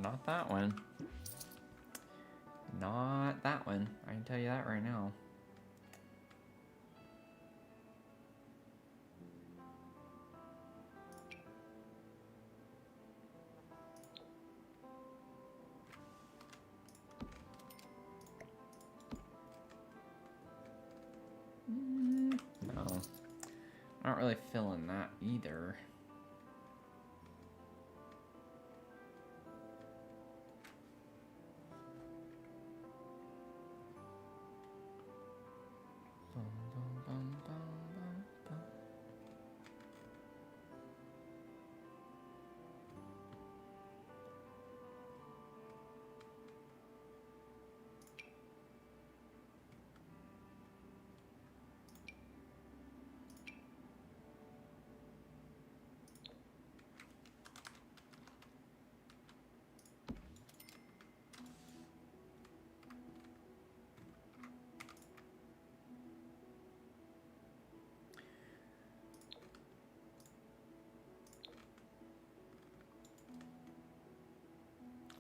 Speaker 1: Not that one. Not that one. I can tell you that right now. No. I'm not really feeling that either.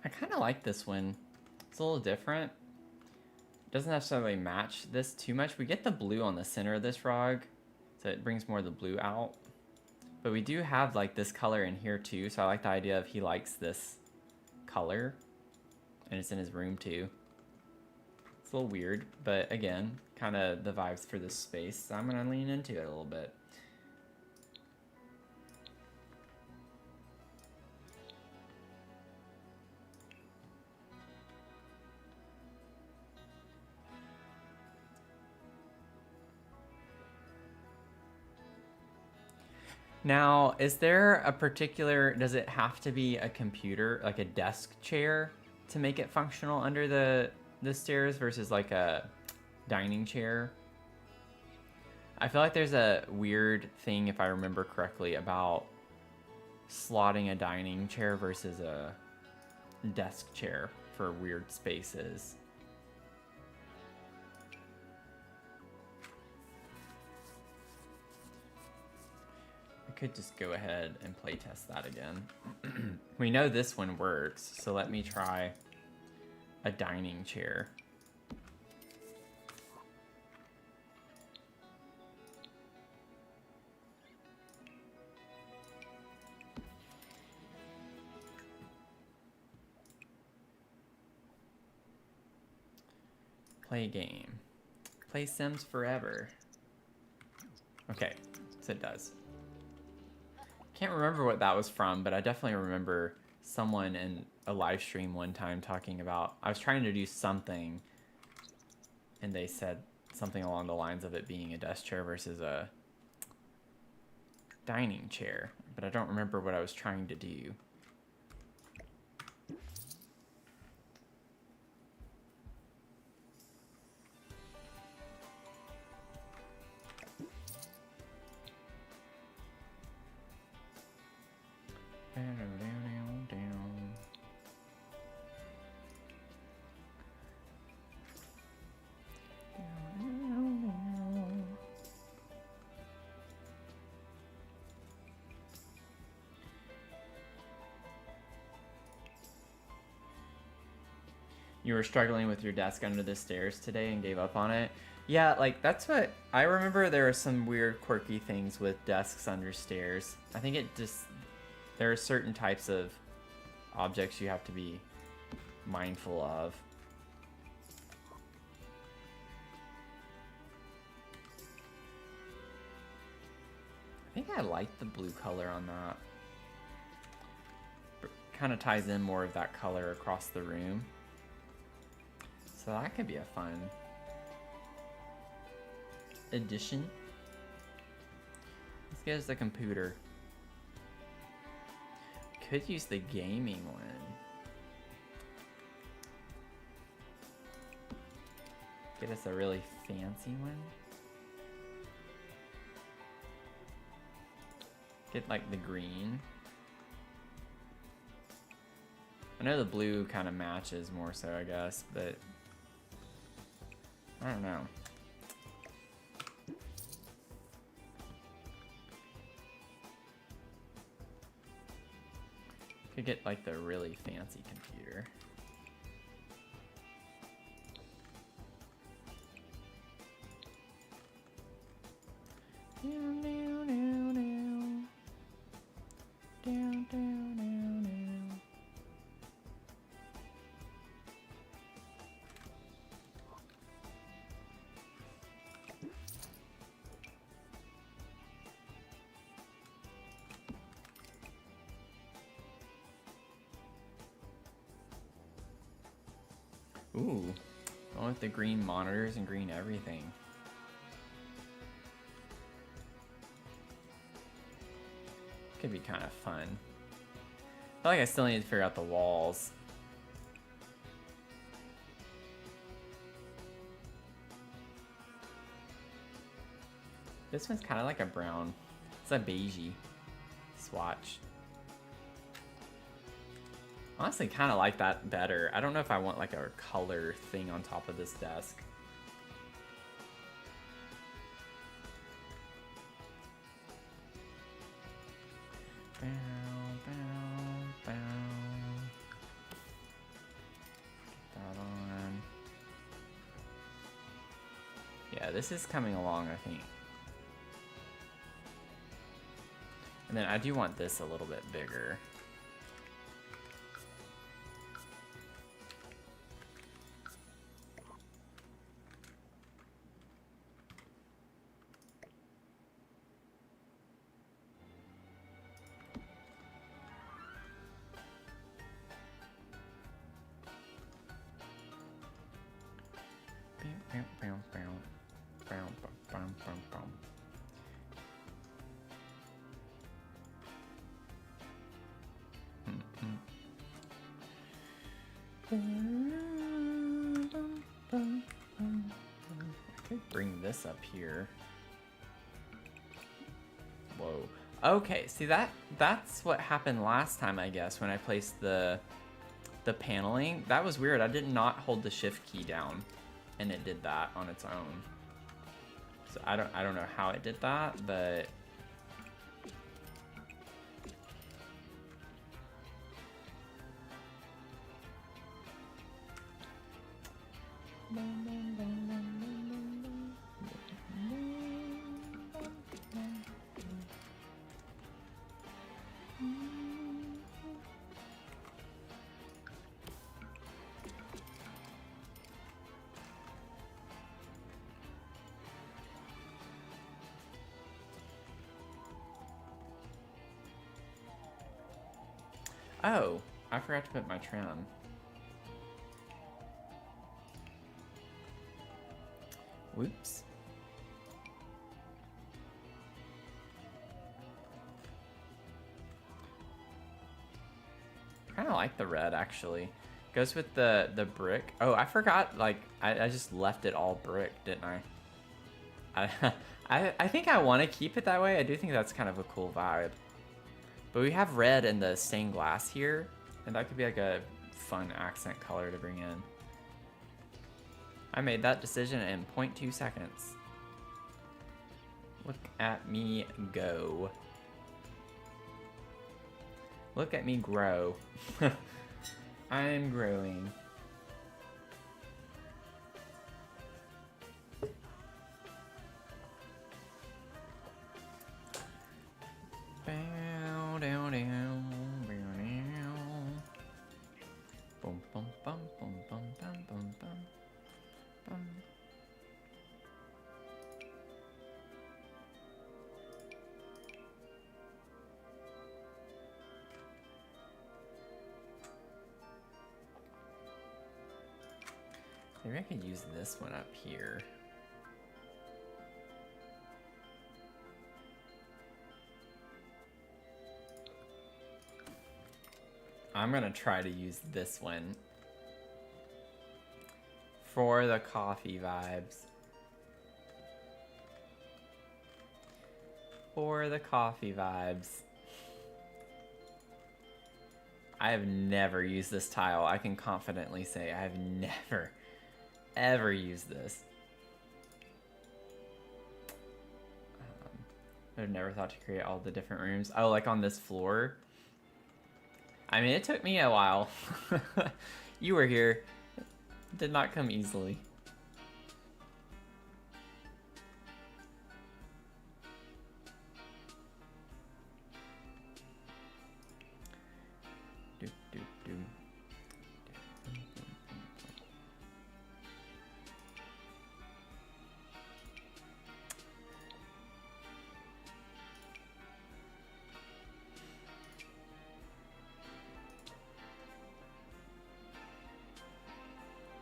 Speaker 1: I kind of like this one. It's a little different. It doesn't necessarily match this too much. We get the blue on the center of this rug, so it brings more of the blue out. But we do have like this color in here too, so I like the idea of he likes this color, and it's in his room too. It's a little weird, but again, kind of the vibes for this space, so I'm gonna lean into it a little bit. Now, is there a particular, does it have to be a computer, like a desk chair, to make it functional under the stairs versus like a dining chair? I feel like there's a weird thing, if I remember correctly, about slotting a dining chair versus a desk chair for weird spaces. Could just go ahead and play test that again. We know this one works, so let me try a dining chair. Play game. Play Sims forever. Okay, so it does. Can't remember what that was from, but I definitely remember someone in a live stream one time talking about, I was trying to do something, and they said something along the lines of it being a desk chair versus a dining chair, but I don't remember what I was trying to do. You were struggling with your desk under the stairs today and gave up on it. Yeah, like that's what I remember. There are some weird quirky things with desks under stairs. I think it just, there are certain types of objects you have to be mindful of. I think I like the blue color on that. kind of ties in more of that color across the room. So that could be a fun addition. Let's get us the computer. Could use the gaming one. Get us a really fancy one. Get like the green. I know the blue kind of matches more so, I guess, but I don't know. Could get like the really fancy computer. Ooh, going with the green monitors and green everything. Could be kind of fun. I feel like I still need to figure out the walls. This one's kind of like a brown. It's a beigey swatch. Honestly, kind of like that better. I don't know if I want like a color thing on top of this desk. Bow, bow, bow. Get that on. Yeah, this is coming along, I think. And then I do want this a little bit bigger. I could bring this up here. Whoa. Okay, see that's what happened last time, I guess, when I placed the paneling. That was weird. I did not hold the shift key down and it did that on its own. So I don't know how it did that, but oh, I forgot to put my tray on. Whoops. Kind of like the red, actually. Goes with the brick. Oh, I forgot, like, I just left it all brick, didn't I? I think I want to keep it that way. I do think that's kind of a cool vibe. But we have red in the stained glass here, and that could be like a fun accent color to bring in. I made that decision in 0.2 seconds. Look at me go. Look at me grow. I'm growing. Bow down down, bow down. Boom bum bum bum bum bum bum bum bum. Maybe I could use this one up here. I'm gonna try to use this one for the coffee vibes. For the coffee vibes. I have never used this tile. I can confidently say I have never, ever used this. I've never thought to create all the different rooms. Oh, like on this floor? I mean, it took me a while. You were here. It did not come easily.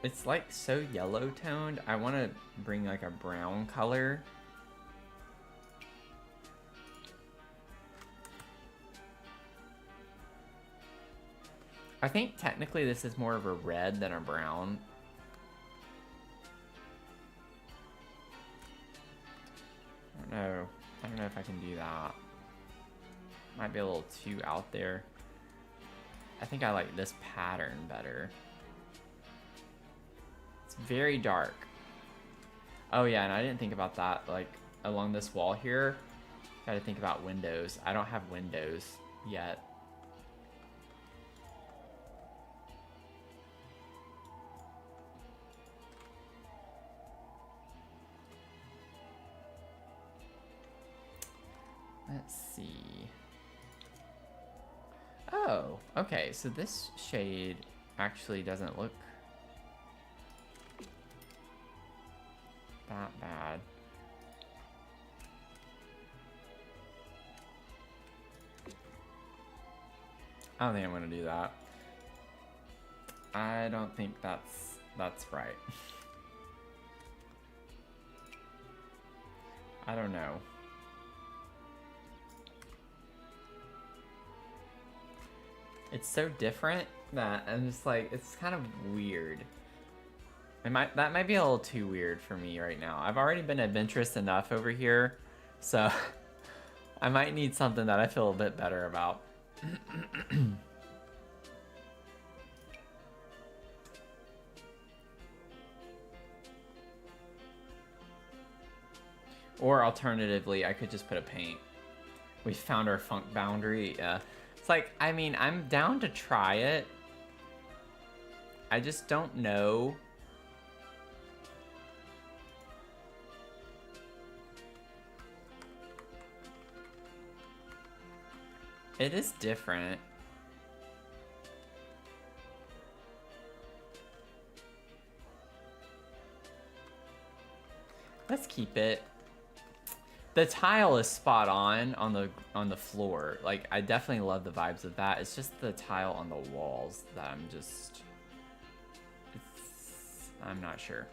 Speaker 1: It's like so yellow toned. I want to bring like a brown color. I think technically this is more of a red than a brown. I don't know if I can do that. Might be a little too out there. I think I like this pattern better. It's very dark. Oh yeah, and I didn't think about that. Like along this wall here, gotta think about windows. I don't have windows yet. Let's see. Oh, okay, so this shade actually doesn't look that bad. I don't think I'm gonna do that. I don't think that's right. I don't know. It's so different that I'm just like, it's kind of weird. That might be a little too weird for me right now. I've already been adventurous enough over here, so I might need something that I feel a bit better about. Or alternatively, I could just put a paint. We found our funk boundary. Yeah. It's like, I mean, I'm down to try it. I just don't know. It is different. Let's keep it. The tile is spot on the floor. Like, I definitely love the vibes of that. It's just the tile on the walls that I'm not sure.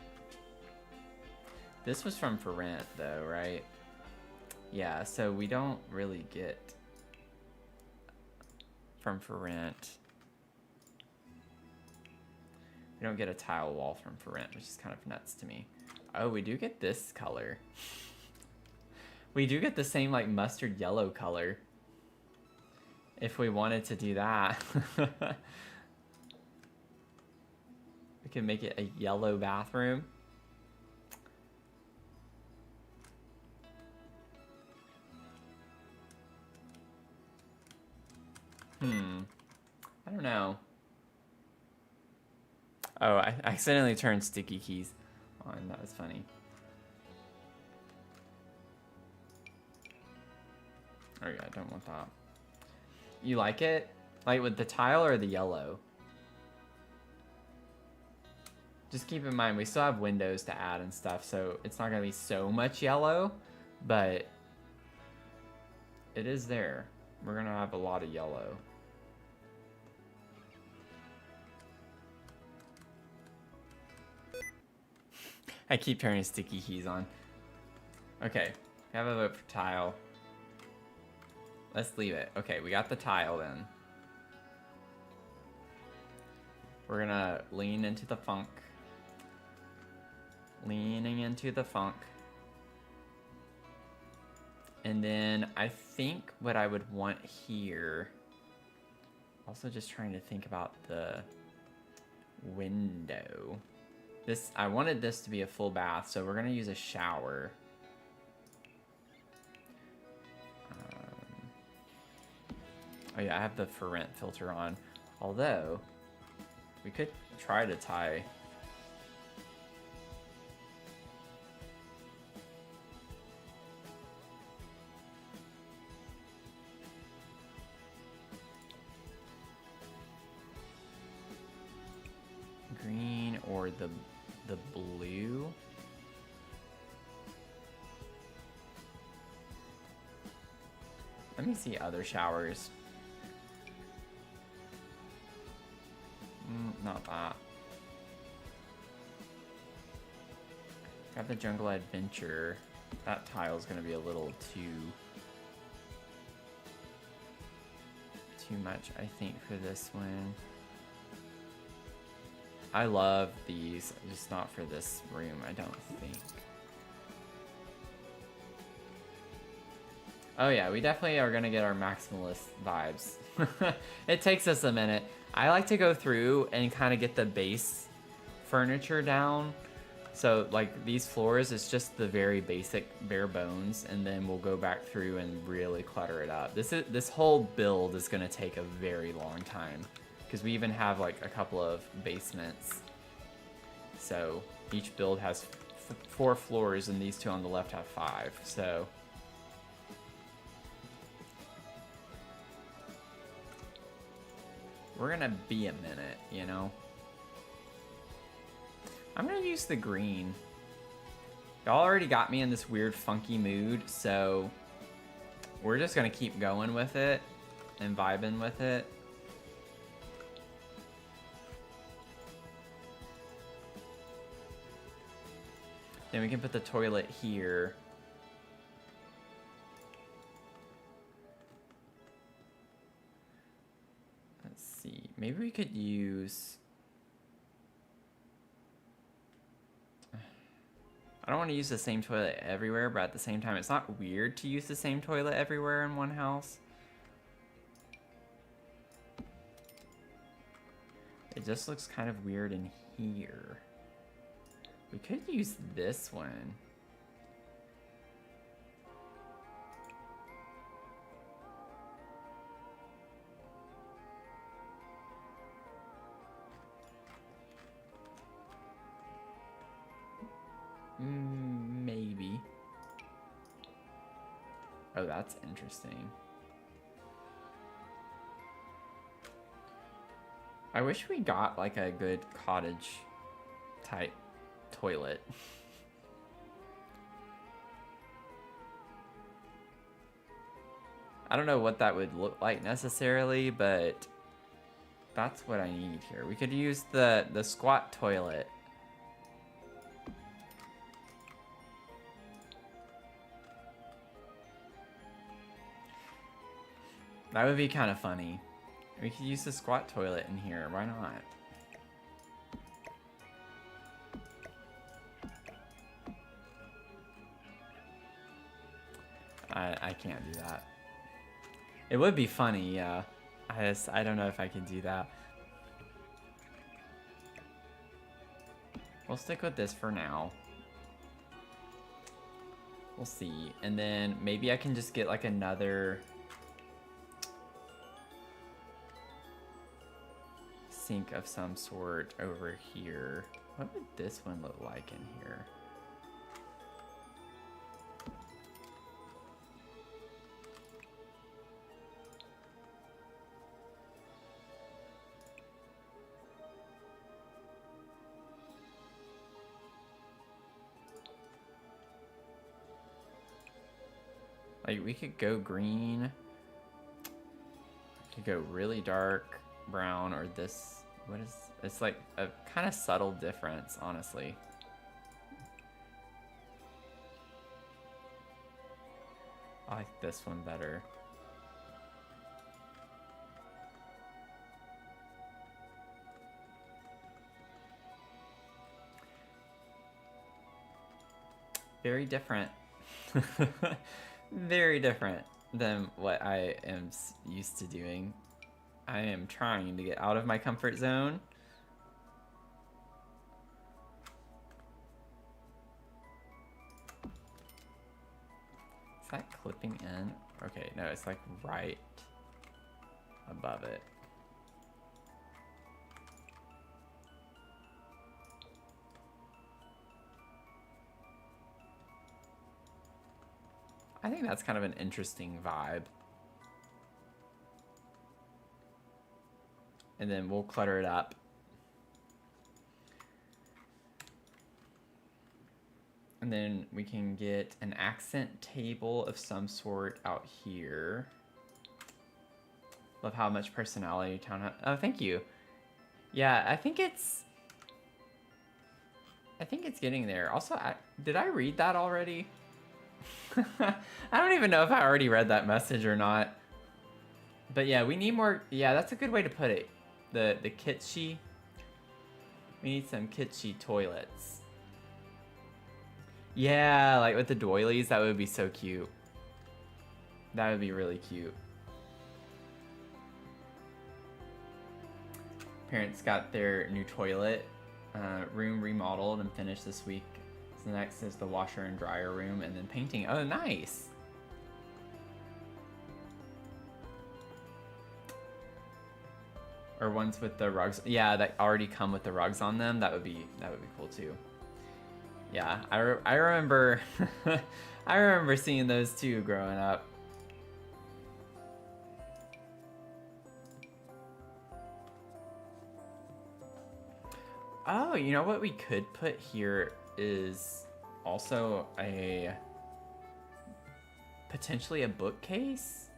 Speaker 1: This was from For Rent though, right? Yeah, so we don't really get from For Rent. We don't get a tile wall from For Rent, which is kind of nuts to me. Oh, we do get this color. We do get the same like mustard yellow color. If we wanted to do that. We can make it a yellow bathroom. I don't know. Oh, I accidentally turned sticky keys on. That was funny. Oh yeah, I don't want that. You like it? Like with the tile or the yellow? Just keep in mind, we still have windows to add and stuff, so it's not gonna be so much yellow, but it is there. We're gonna have a lot of yellow. I keep turning sticky keys on. Okay, have a vote for tile. Let's leave it. Okay, we got the tile then. We're gonna lean into the funk. Leaning into the funk. And then I think what I would want here, also just trying to think about the window. I wanted this to be a full bath, so we're gonna use a shower. Oh yeah, I have the for rent filter on. Although, we could try to tie. Green or the blue. Let me see other showers. Not that. Got the Jungle Adventure. That tile's gonna be a little too much, I think, for this one. I love these, just not for this room, I don't think. Oh yeah, we definitely are gonna get our maximalist vibes. It takes us a minute. I like to go through and kind of get the base furniture down. So like these floors, it's just the very basic bare bones, and then we'll go back through and really clutter it up. This whole build is gonna take a very long time, because we even have like a couple of basements. So each build has 4 floors, and these two on the left have 5. So we're gonna be a minute, you know? I'm gonna use the green. Y'all already got me in this weird funky mood, so we're just gonna keep going with it and vibing with it. Then we can put the toilet here. Let's see, maybe we could use... I don't want to use the same toilet everywhere, but at the same time, it's not weird to use the same toilet everywhere in one house. It just looks kind of weird in here. We could use this one. Maybe. Oh, that's interesting. I wish we got like a good cottage type toilet. I don't know what that would look like necessarily, but that's what I need here. We could use the squat toilet. That would be kind of funny. We could use the squat toilet in here. Why not? I can't do that. It would be funny, yeah. I don't know if I can do that. We'll stick with this for now. We'll see. And then maybe I can just get like another sink of some sort over here. What would this one look like in here? Like, we could go green. We could go really dark brown, or this, what is, it's like a kind of subtle difference, honestly. I like this one better. Very different. Very different than what I am used to doing. I am trying to get out of my comfort zone. Is that clipping in? Okay, no, it's like right above it. I think that's kind of an interesting vibe. And then we'll clutter it up. And then we can get an accent table of some sort out here. Love how much personality Townhouse. Oh, thank you. Yeah, I think it's getting there. Also, did I read that already? I don't even know if I already read that message or not. But yeah, we need more. Yeah, that's a good way to put it. The kitschy. We need some kitschy toilets. Yeah, like with the doilies, that would be so cute. That would be really cute. Parents got their new toilet room remodeled and finished this week. So next is the washer and dryer room, and then painting. Oh, nice. Or ones with the rugs. Yeah, that already come with the rugs on them. That would be cool too. Yeah, I remember I remember seeing those too growing up. Oh, you know what we could put here is also potentially a bookcase.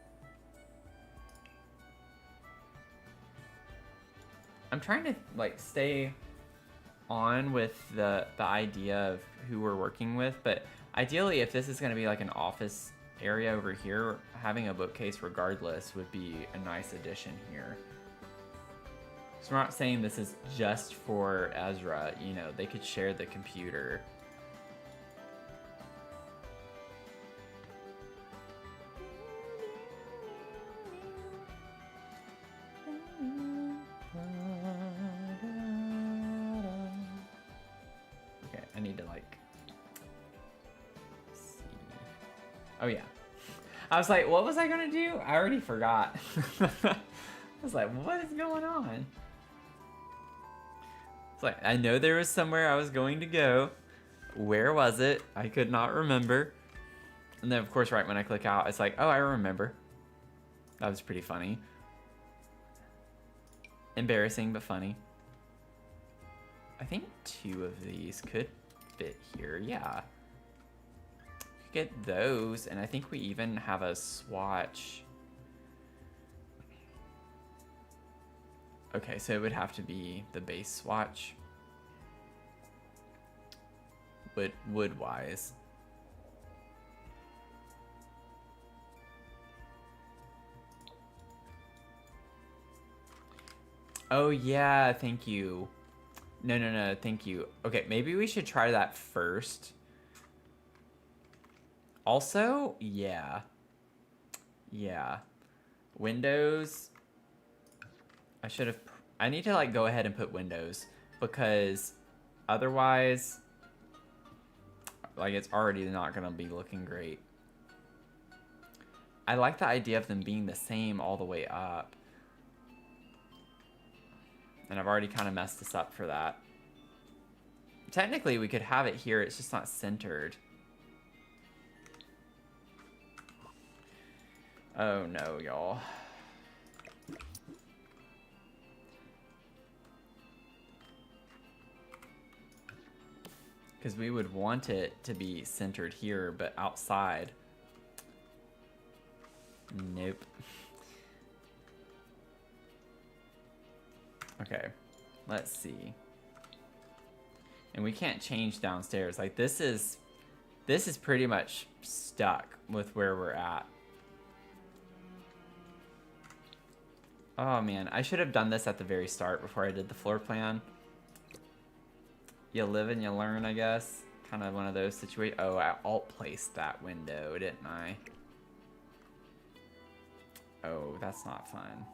Speaker 1: I'm trying to like stay on with the idea of who we're working with, but ideally if this is going to be like an office area over here, having a bookcase regardless would be a nice addition here. So we're not saying this is just for Ezra, you know, they could share the computer. Okay, I need to like see. Oh yeah. I was like, what was I gonna do? I already forgot. I was like, what is going on? It's like, I know there was somewhere I was going to go. Where was it? I could not remember. And then, of course, right when I click out, it's like, oh, I remember. That was pretty funny. Embarrassing, but funny. I think 2 of these could fit here. Yeah. Could get those, and I think we even have a swatch. Okay, so it would have to be the base swatch. Wood-wise. Oh yeah, thank you. No, thank you. Okay, maybe we should try that first. Also, yeah. Yeah. Windows. I need to like go ahead and put windows because otherwise like it's already not gonna be looking great. I like the idea of them being the same all the way up. And I've already kind of messed this up for that. Technically we could have it here, it's just not centered. Oh no, y'all. Because we would want it to be centered here, but outside. Nope. Okay, let's see. And we can't change downstairs. Like this is This is pretty much stuck with where we're at. Oh man, I should have done this at the very start before I did the floor plan. You live and you learn, I guess. Kind of one of those situations. Oh, I alt-placed that window, didn't I? Oh, that's not fun.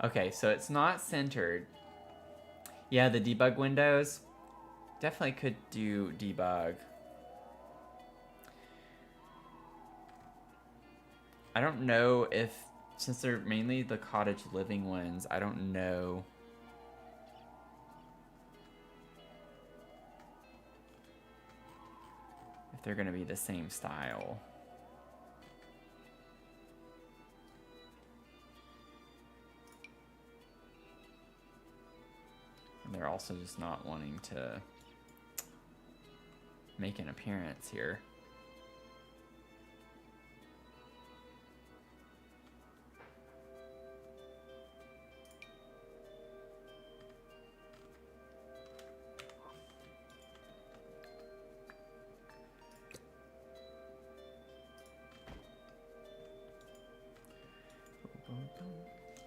Speaker 1: Okay, so it's not centered. Yeah, the debug windows. Definitely could do debug. I don't know if, since they're mainly the cottage living ones, I don't know. If they're gonna be the same style. And they're also just not wanting to make an appearance here.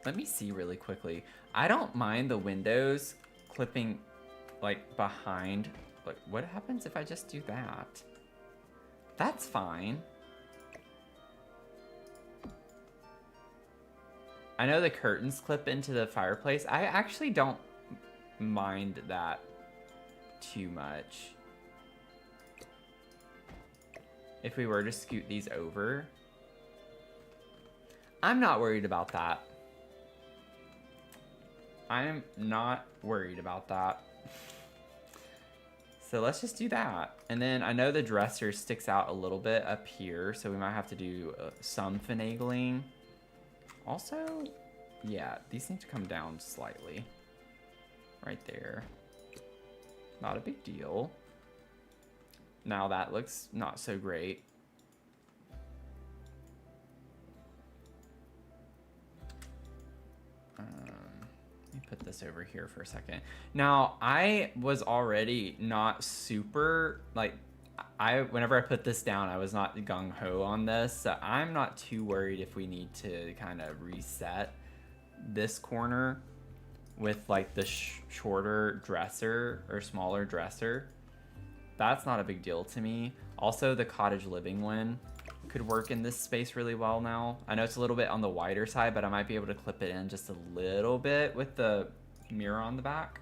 Speaker 1: Let me see really quickly. I don't mind the windows clipping like behind. Like, what happens if I just do that? That's fine. I know the curtains clip into the fireplace. I actually don't mind that too much. If we were to scoot these over, I'm not worried about that. I'm not worried about that. So let's just do that. And then I know the dresser sticks out a little bit up here, so we might have to do some finagling. Also, yeah, these need to come down slightly. Right there. Not a big deal. Now that looks not so great. Let me put this over here for a second. Now, I was already not super, like, whenever I put this down, I was not gung-ho on this, so I'm not too worried if we need to kind of reset this corner with, like, the shorter dresser or smaller dresser. That's not a big deal to me. Also, the cottage living one could work in this space really well now. I know it's a little bit on the wider side, but I might be able to clip it in just a little bit with the mirror on the back.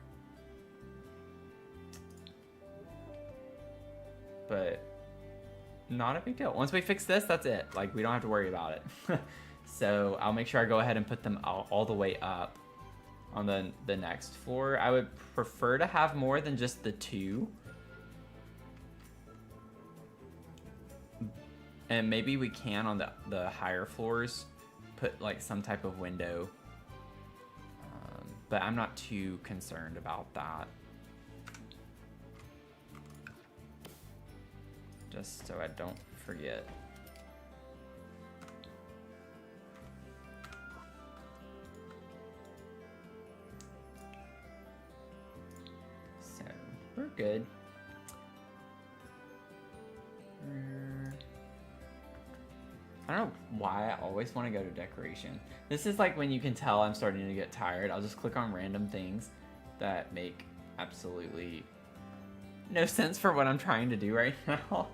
Speaker 1: But not a big deal. Once we fix this, that's it. Like, we don't have to worry about it. So I'll make sure I go ahead and put them all the way up on the next floor. I would prefer to have more than just the two. And maybe we can, on the higher floors, put like some type of window. But I'm not too concerned about that. Just so I don't forget. So, we're good. I don't know why I always want to go to decoration. This is like when you can tell I'm starting to get tired. I'll just click on random things that make absolutely no sense for what I'm trying to do right now.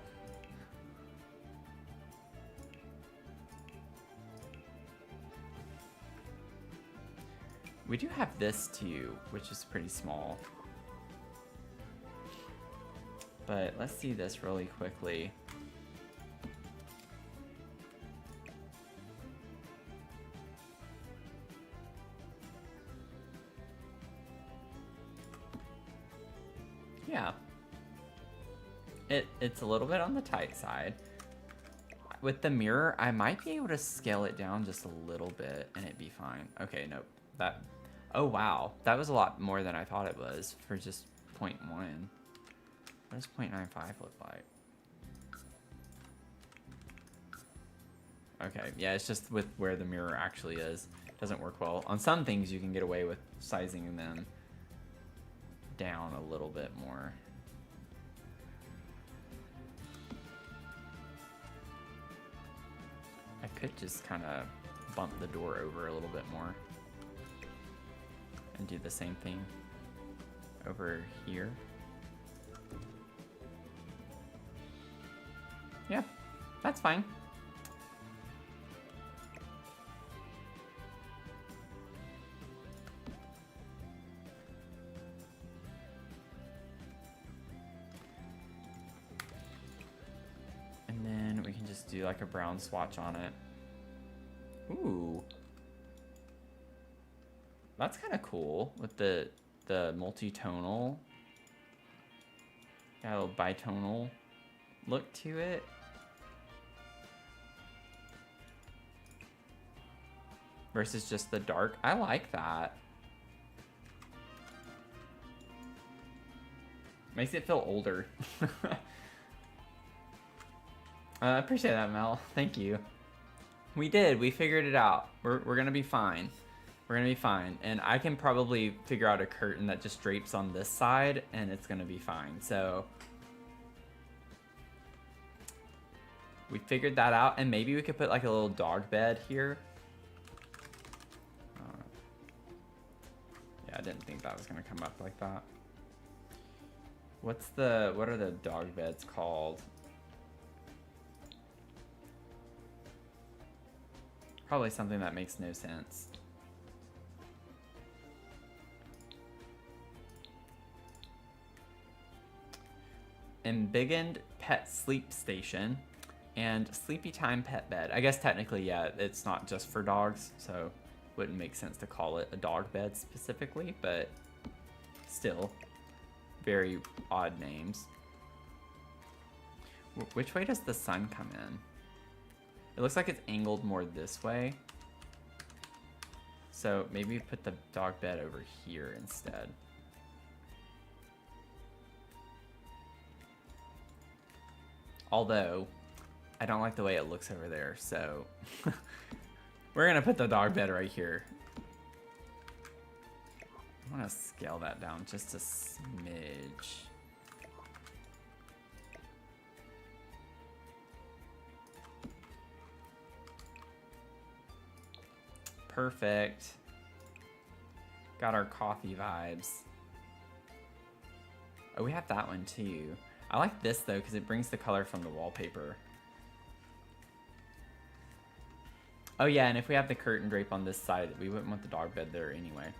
Speaker 1: We do have this too, which is pretty small. But let's see this really quickly. Yeah. It's a little bit on the tight side. With the mirror, I might be able to scale it down just a little bit and it'd be fine. Okay, nope. Oh wow. That was a lot more than I thought it was for just 0.1. What does 0.95 look like? Okay, yeah, it's just with where the mirror actually is. It doesn't work well. On some things you can get away with sizing them down a little bit more. I could just kind of bump the door over a little bit more and do the same thing over here. Yeah, that's fine. And then we can just do like a brown swatch on it. Ooh. That's kind of cool with the multi-tonal. Got a little bitonal look to it. Versus just the dark. I like that. Makes it feel older. I appreciate that, Mel. Thank you. We did. We figured it out. We're gonna be fine. We're gonna be fine. And I can probably figure out a curtain that just drapes on this side, and it's gonna be fine. So we figured that out, and maybe we could put like a little dog bed here. Yeah, I didn't think that was gonna come up like that. What are the dog beds called? Probably something that makes no sense. Embiggened pet sleep station and sleepy time pet bed. I guess technically, yeah, it's not just for dogs, so wouldn't make sense to call it a dog bed specifically, but still very odd names. Which way does the sun come in? It looks like it's angled more this way. So maybe put the dog bed over here instead. Although, I don't like the way it looks over there, so we're gonna put the dog bed right here. I want to scale that down just a smidge. Perfect. Got our coffee vibes. Oh, we have that one too. I like this though because it brings the color from the wallpaper. Oh yeah, and if we have the curtain drape on this side, we wouldn't want the dog bed there anyway.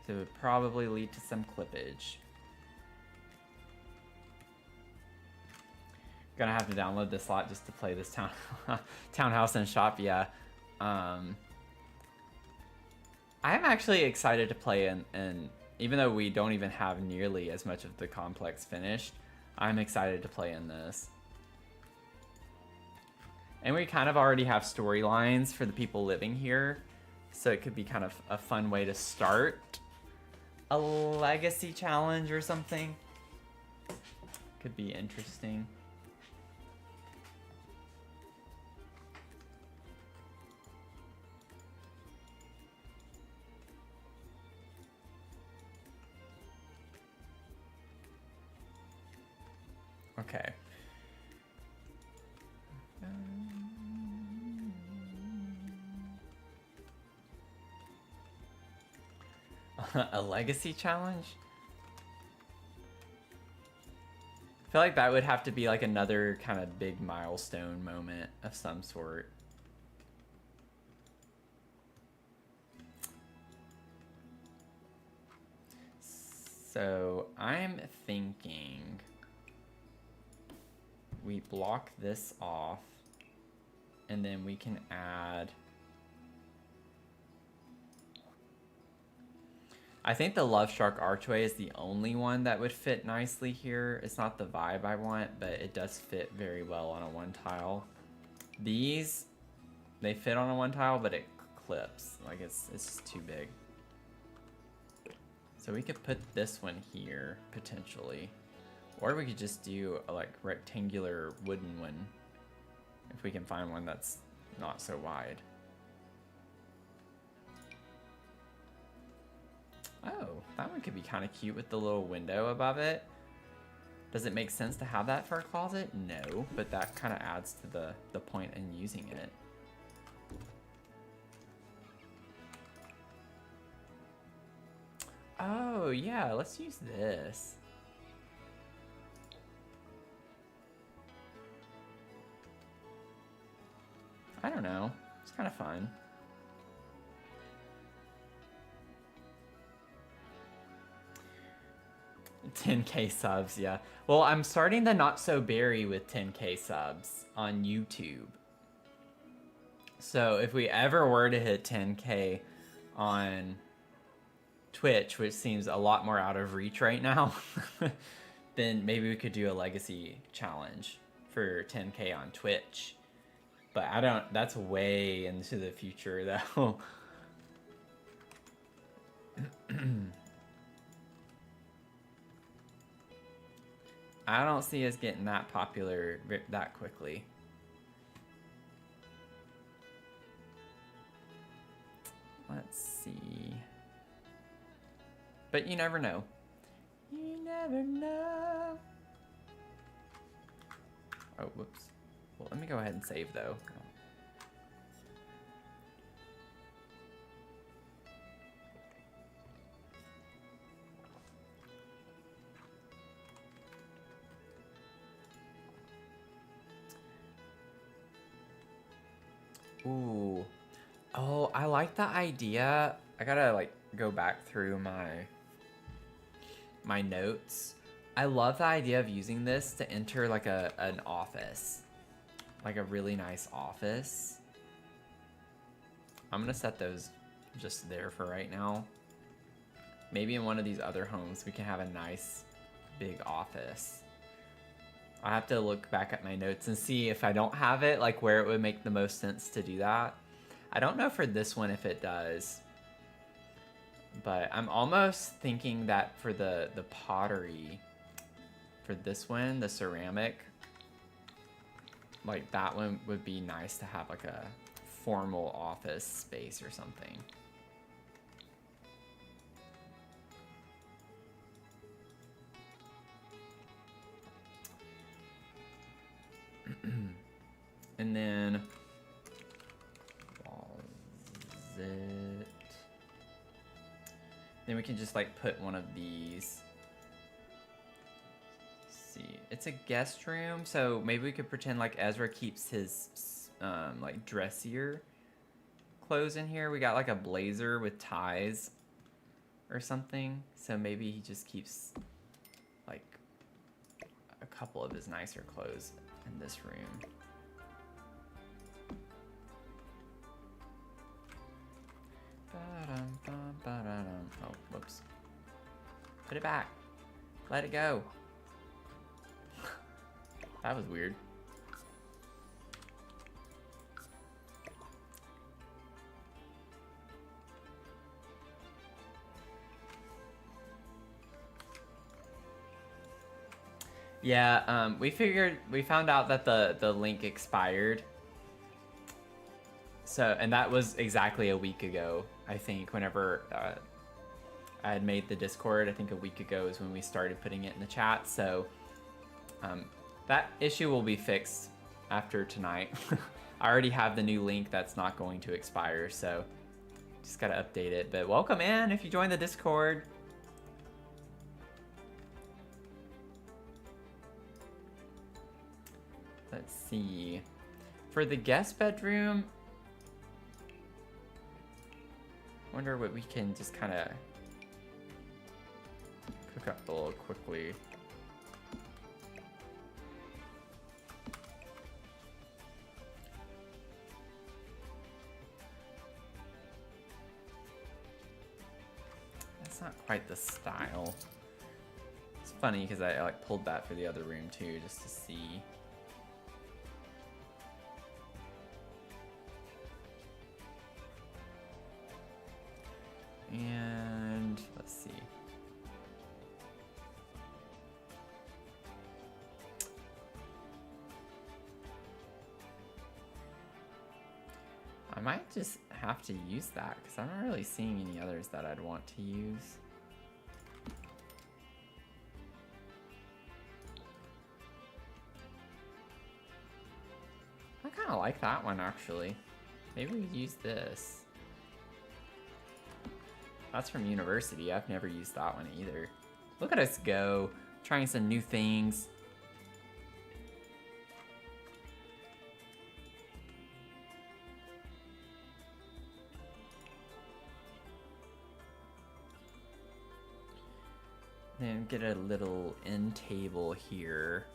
Speaker 1: So it would probably lead to some clippage. Gonna have to download this lot just to play this Townhouse and Shop, yeah. I'm actually excited to play in, even though we don't even have nearly as much of the complex finished, I'm excited to play in this. And we kind of already have storylines for the people living here, so it could be kind of a fun way to start a legacy challenge or something. Could be interesting. Okay. A legacy challenge? I feel like that would have to be like another kind of big milestone moment of some sort. So I'm thinking we block this off and then we can add, I think the Love Shark archway is the only one that would fit nicely here. It's not the vibe I want, but it does fit very well on a one tile. These, they fit on a one tile, but it clips. Like it's just too big. So we could put this one here, potentially. Or we could just do a like rectangular wooden one. If we can find one that's not so wide. Oh, that one could be kind of cute with the little window above it. Does it make sense to have that for a closet? No, but that kind of adds to the point in using it. Oh, yeah, let's use this. I don't know. It's kind of fun. $10K subs, yeah. Well, I'm starting the Not So Berry with 10K subs on YouTube. So if we ever were to hit 10K on Twitch, which seems a lot more out of reach right now, then maybe we could do a legacy challenge for 10K on Twitch. But I don't, that's way into the future though. I don't see us getting that popular that quickly. Let's see. But you never know. You never know. Oh, whoops. Well, let me go ahead and save though. Ooh. Oh, I like the idea. I gotta like go back through my notes. I love the idea of using this to enter like an office. Like a really nice office. I'm gonna set those just there for right now. Maybe in one of these other homes we can have a nice big office. I have to look back at my notes and see if I don't have it, like where it would make the most sense to do that. I don't know for this one if it does. But I'm almost thinking that for the pottery, for this one, the ceramic, like that one would be nice to have like a formal office space or something. And then closet. Then we can just like put one of these. Let's see, it's a guest room, so maybe we could pretend like Ezra keeps his like dressier clothes in here. We got like a blazer with ties or something, so maybe he just keeps like a couple of his nicer clothes in this room. Oh, whoops. Put it back. Let it go. That was weird. Yeah, we found out that the link expired. So, and that was exactly a week ago, I think, whenever I had made the Discord. I think a week ago is when we started putting it in the chat. So that issue will be fixed after tonight. I already have the new link that's not going to expire, so just gotta update it. But welcome in if you join the Discord. Let's see. For the guest bedroom, wonder what we can just kind of cook up a little quickly. That's not quite the style. It's funny because I like pulled that for the other room too, just to see. And let's see. might just have to use that because I'm not really seeing any others that I'd want to use. I kind of like that one actually. Maybe we use this. That's from university. I've never used that one either. Look at us go, trying some new things. Then get a little end table here.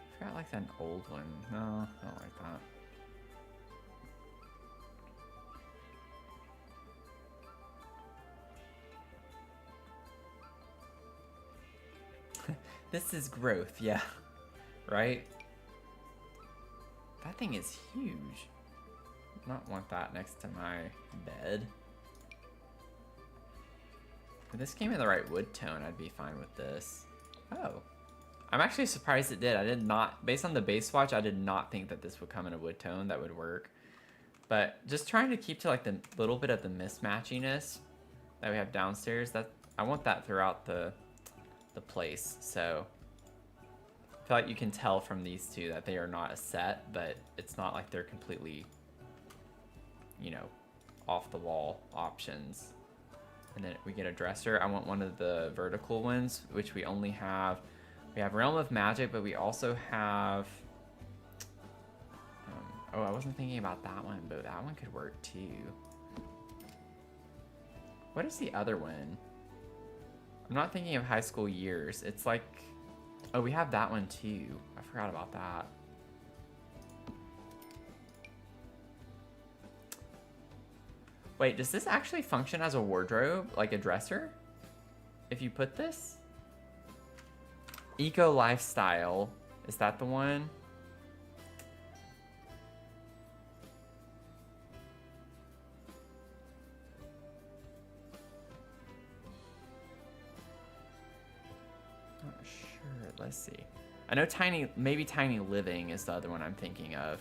Speaker 1: I forgot like an old one. No, I don't like that. This is growth, yeah. Right? That thing is huge. Not want that next to my bed. If this came in the right wood tone, I'd be fine with this. Oh. I'm actually surprised it did. I did not, based on the base swatch, I did not think that this would come in a wood tone that would work. But just trying to keep to like the little bit of the mismatchiness that we have downstairs, that I want that throughout the place. So I feel like you can tell from these two that they are not a set, but it's not like they're completely, you know, off the wall options. And then we get a dresser. I want one of the vertical ones, which we only have. We have Realm of Magic, but we also have... oh, I wasn't thinking about that one, but that one could work too. What is the other one? I'm not thinking of High School Years. It's like... oh, we have that one too. I forgot about that. Wait, does this actually function as a wardrobe, like a dresser? If you put this? Eco Lifestyle. Is that the one? Not sure. Let's see. I know maybe Tiny Living is the other one I'm thinking of.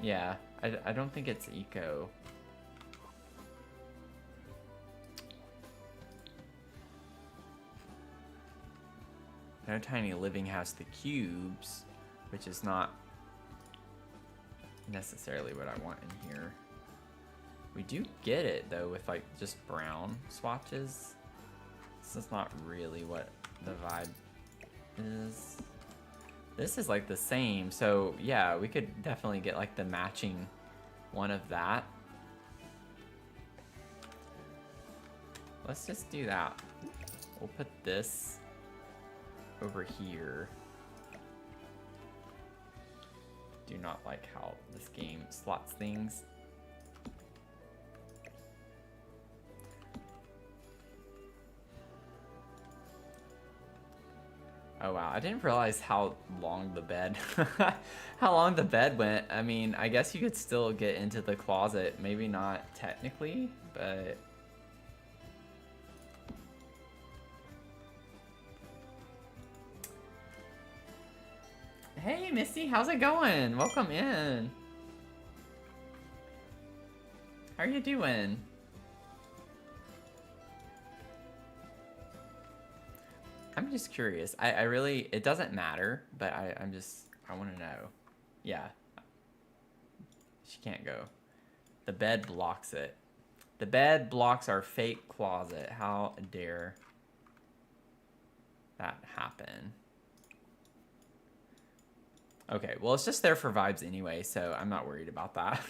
Speaker 1: Yeah, I don't think it's eco. I know Tiny Living has the cubes, which is not necessarily what I want in here. We do get it though with like just brown swatches. This is not really what the vibe is. This is like the same, so yeah, we could definitely get like the matching one of that. Let's just do that. We'll put this over here. Do not like how this game slots things. Oh wow, I didn't realize how long the bed went. I mean, I guess you could still get into the closet, maybe not technically, but hey Misty, how's it going? Welcome in. How are you doing? I'm just curious. I really, it doesn't matter, but I want to know. Yeah. She can't go. The bed blocks it. The bed blocks our fake closet. How dare that happen? Okay, well, it's just there for vibes anyway, so I'm not worried about that.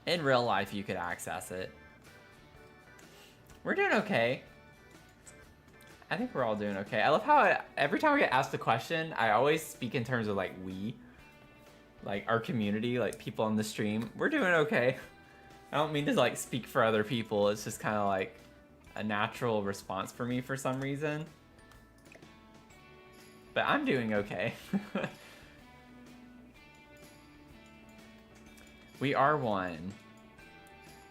Speaker 1: In real life, you could access it. We're doing okay. I think we're all doing okay. I love how every time I get asked a question, I always speak in terms of like we. Like our community, like people on the stream. We're doing okay. I don't mean to like speak for other people. It's just kind of like a natural response for me for some reason. But I'm doing okay. We are one.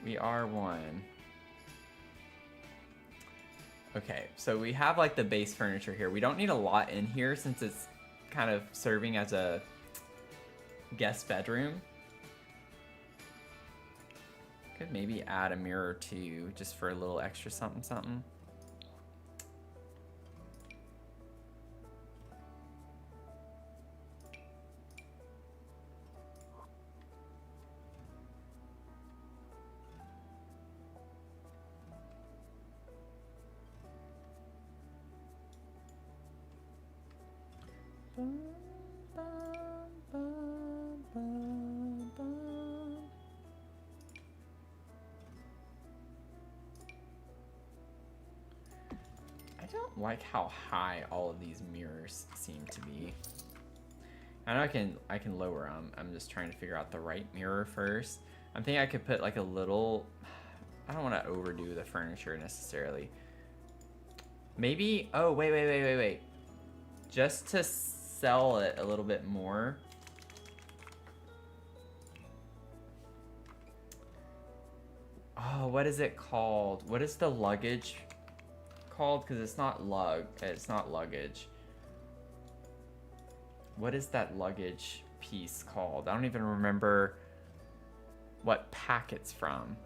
Speaker 1: We are one. Okay, so we have like the base furniture here. We don't need a lot in here since it's kind of serving as a guest bedroom. Could maybe add a mirror or two just for a little extra something something. I don't like how high all of these mirrors seem to be. I know I can lower them. I'm just trying to figure out the right mirror first. I'm thinking I could put like a little. I don't want to overdo the furniture necessarily. Maybe. Oh wait. Just to sell it a little bit more. Oh, what is it called? What is the luggage called? Because it's not luggage. What is that luggage piece called? I don't even remember what pack it's from.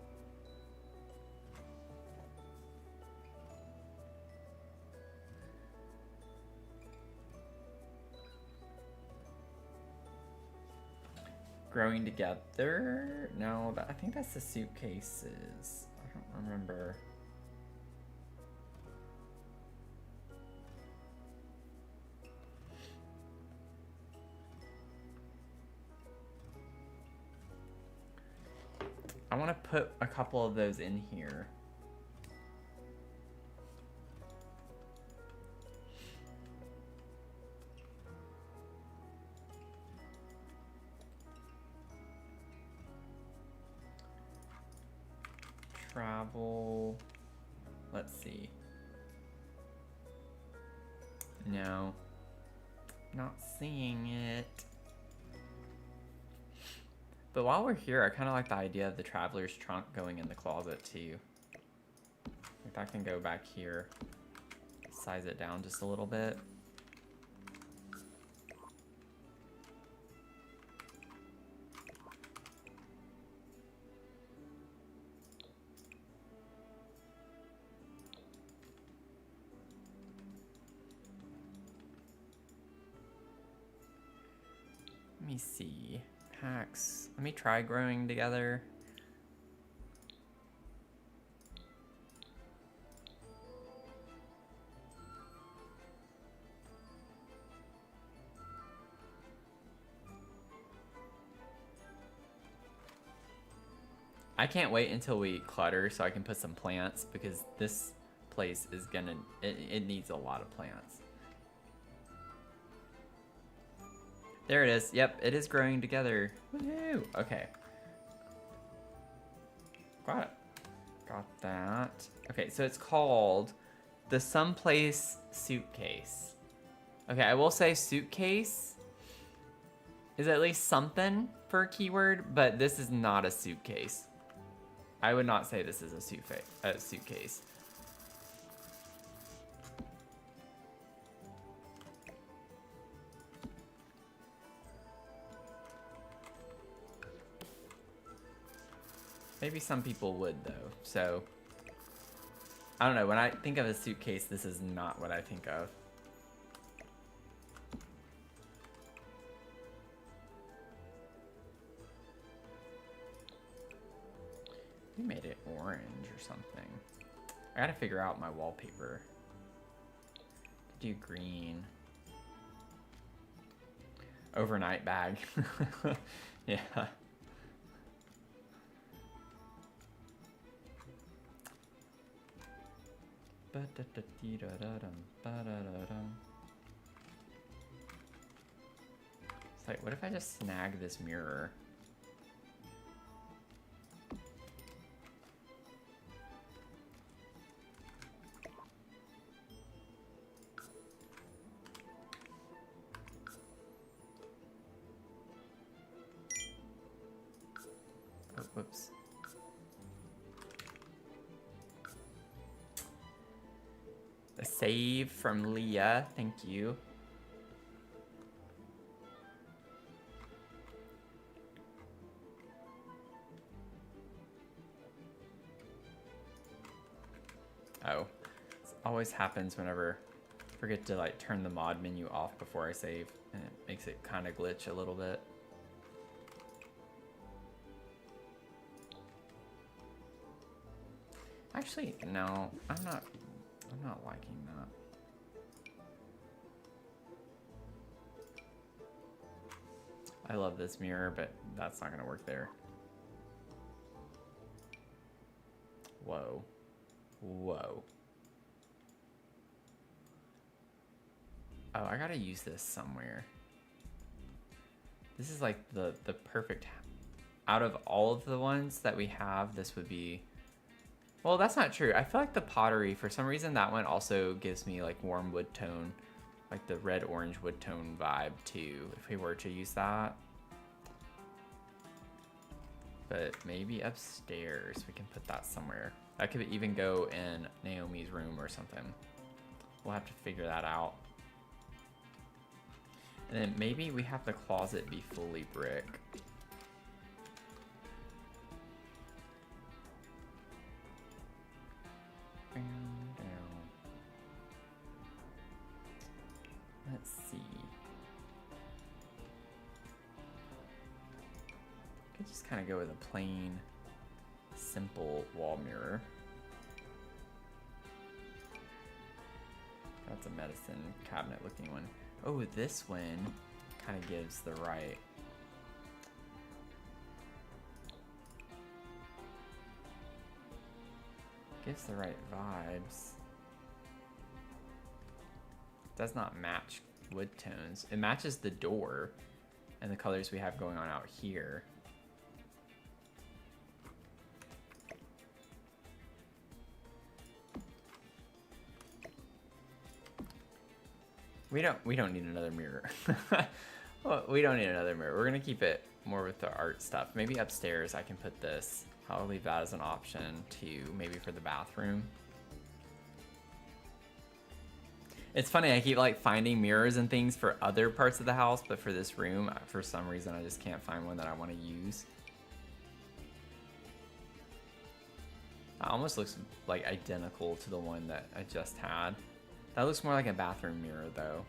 Speaker 1: Growing together? No, I think that's the suitcases. I don't remember. I want to put a couple of those in here. Travel. Let's see. No. Not seeing it. But while we're here, I kind of like the idea of the traveler's trunk going in the closet too. If I can go back here, size it down just a little bit. Let me see. Hacks. Let me try growing together. I can't wait until we clutter so I can put some plants because this place is gonna, it needs a lot of plants. There it is. Yep, it is growing together. Woohoo! Okay. Got it. Got that. Okay, so it's called the Someplace Suitcase. Okay, I will say suitcase is at least something for a keyword, but this is not a suitcase. I would not say this is a suitcase. Maybe some people would though, so I don't know. When I think of a suitcase, this is not what I think of. We made it orange or something. I gotta figure out my wallpaper. Do green. Overnight bag. Yeah. It's like, what if I just snag this mirror? Oh, whoops. save from Leah. Thank you. Oh, this always happens whenever I forget to like turn the mod menu off before I save, and it makes it kind of glitch a little bit. Actually, no, I'm not liking that. I love this mirror, but that's not gonna work there. Whoa. Whoa. Oh, I gotta use this somewhere. This is like the perfect, out of all of the ones that we have, this would be, well, that's not true. I feel like the pottery, for some reason, that one also gives me like warm wood tone, like the red orange wood tone vibe too, if we were to use that. But maybe upstairs we can put that somewhere. That could even go in Naomi's room or something. We'll have to figure that out. And then maybe we have the closet be fully brick. Let's see. Could just kind of go with a plain, simple wall mirror. That's a medicine cabinet looking one. Oh, this one kind of gives the right. Gives the right vibes. Does not match wood tones. It matches the door and the colors we have going on out here. We don't need another mirror. Well, we don't need another mirror. We're gonna keep it more with the art stuff. Maybe upstairs I can put this. I'll leave that as an option too, maybe for the bathroom. It's funny, I keep like finding mirrors and things for other parts of the house, but for this room, for some reason, I just can't find one that I want to use. It almost looks like identical to the one that I just had. That looks more like a bathroom mirror though.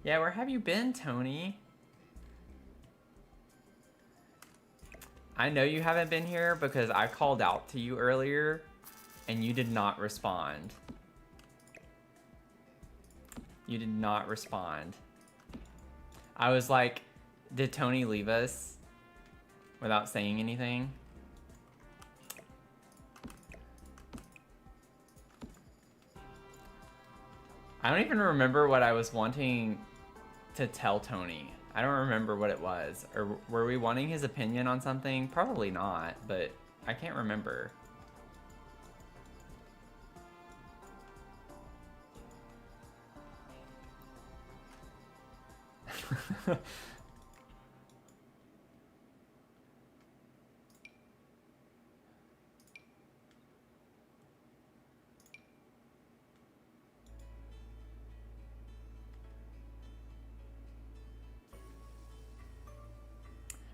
Speaker 1: Yeah, where have you been, Tony? I know you haven't been here because I called out to you earlier and you did not respond. You did not respond. I was like, did Tony leave us without saying anything? I don't even remember what I was wanting to tell Tony. I don't remember what it was. Or were we wanting his opinion on something? Probably not, but I can't remember.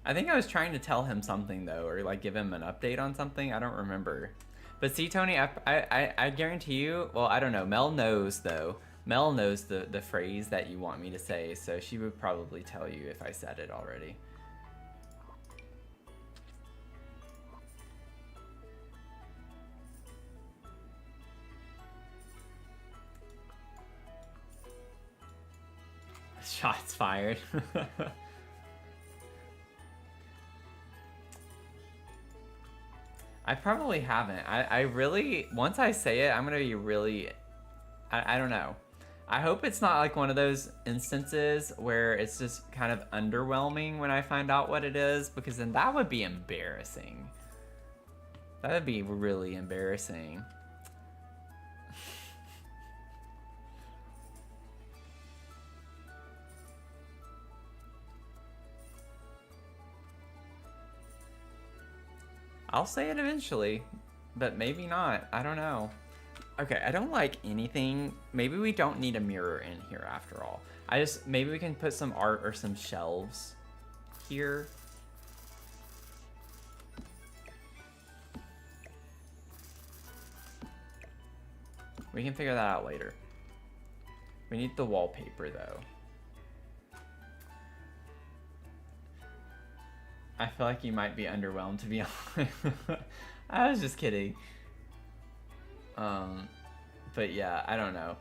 Speaker 1: I think I was trying to tell him something though, or like give him an update on something. I don't remember. But see, Tony, I guarantee you, well, I don't know. Mel knows though. Mel knows the phrase that you want me to say, so she would probably tell you if I said it already. Shots fired. I probably haven't. I really, once I say it, I'm gonna be really, I don't know. I hope it's not like one of those instances where it's just kind of underwhelming when I find out what it is, because then that would be embarrassing. That would be really embarrassing. I'll say it eventually, but maybe not. I don't know. Okay, I don't like anything. Maybe we don't need a mirror in here after all. Maybe we can put some art or some shelves here. We can figure that out later. We need the wallpaper though. I feel like you might be underwhelmed, to be honest. I was just kidding. But yeah, I don't know.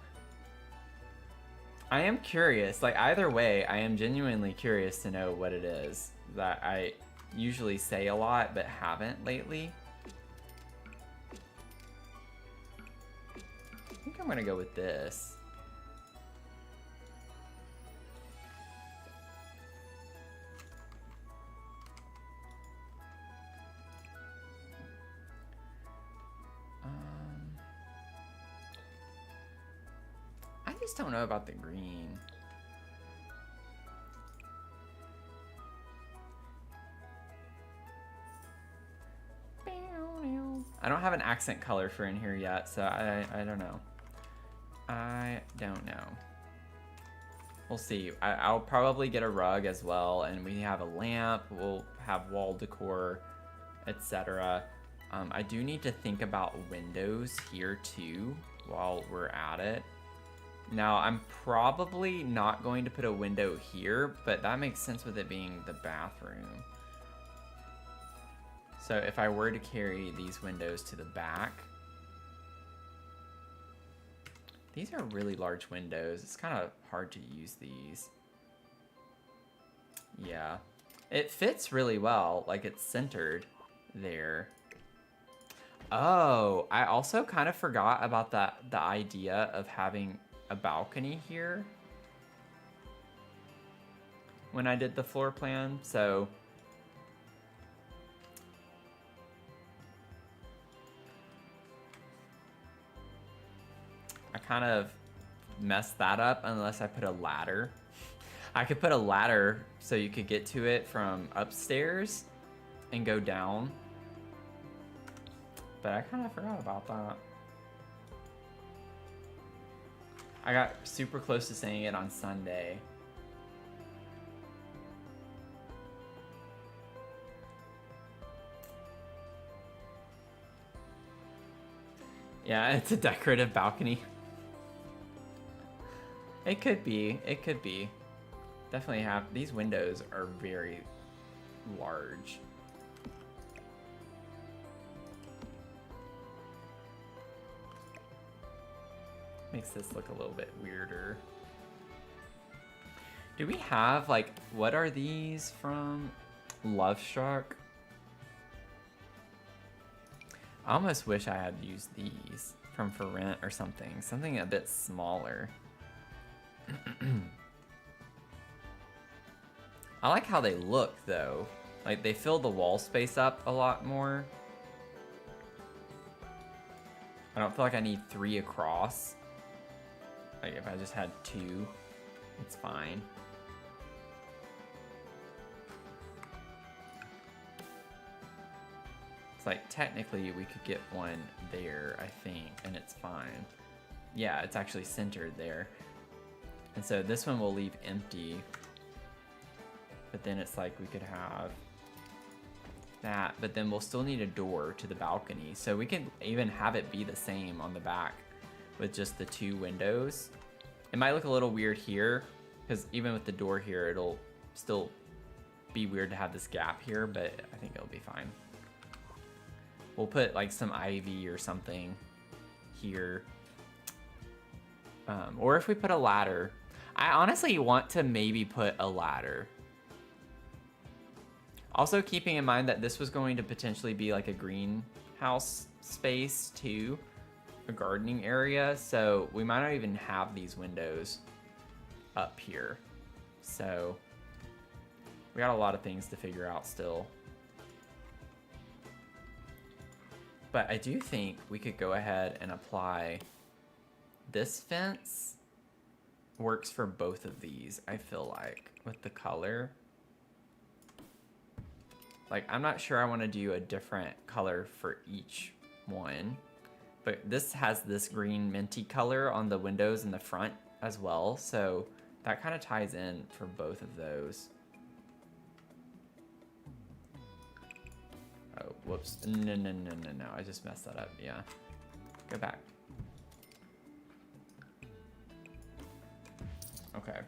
Speaker 1: I am curious. Like, either way, I am genuinely curious to know what it is that I usually say a lot but haven't lately. I think I'm gonna go with this. I just don't know about the green. I don't have an accent color for in here yet, so I don't know. I don't know. We'll see. I'll probably get a rug as well, and we have a lamp. We'll have wall decor, etc. I do need to think about windows here too while we're at it. Now, I'm probably not going to put a window here, but that makes sense with it being the bathroom. So if I were to carry these windows to the back, these are really large windows. It's kind of hard to use these. Yeah, it fits really well, like it's centered there. Oh, I also kind of forgot about the idea of having a balcony here when I did the floor plan, so I kind of messed that up unless I put a ladder. I could put a ladder so you could get to it from upstairs and go down, but I kind of forgot about that. I got super close to saying it on Sunday. Yeah, it's a decorative balcony. It could be. It could be. Definitely have. These windows are very large. Makes this look a little bit weirder. Do we have, like, what are these from? Love Struck? I almost wish I had used these from For Rent or something. Something a bit smaller. I like how they look, though. Like, they fill the wall space up a lot more. I don't feel like I need 3 across. Like, if I just had 2, it's fine. It's like, technically, we could get one there, I think, and it's fine. Yeah, it's actually centered there. And so this one will leave empty. But then it's like we could have that, but then we'll still need a door to the balcony. So we can even have it be the same on the back with just the 2 windows. It might look a little weird here, because even with the door here, it'll still be weird to have this gap here, but I think it'll be fine. We'll put like some ivy or something here. Or if we put a ladder. I honestly want to maybe put a ladder. Also keeping in mind that this was going to potentially be like a greenhouse space too. a gardening area, so we might not even have these windows up here. So we got a lot of things to figure out still. But I do think we could go ahead and apply this fence. Works for both of these, I feel like, with the color. Like, I'm not sure I want to do a different color for each one, but this has this green minty color on the windows in the front as well, so that kind of ties in for both of those. Oh, whoops. No, I just messed that up. Yeah. Go back. Okay.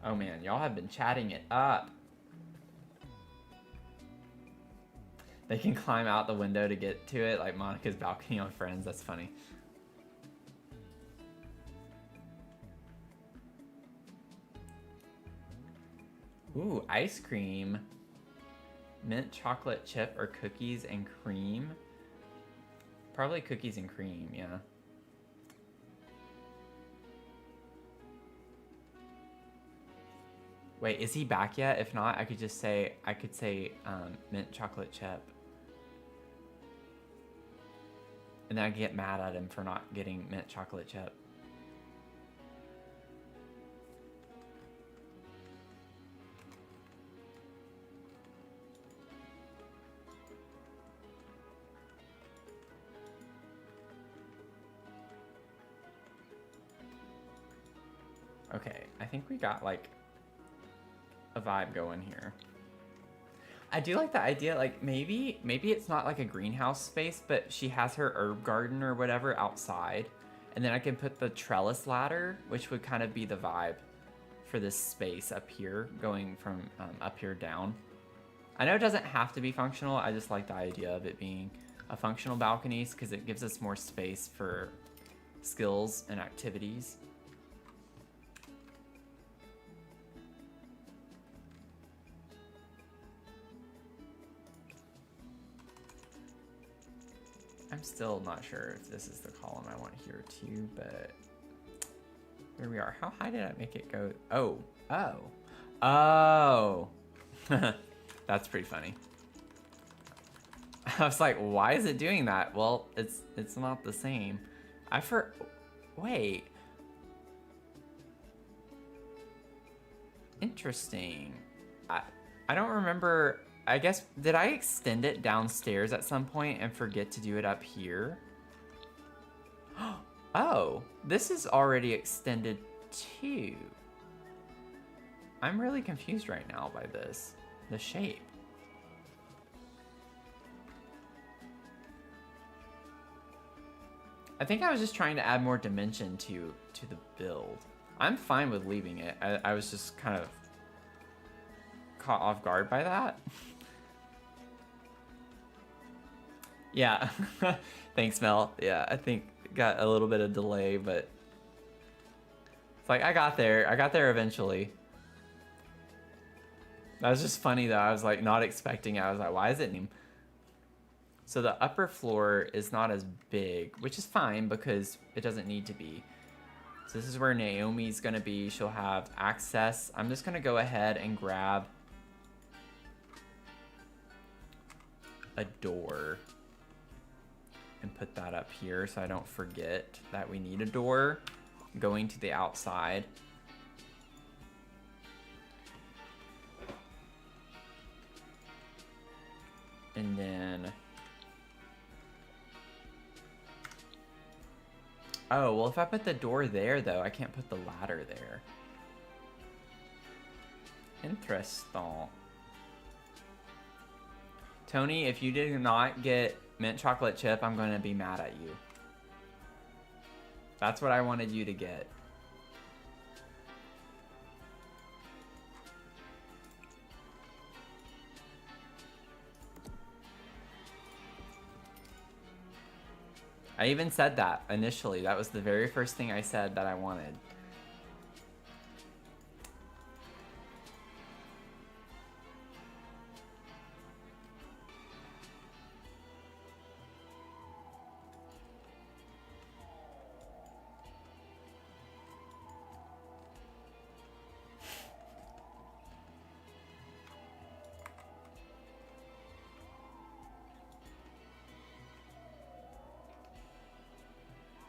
Speaker 1: Oh man, y'all have been chatting it up. They can climb out the window to get to it, like Monica's balcony on Friends. That's funny. Ooh, ice cream. Mint chocolate chip or cookies and cream? Probably cookies and cream, yeah. Wait, is he back yet? If not, I could just say, mint chocolate chip. And then I get mad at him for not getting mint chocolate chip. Okay, I think we got like a vibe going here. I do like the idea, like maybe it's not like a greenhouse space, but she has her herb garden or whatever outside. And then I can put the trellis ladder, which would kind of be the vibe for this space up here, going from up here down. I know it doesn't have to be functional. I just like the idea of it being a functional balcony because it gives us more space for skills and activities. I'm still not sure if this is the column I want here too, but here we are. How high did I make it go? Oh. That's pretty funny. I was like, why is it doing that? Well, it's not the same. Wait. Interesting. I don't remember. I guess, did I extend it downstairs at some point and forget to do it up here? Oh, this is already extended too. I'm really confused right now by this, the shape. I think I was just trying to add more dimension to the build. I'm fine with leaving it. I was just kind of caught off guard by that. Yeah, thanks, Mel. Yeah, I think got a little bit of delay, but it's like I got there eventually. That was just funny though. I was like not expecting it. I was like, why is it new? So the upper floor is not as big, which is fine because it doesn't need to be. So this is where Naomi's gonna be. She'll have access. I'm just gonna go ahead and grab a door and put that up here so I don't forget that we need a door going to the outside. And then, oh, well, if I put the door there though, I can't put the ladder there. Interesting. Tony, if you did not get mint chocolate chip, I'm going to be mad at you. That's what I wanted you to get. I even said that initially. That was the very first thing I said that I wanted.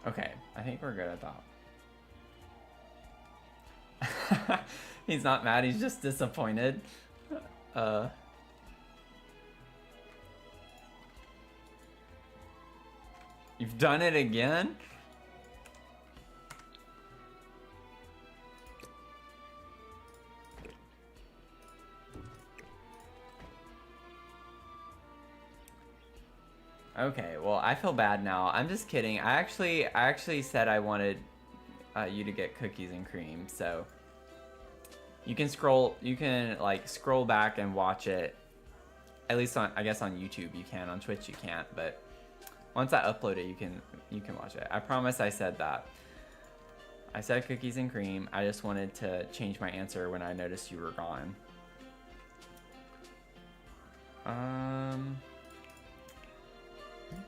Speaker 1: Okay, I think we're good at that. He's not mad, he's just disappointed. You've done it again? Okay, well, I feel bad now. I'm just kidding. I actually said I wanted you to get cookies and cream, so you can like scroll back and watch it. At least on, I guess on YouTube you can, on Twitch you can't, but once I upload it, you can watch it. I promise I said that. I said cookies and cream. I just wanted to change my answer when I noticed you were gone.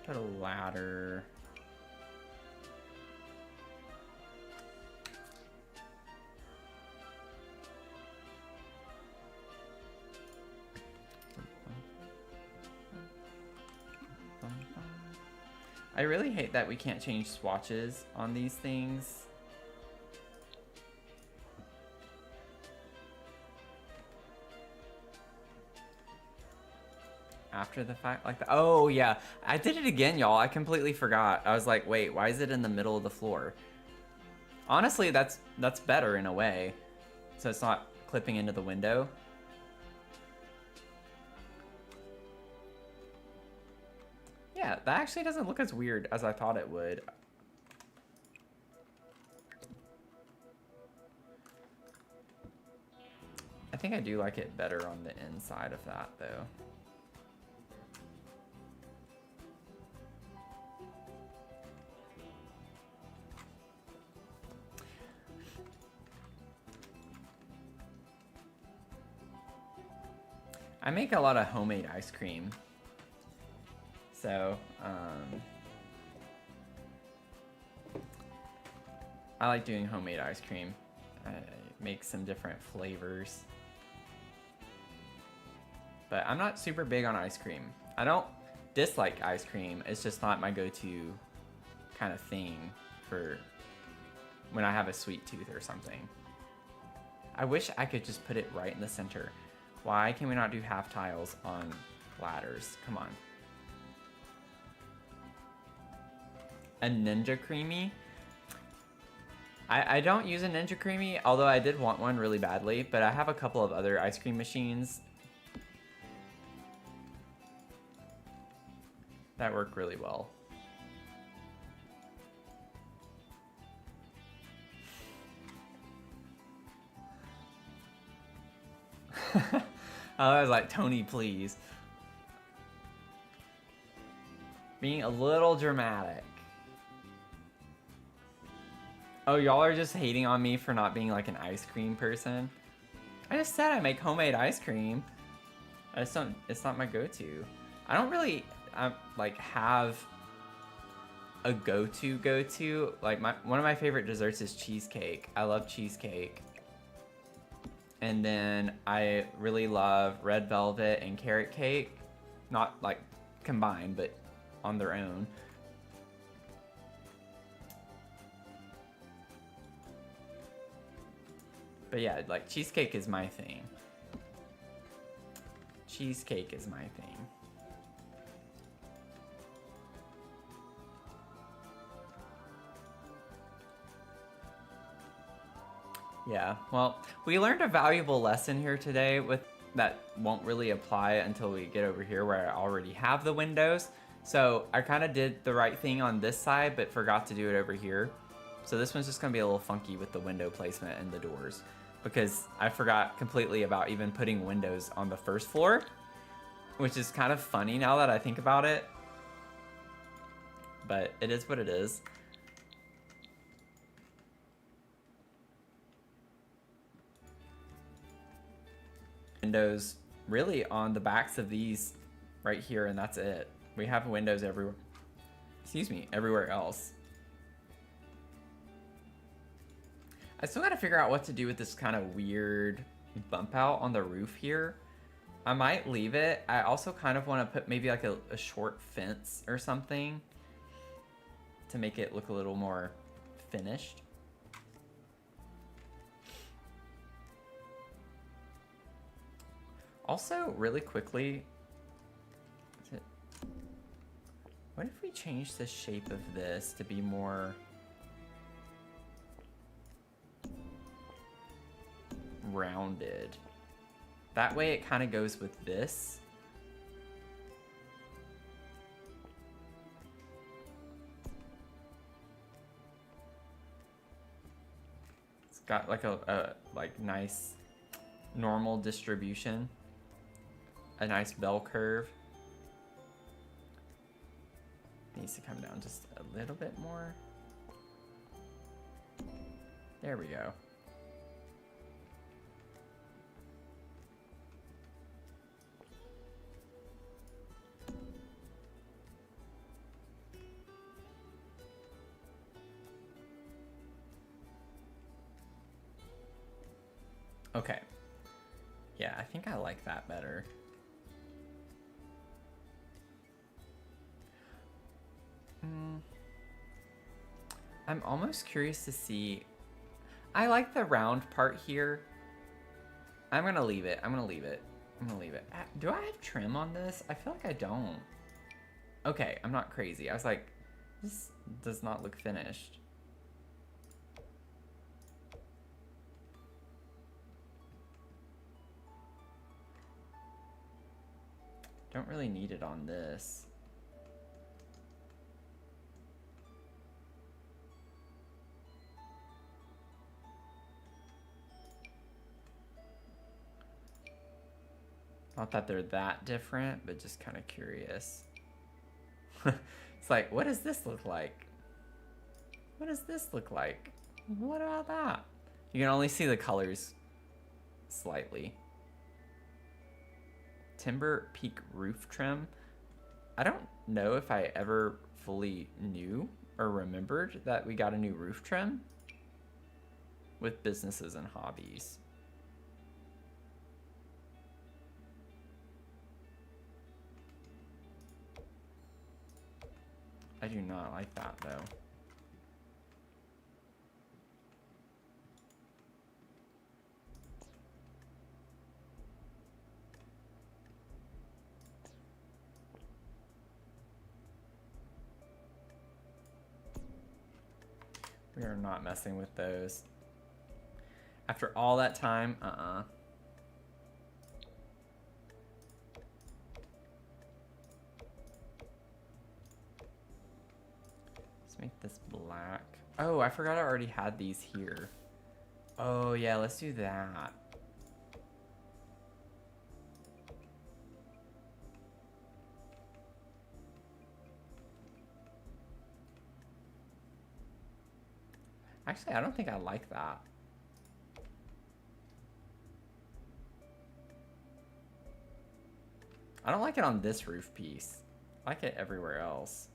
Speaker 1: Put a ladder. I really hate that we can't change swatches on these things. After the fact, like that. Oh yeah, I did it again, y'all. I completely forgot. I was like, wait, why is it in the middle of the floor? Honestly, that's better in a way, so it's not clipping into the window. Yeah, that actually doesn't look as weird as I thought it would. I think I do like it better on the inside of that, though. I make a lot of homemade ice cream. So, I like doing homemade ice cream. I make some different flavors. But I'm not super big on ice cream. I don't dislike ice cream. It's just not my go-to kind of thing for when I have a sweet tooth or something. I wish I could just put it right in the center. Why can we not do half tiles on ladders? Come on. A Ninja Creamy? I don't use a Ninja Creamy, although I did want one really badly, but I have a couple of other ice cream machines that work really well. I was like, Tony, please. Being a little dramatic. Oh, y'all are just hating on me for not being like an ice cream person? I just said I make homemade ice cream. I just don't, it's not my go-to. I don't really like have a go-to. Like one of my favorite desserts is cheesecake. I love cheesecake. And then I really love red velvet and carrot cake. Not like combined, but on their own. But yeah, like cheesecake is my thing. Cheesecake is my thing. Yeah, well, we learned a valuable lesson here today with that won't really apply until we get over here where I already have the windows. So I kind of did the right thing on this side, but forgot to do it over here. So this one's just gonna be a little funky with the window placement and the doors, because I forgot completely about even putting windows on the first floor, which is kind of funny now that I think about it. But it is what it is. Windows really on the backs of these right here, and that's it. We have windows everywhere. Excuse me, everywhere else. I still gotta figure out what to do with this kind of weird bump out on the roof here. I might leave it. I also kind of want to put maybe like a short fence or something to make it look a little more finished. Also, really quickly, what if we change the shape of this to be more rounded? That way it kind of goes with this. It's got like a like nice normal distribution, a nice bell curve. Needs to come down just a little bit more. There we go. Okay. Yeah, I think I like that better. I'm almost curious to see. I like the round part here. I'm gonna leave it. I'm gonna leave it. I'm gonna leave it. Do I have trim on this? I feel like I don't. Okay, I'm not crazy. I was like, this does not look finished. Don't really need it on this. Not that they're that different, but just kind of curious. It's like, what does this look like? What does this look like? What about that? You can only see the colors slightly. Timber Peak roof trim. I don't know if I ever fully knew or remembered that we got a new roof trim with businesses and hobbies. I do not like that though. We are not messing with those. After all that time, Let's make this black. Oh, I forgot I already had these here. Oh yeah, let's do that. Actually, I don't think I like that. I don't like it on this roof piece. I like it everywhere else.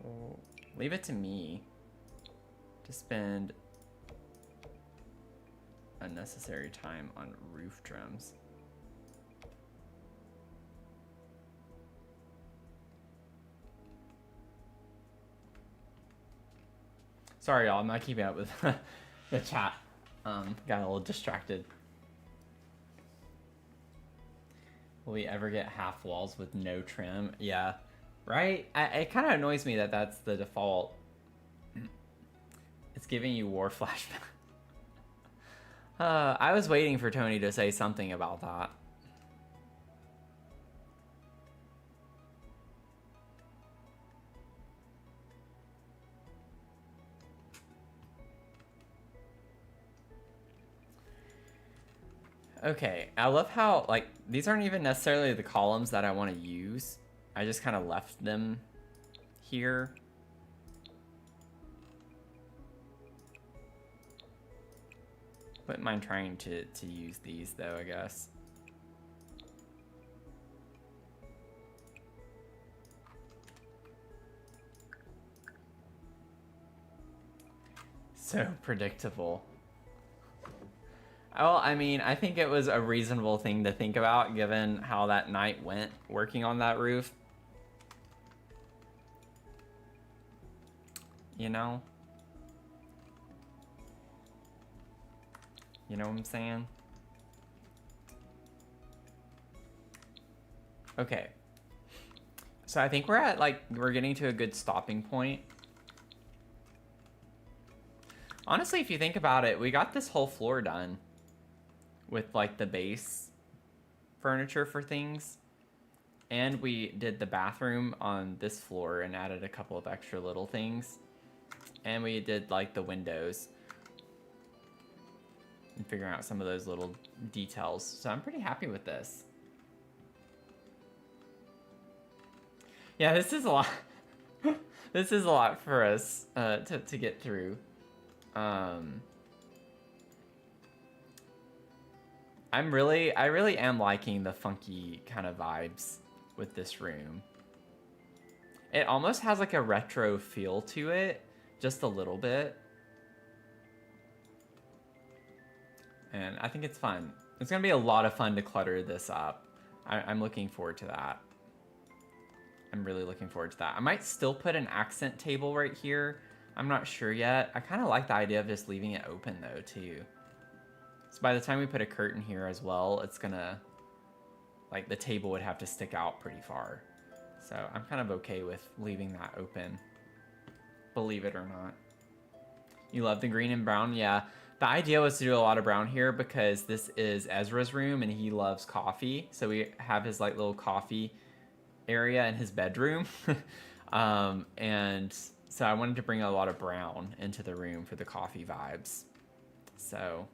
Speaker 1: Oh, leave it to me to spend unnecessary time on roof trims. Sorry, y'all. I'm not keeping up with the chat. Got a little distracted. Will we ever get half walls with no trim? Yeah, right? It kind of annoys me that that's the default. It's giving you war flashback. I was waiting for Tony to say something about that. Okay, I love how, like, these aren't even necessarily the columns that I want to use. I just kind of left them here. Wouldn't mind trying to use these, though, I guess. So predictable. Well, I mean, I think it was a reasonable thing to think about given how that night went working on that roof. You know? You know what I'm saying? Okay. So I think we're at, like, we're getting to a good stopping point. Honestly, if you think about it, we got this whole floor done with, like, the base furniture for things. And we did the bathroom on this floor and added a couple of extra little things. And we did, like, the windows. And figuring out some of those little details. So I'm pretty happy with this. Yeah, this is a lot. This is a lot for us to get through. I really am liking the funky kind of vibes with this room. It almost has like a retro feel to it, just a little bit. And I think it's fun. It's gonna be a lot of fun to clutter this up. I'm looking forward to that. I'm really looking forward to that. I might still put an accent table right here. I'm not sure yet. I kind of like the idea of just leaving it open though too. So by the time we put a curtain here as well, it's gonna, like the table would have to stick out pretty far. So I'm kind of okay with leaving that open, believe it or not. You love the green and brown? Yeah. The idea was to do a lot of brown here because this is Ezra's room and he loves coffee. So we have his like little coffee area in his bedroom. And so I wanted to bring a lot of brown into the room for the coffee vibes. So,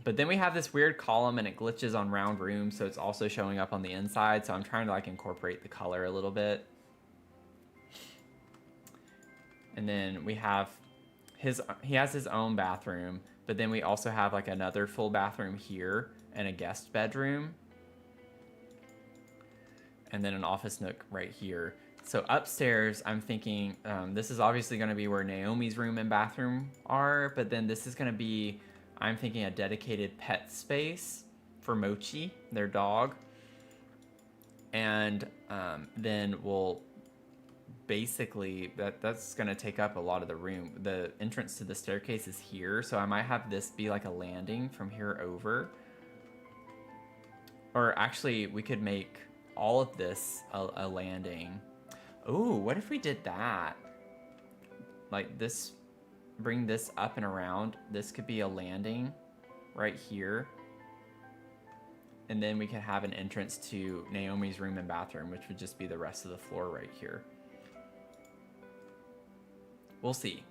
Speaker 1: but then we have this weird column and it glitches on round rooms. So it's also showing up on the inside. So I'm trying to like incorporate the color a little bit. And then we have he has his own bathroom, but then we also have like another full bathroom here and a guest bedroom. And then an office nook right here. So upstairs, I'm thinking this is obviously going to be where Naomi's room and bathroom are, but then this is going to be, I'm thinking, a dedicated pet space for Mochi, their dog. And then we'll basically, that's going to take up a lot of the room. The entrance to the staircase is here, so I might have this be like a landing from here over. Or actually, we could make all of this a landing. Ooh, what if we did that? Like this, bring this up and around. This could be a landing right here. And then we could have an entrance to Naomi's room and bathroom, which would just be the rest of the floor right here. We'll see.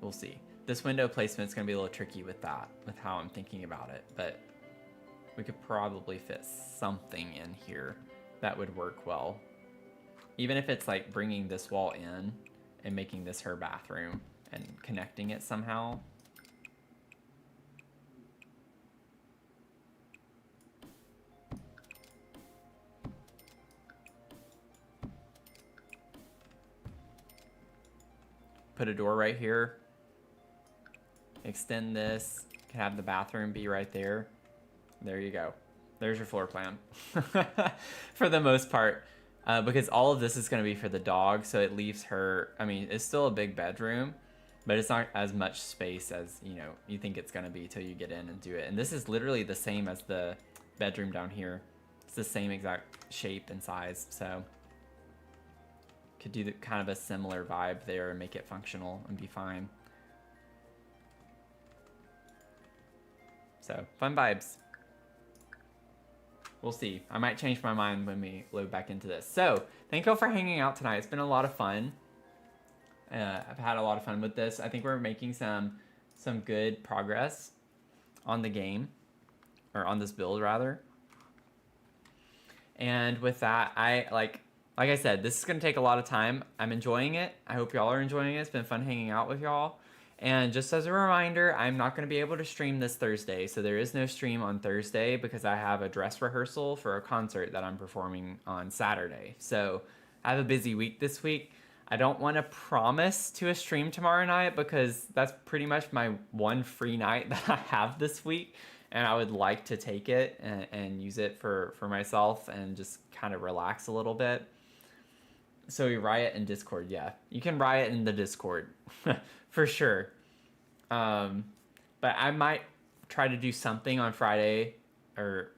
Speaker 1: We'll see. This window placement's gonna be a little tricky with that, with how I'm thinking about it, but we could probably fit something in here that would work well. Even if it's like bringing this wall in and making this her bathroom and connecting it somehow. Put a door right here. Extend this. Can have the bathroom be right there. There you go. There's your floor plan. For the most part. Because all of this is going to be for the dog, so it leaves her... I mean, it's still a big bedroom, but it's not as much space as, you know, you think it's going to be till you get in and do it. And this is literally the same as the bedroom down here. It's the same exact shape and size, so... Could do kind of a similar vibe there and make it functional and be fine. So, fun vibes. We'll see. I might change my mind when we load back into this. So, thank you for hanging out tonight. It's been a lot of fun. I've had a lot of fun with this. I think we're making some good progress on the game. Or on this build, rather. And with that, like I said, this is going to take a lot of time. I'm enjoying it. I hope y'all are enjoying it. It's been fun hanging out with y'all. And just as a reminder, I'm not going to be able to stream this Thursday. So there is no stream on Thursday because I have a dress rehearsal for a concert that I'm performing on Saturday. So I have a busy week this week. I don't want to promise to a stream tomorrow night because that's pretty much my one free night that I have this week. And I would like to take it and use it for myself and just kind of relax a little bit. So we riot in Discord, yeah. You can riot in the Discord, for sure. But I might try to do something on Friday or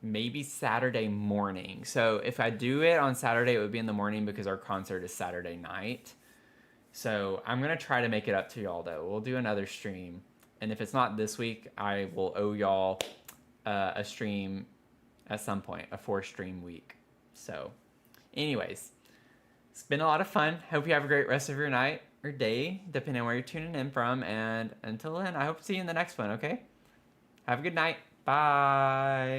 Speaker 1: maybe Saturday morning. So if I do it on Saturday, it would be in the morning because our concert is Saturday night. So I'm going to try to make it up to y'all, though. We'll do another stream. And if it's not this week, I will owe y'all a stream at some point, a 4-stream week. So anyways, it's been a lot of fun. Hope you have a great rest of your night or day, depending on where you're tuning in from. And until then, I hope to see you in the next one, okay? Have a good night. Bye.